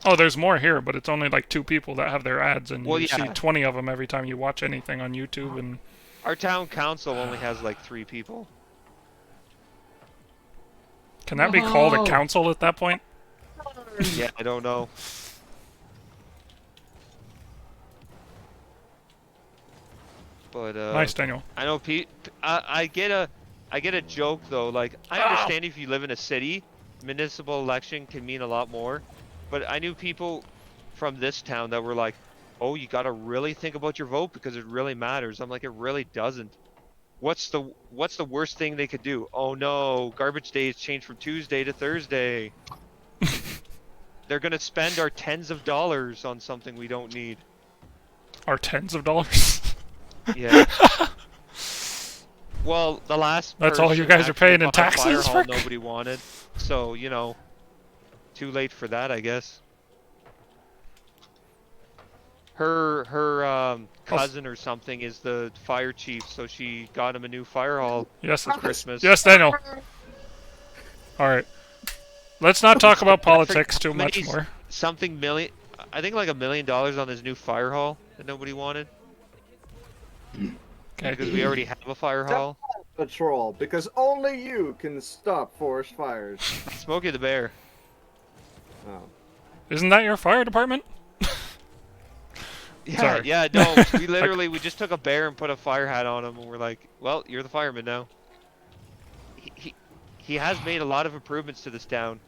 Oh, there's more here, but it's only like 2 people that have their ads, and Well, you see yeah. 20 of them every time you watch anything on YouTube. And Our town council only has like 3 people. can that be called a Whoa. council at that point? Yeah, I don't know. But Nice, Daniel. I know I get a joke though. Like I understand if you live in a city, municipal election can mean a lot more. But I knew people from this town that were like, "Oh, you got to really think about your vote because it really matters." I'm like, "It really doesn't." What's the worst thing they could do? Oh no, garbage day is changed from Tuesday to Thursday. they're gonna spend our tens of dollars on something we don't need. Are tens of dollars. Yeah. Well, the last That's all you person guys are paying actually in bought a taxes, fire hall Rick? nobody wanted. So, you know, too late for that, I guess. Her cousin or something is the fire chief, so she got him a new fire hall Yes, for Christmas. yes, Daniel. All right. Let's not talk about politics too How many much more. Something million, I think like $1 million on his new fire hall that nobody wanted Okay. because we already have a fire hall. Patrol, because only you can stop forest fires. Smokey the Bear. Oh. Isn't that your fire department? Yeah, Sorry. yeah, no, we just took a bear and put a fire hat on him, and we're like, well, you're the fireman now. He has made a lot of improvements to this town.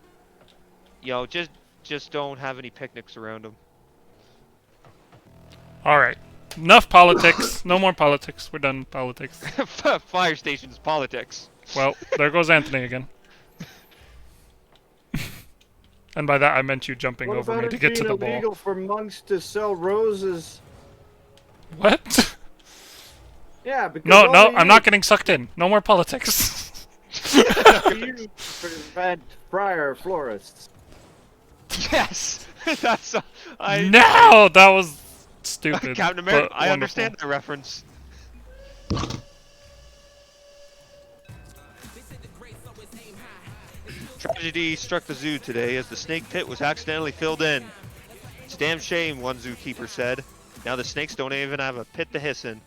You know, just don't have any picnics around him. All right. Enough politics. No more politics. We're done with politics. Fire stations, politics. Well, there goes Anthony again. And by that I meant you jumping What over about me it to get to being the ball. illegal for monks to sell roses? What? Yeah, because No, no, only I'm you- not getting sucked in. No more politics. you prevent friar florists. Yes, that's. No, that was stupid. Captain America. but I wonderful. understand that reference. Tragedy struck the zoo today as the snake pit was accidentally filled in. It's a damn shame, one zookeeper said. Now the snakes don't even have a pit to hiss in.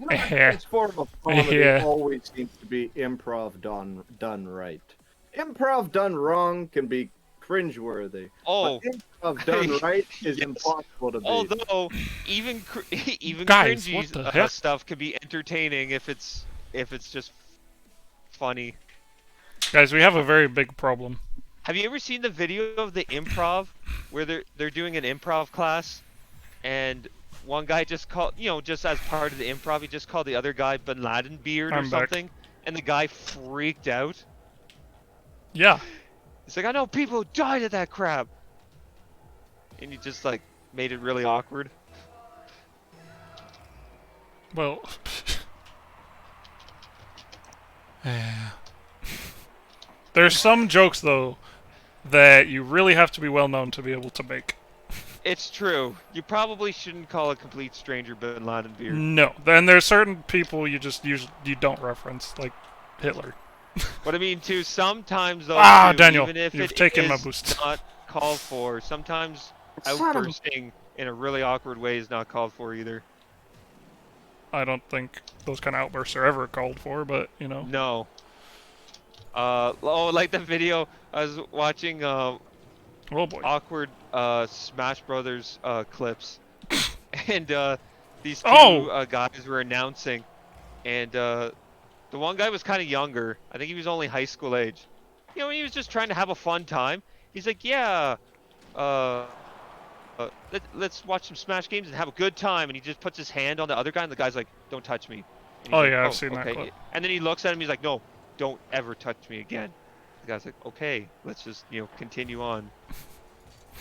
This form of comedy Yeah. always seems to be improv done right. Improv done wrong can be cringeworthy. Oh, But improv done right is Yes. impossible to be. although even even Guys, cringy what the heck? stuff can be entertaining if it's just funny. Guys, we have a very big problem. Have you ever seen the video of the improv where they're doing an improv class and one guy just called, you know, just as part of the improv, he just called the other guy Bin Laden beard or I'm back. something, and the guy freaked out. Yeah. He's like, I know people who died at that crap, and he just like made it really awkward. Well. Yeah. There's some jokes though that you really have to be well known to be able to make. It's true. You probably shouldn't call a complete stranger Bin Laden beard. No. Then there's certain people you just usually you don't reference, like Hitler. But I mean, too, sometimes though, Ah, too, Daniel, even if you've it taken my is boost. not called for, sometimes Son of a- outbursting in a really awkward way is not called for either. I don't think those kind of outbursts are ever called for, but you know. No. Oh, like the video I was watching. Oh boy. Awkward Smash Brothers clips, and these two Oh! guys were announcing, and the one guy was kind of younger. I think he was only high school age. You know, he was just trying to have a fun time. He's like, yeah, let's watch some Smash games and have a good time. And he just puts his hand on the other guy, and the guy's like, don't touch me. And he's Oh, like, yeah, I've seen that okay. clip. And then he looks at him. He's like, no, don't ever touch me again. The guy's like, okay, let's just, you know, continue on.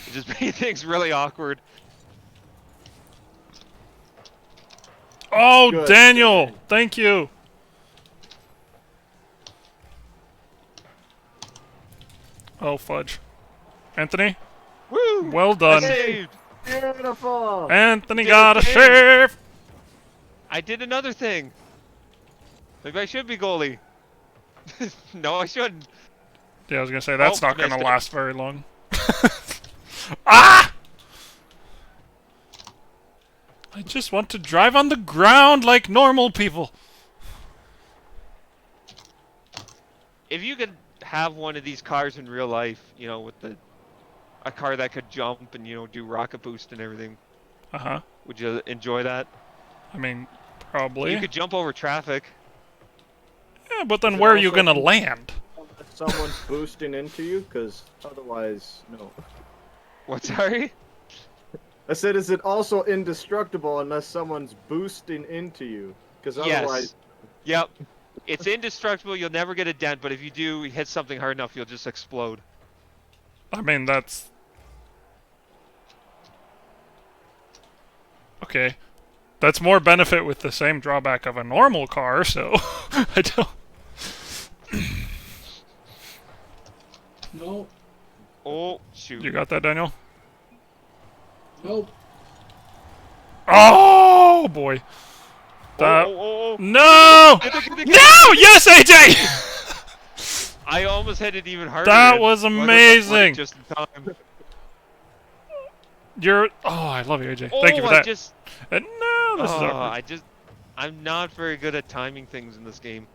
It just made things really awkward. Oh, Good. Daniel! Thank you! Oh, fudge. Anthony? Woo! Well done. Saved! Beautiful. Anthony Did got a it, shave! I did another thing. Maybe I should be goalie. No, I shouldn't. Yeah, I was gonna say, that's Oh, not gonna missed it. last very long. Ah! I just want to drive on the ground like normal people. If you could have one of these cars in real life, you know, with a car that could jump and, you know, do rocket boost and everything, Uh-huh. would you enjoy that? I mean, probably. You could jump over traffic. Yeah, but then Is it where are you also- gonna land? Someone's boosting into you, because otherwise, no. What, sorry? I said, is it also indestructible unless someone's boosting into you? Because otherwise, Yes. Yep. It's indestructible. You'll never get a dent, but if you do hit something hard enough, you'll just explode. I mean, that's... Okay. That's more benefit with the same drawback of a normal car, so... I don't... No. Oh, shoot. You got that, Daniel? Nope. Oh, boy. That... Oh. No! No! Yes, AJ! I almost hit it even harder. That and was wasn't amazing. Just in time. You're... Oh, I love you, AJ. Oh, Thank you for that. And no, this is Oh, awkward. I'm not very good at timing things in this game.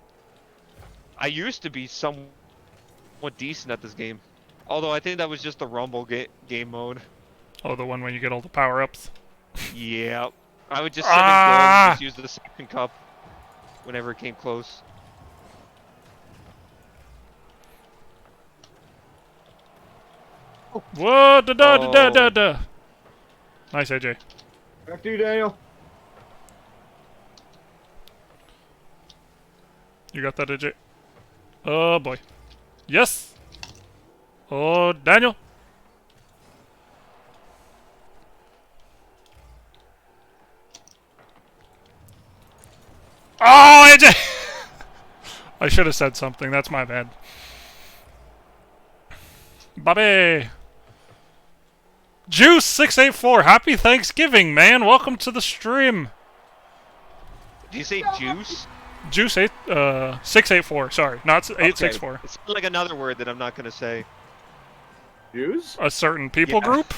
I used to be somewhat decent at this game. Although I think that was just the Rumble game mode. Oh, the one when you get all the power-ups. Yeah. I would just sit in goal and just use the second cup whenever it came close. Whoa, da. Nice, AJ. Back to you, Daniel. You got that, AJ? Oh, boy. Yes! Oh, Daniel! Oh, AJ! I should have said something. That's my bad. Bobby! Juice684, happy Thanksgiving, man! Welcome to the stream! Do you say juice? Juice 684, sorry, not 864. Okay. It's like another word that I'm not gonna say. Jews? A certain people Yeah. group?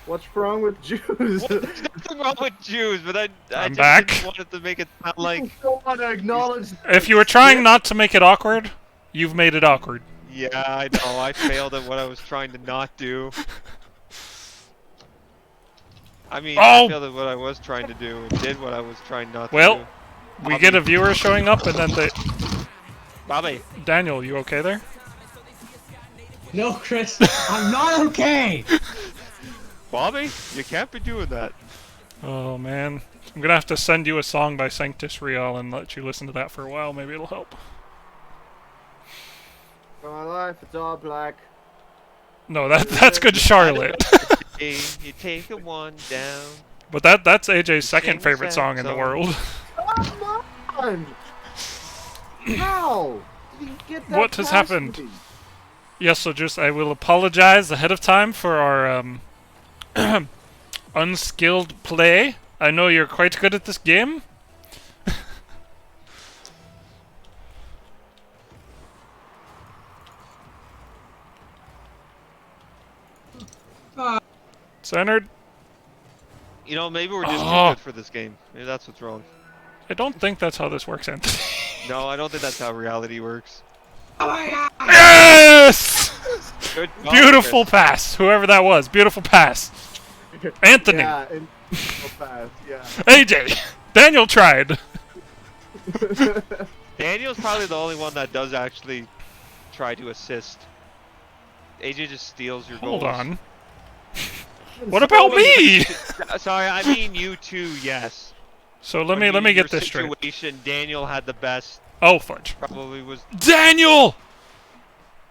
What's wrong with Jews? Well, there's nothing wrong with Jews, but I I'm just back. didn't want it to make it sound like... I don't want to acknowledge. If you were trying not to make it awkward, you've made it awkward. Yeah, I know. I failed at what I was trying to not do. I mean, Oh! I failed at what I was trying to do and did what I was trying not to Well, do. we get a viewer showing up and then they... Bobby, Daniel, you okay there? No, Chris. I'm not okay. Bobby, you can't be doing that. Oh, man. I'm gonna have to send you a song by Sanctus Real and let you listen to that for a while. Maybe it'll help. For my life, it's all black. No, that's Good Charlotte. Hey, you take a one down. But that's AJ's Sing second a favorite sad song in the song. world. Come on! How? Did you get that What has past happened? me? Yes, so just I will apologize ahead of time for our unskilled play. I know you're quite good at this game. Centered. You know, maybe we're just too Oh. good for this game. Maybe that's what's wrong. I don't think that's how this works, Anthony. No, I don't think that's how reality works. Oh my god. Yes! Good job, Beautiful Chris. pass. Whoever that was. Beautiful pass. Anthony. Yeah, and so fast. Yeah. AJ. Daniel tried. Daniel's probably the only one that does actually try to assist. AJ just steals your Hold goals. on. What about me? Sorry, I mean you too. Yes. So But let me your get this straight. situation, Daniel had the best. Oh, fudge. Probably was Daniel!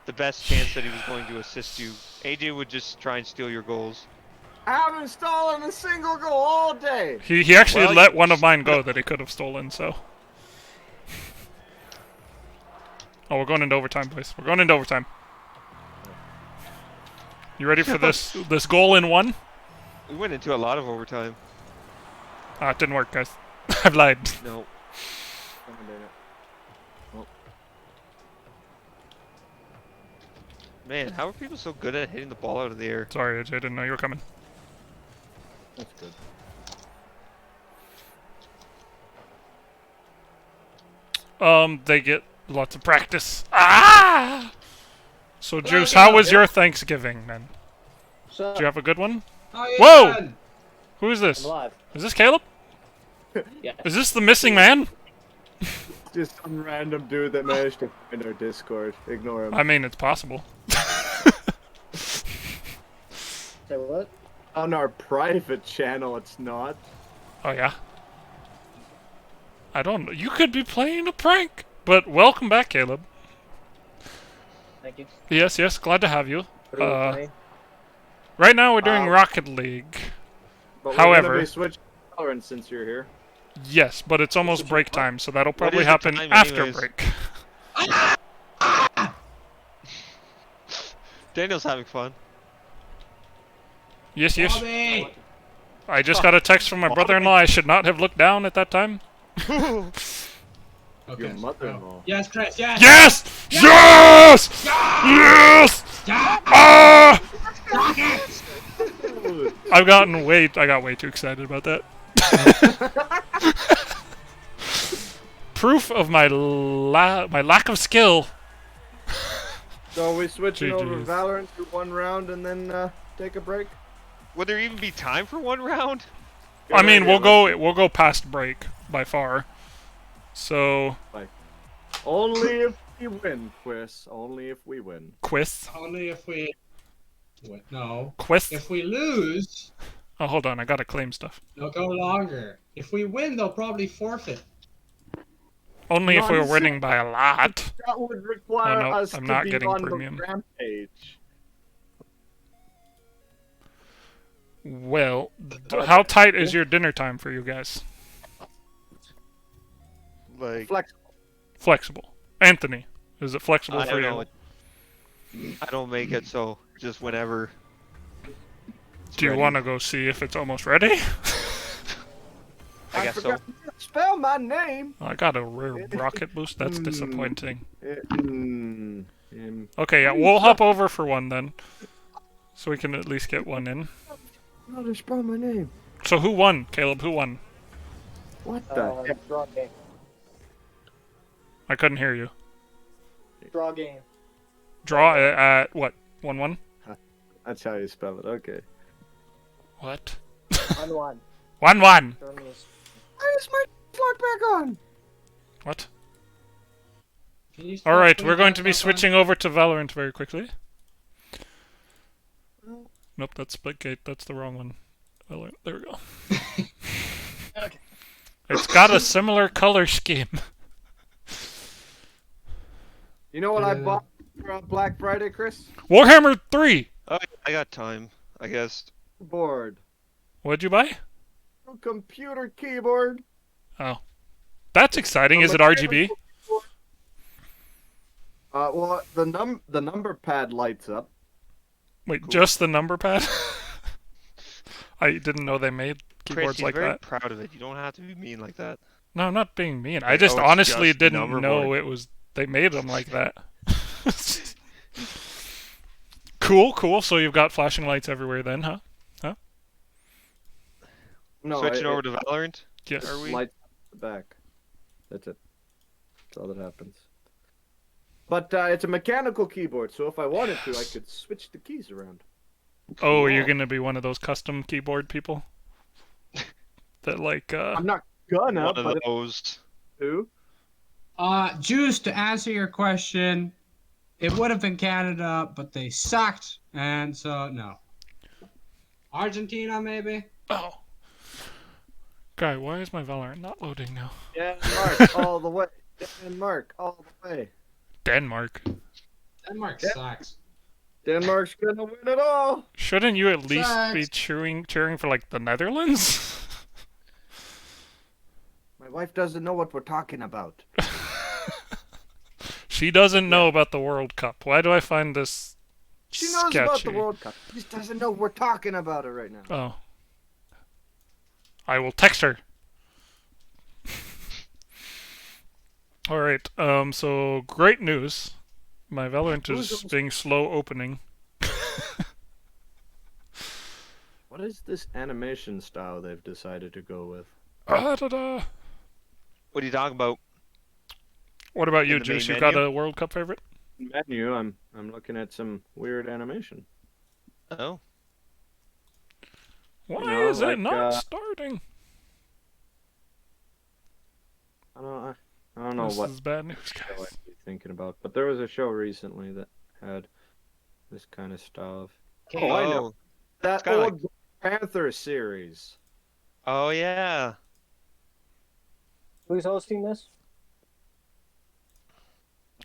the best chance that he was going to assist you. AJ would just try and steal your goals. I haven't stolen a single goal all day. He actually Well, let you- one of mine go that he could have stolen, so. Oh, we're going into overtime, boys. We're going into overtime. You ready for this goal in one? We went into a lot of overtime. Ah, it didn't work, guys. I've lied. No. Man, how are people so good at hitting the ball out of the air? Sorry, AJ, I didn't know you were coming. That's good. They get lots of practice. Ah! So, Juice, how was your Thanksgiving, then? So, Did you have a good one? How you Whoa! doing? Who is I'm this? alive. Is this Caleb? Yeah. Is this the missing man? Just some random dude that managed to find our Discord. Ignore him. I mean, it's possible. Say what? On our private channel, it's not. Oh, yeah? I don't know. You could be playing a prank. But welcome back, Caleb. Thank you. Yes, yes, glad to have you. What are we playing? Right now we're doing Um, Rocket League. But we're However- gonna be switching Valorant since you're here. Yes, but it's almost break time, so that'll What probably is the happen time after anyways? break. Daniel's having fun. Yes, yes. Bobby! I just got a text from my brother-in-law. I should not have looked down at that time. Okay. Your mother-in-law. Yes, Chris, yes! Yes! Yes! Yes! Ah! I got way too excited about that. Proof of my lack of skill. So are we switching over GGs. Valorant to one round and then take a break? Would there even be time for one round? I mean, Good idea, we'll go past break by far. So, Only if we win, Chris. Only if we win. quiz. Only if we... What? No. Quiz. If we lose, Oh, hold on. I gotta claim stuff. they'll go longer. If we win, they'll probably forfeit. Only if we were Nonsense. winning by a lot. That would require no, us I'm to not be getting on premium. the rampage. Well, how tight is your dinner time for you guys? Like, Flex. Flexible. Anthony, is it flexible I for don't you? know. I don't make it, so just whenever. it's Do you ready. want to go see if it's almost ready? I guess so. forgot to spell my name. I got a rare rocket boost. That's disappointing. Okay, yeah, we'll hop over for one then, so we can at least get one in. How to spell my name? So who won, Caleb? Who won? What the heck? Draw game. I couldn't hear you. Draw game. Draw at what? 1-1? That's how you spell it. Okay. What? 1-1. 1-1. Turn is Why is my clock back on? What? Can you stop All right, putting we're going that to be back on? switching over to Valorant very quickly. Nope, that's Splitgate. That's the wrong one. Valorant. There we go. Okay. It's got a similar color scheme. You know what I Yeah. bought for Black Friday, Chris? Warhammer 3. Oh, yeah, I got time, I guess. Board. What'd you buy? A computer keyboard. Oh, that's exciting. Is it RGB? Well, the number pad lights up. Wait, just the number pad? I didn't know they made Chris, keyboards he's like very that. proud of it. You don't have to be mean like that. No, I'm not being mean. I Like, just oh, it's honestly just didn't number know board. it was. They made them like that. Cool, cool. So you've got flashing lights everywhere then, huh? No, Switching over to Valorant? Yes. Are we? lights up the back. That's it. That's all that happens. But it's a mechanical keyboard, so if I wanted to, I could switch the keys around. Oh, you're gonna be one of those custom keyboard people? That like, I'm not gonna, One of but if those. I do. Juice, to answer your question, it would have been Canada, but they sucked, and so no. Argentina, maybe? oh. Guy, why is my Valorant not loading now? Denmark all the way. Denmark all the way. Denmark. Denmark Yeah. sucks. Denmark's gonna win it all. Shouldn't you at least be Sucks. cheering for like the Netherlands? My wife doesn't know what we're talking about. She doesn't know about the World Cup. Why do I find this She knows sketchy? about the World Cup. She just doesn't know we're talking about it right now. Oh. I will text her. Alright, so great news. My Valorant is Who's- being slow opening. What is this animation style they've decided to go with? Ah-da-da. What are you talking about? What about you, In the main Juice? You got menu? a World Cup favorite? Menu, I'm looking at some weird animation. Oh. Why know, is it like, not starting? I don't know This what is bad news, show guys. I'd be thinking about, but there was a show recently that had this kind of style of. Oh, I know. That kinda old Panther series. Oh, yeah. Who's hosting this?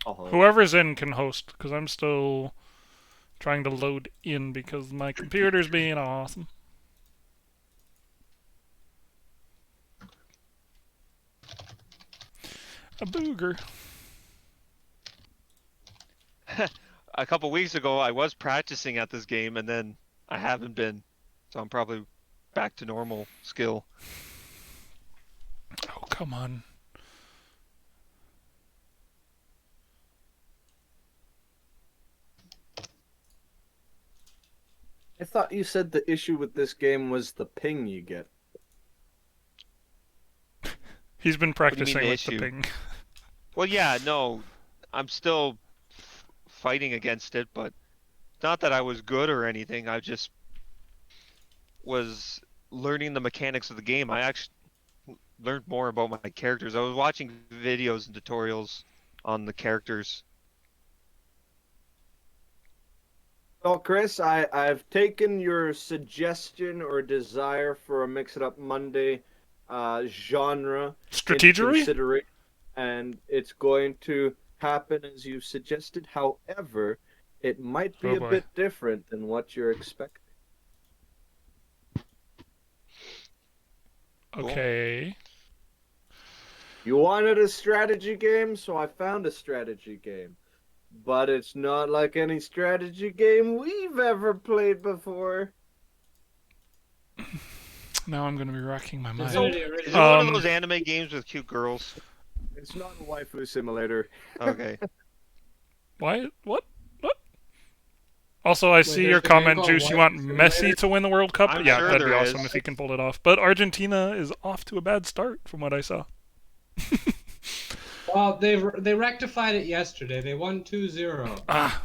Oh, Whoever's in can host, because I'm still trying to load in because my computer's being awesome. A booger. A couple weeks ago, I was practicing at this game, and then I haven't been, so I'm probably back to normal skill. Oh, come on. I thought you said the issue with this game was the ping you get. He's been do you practicing mean with the issue? ping. Well, yeah, no, I'm still fighting against it, but not that I was good or anything. I just was learning the mechanics of the game. I actually learned more about my characters. I was watching videos and tutorials on the characters. Well, Chris, I've taken your suggestion or desire for a Mix It Up Monday genre into Strategery? consideration, and it's going to happen as you suggested. However, it might be Oh, a boy. bit different than what you're expecting. Cool. Okay. You wanted a strategy game, so I found a strategy game. But it's not like any strategy game we've ever played before. Now I'm going to be racking my mind. Divinity Is it Original. one of those anime games with cute girls? It's not a waifu simulator. Okay. Why? What? Also, I see there's your a game comment, called Juice. You White want Simulator? Messi to win the World Cup? I'm Yeah, sure that'd be there awesome is. if he can pull it off. But Argentina is off to a bad start, from what I saw. Well, they rectified it yesterday. They won 2-0. Ah,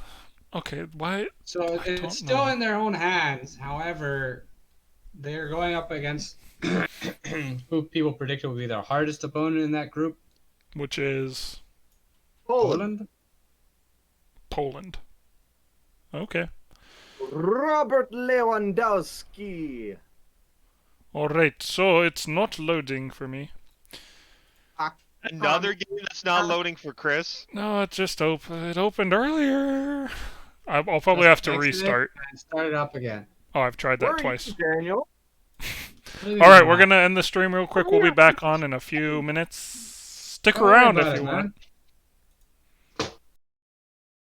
okay. Why? So don't it's still know. in their own hands. However, they're going up against who people predicted would be their hardest opponent in that group, Which is Poland. Poland. Okay. Robert Lewandowski. All right. So it's not loading for me. Another game that's not loading for Chris. No, it just opened. It opened earlier. I'll probably have to Exit it restart. and start it up again. Oh, I've tried Where that are twice. you, Daniel? All right, we're gonna end the stream real quick. We'll be back on in a few minutes. Stick Don't worry around about if it, you man. want.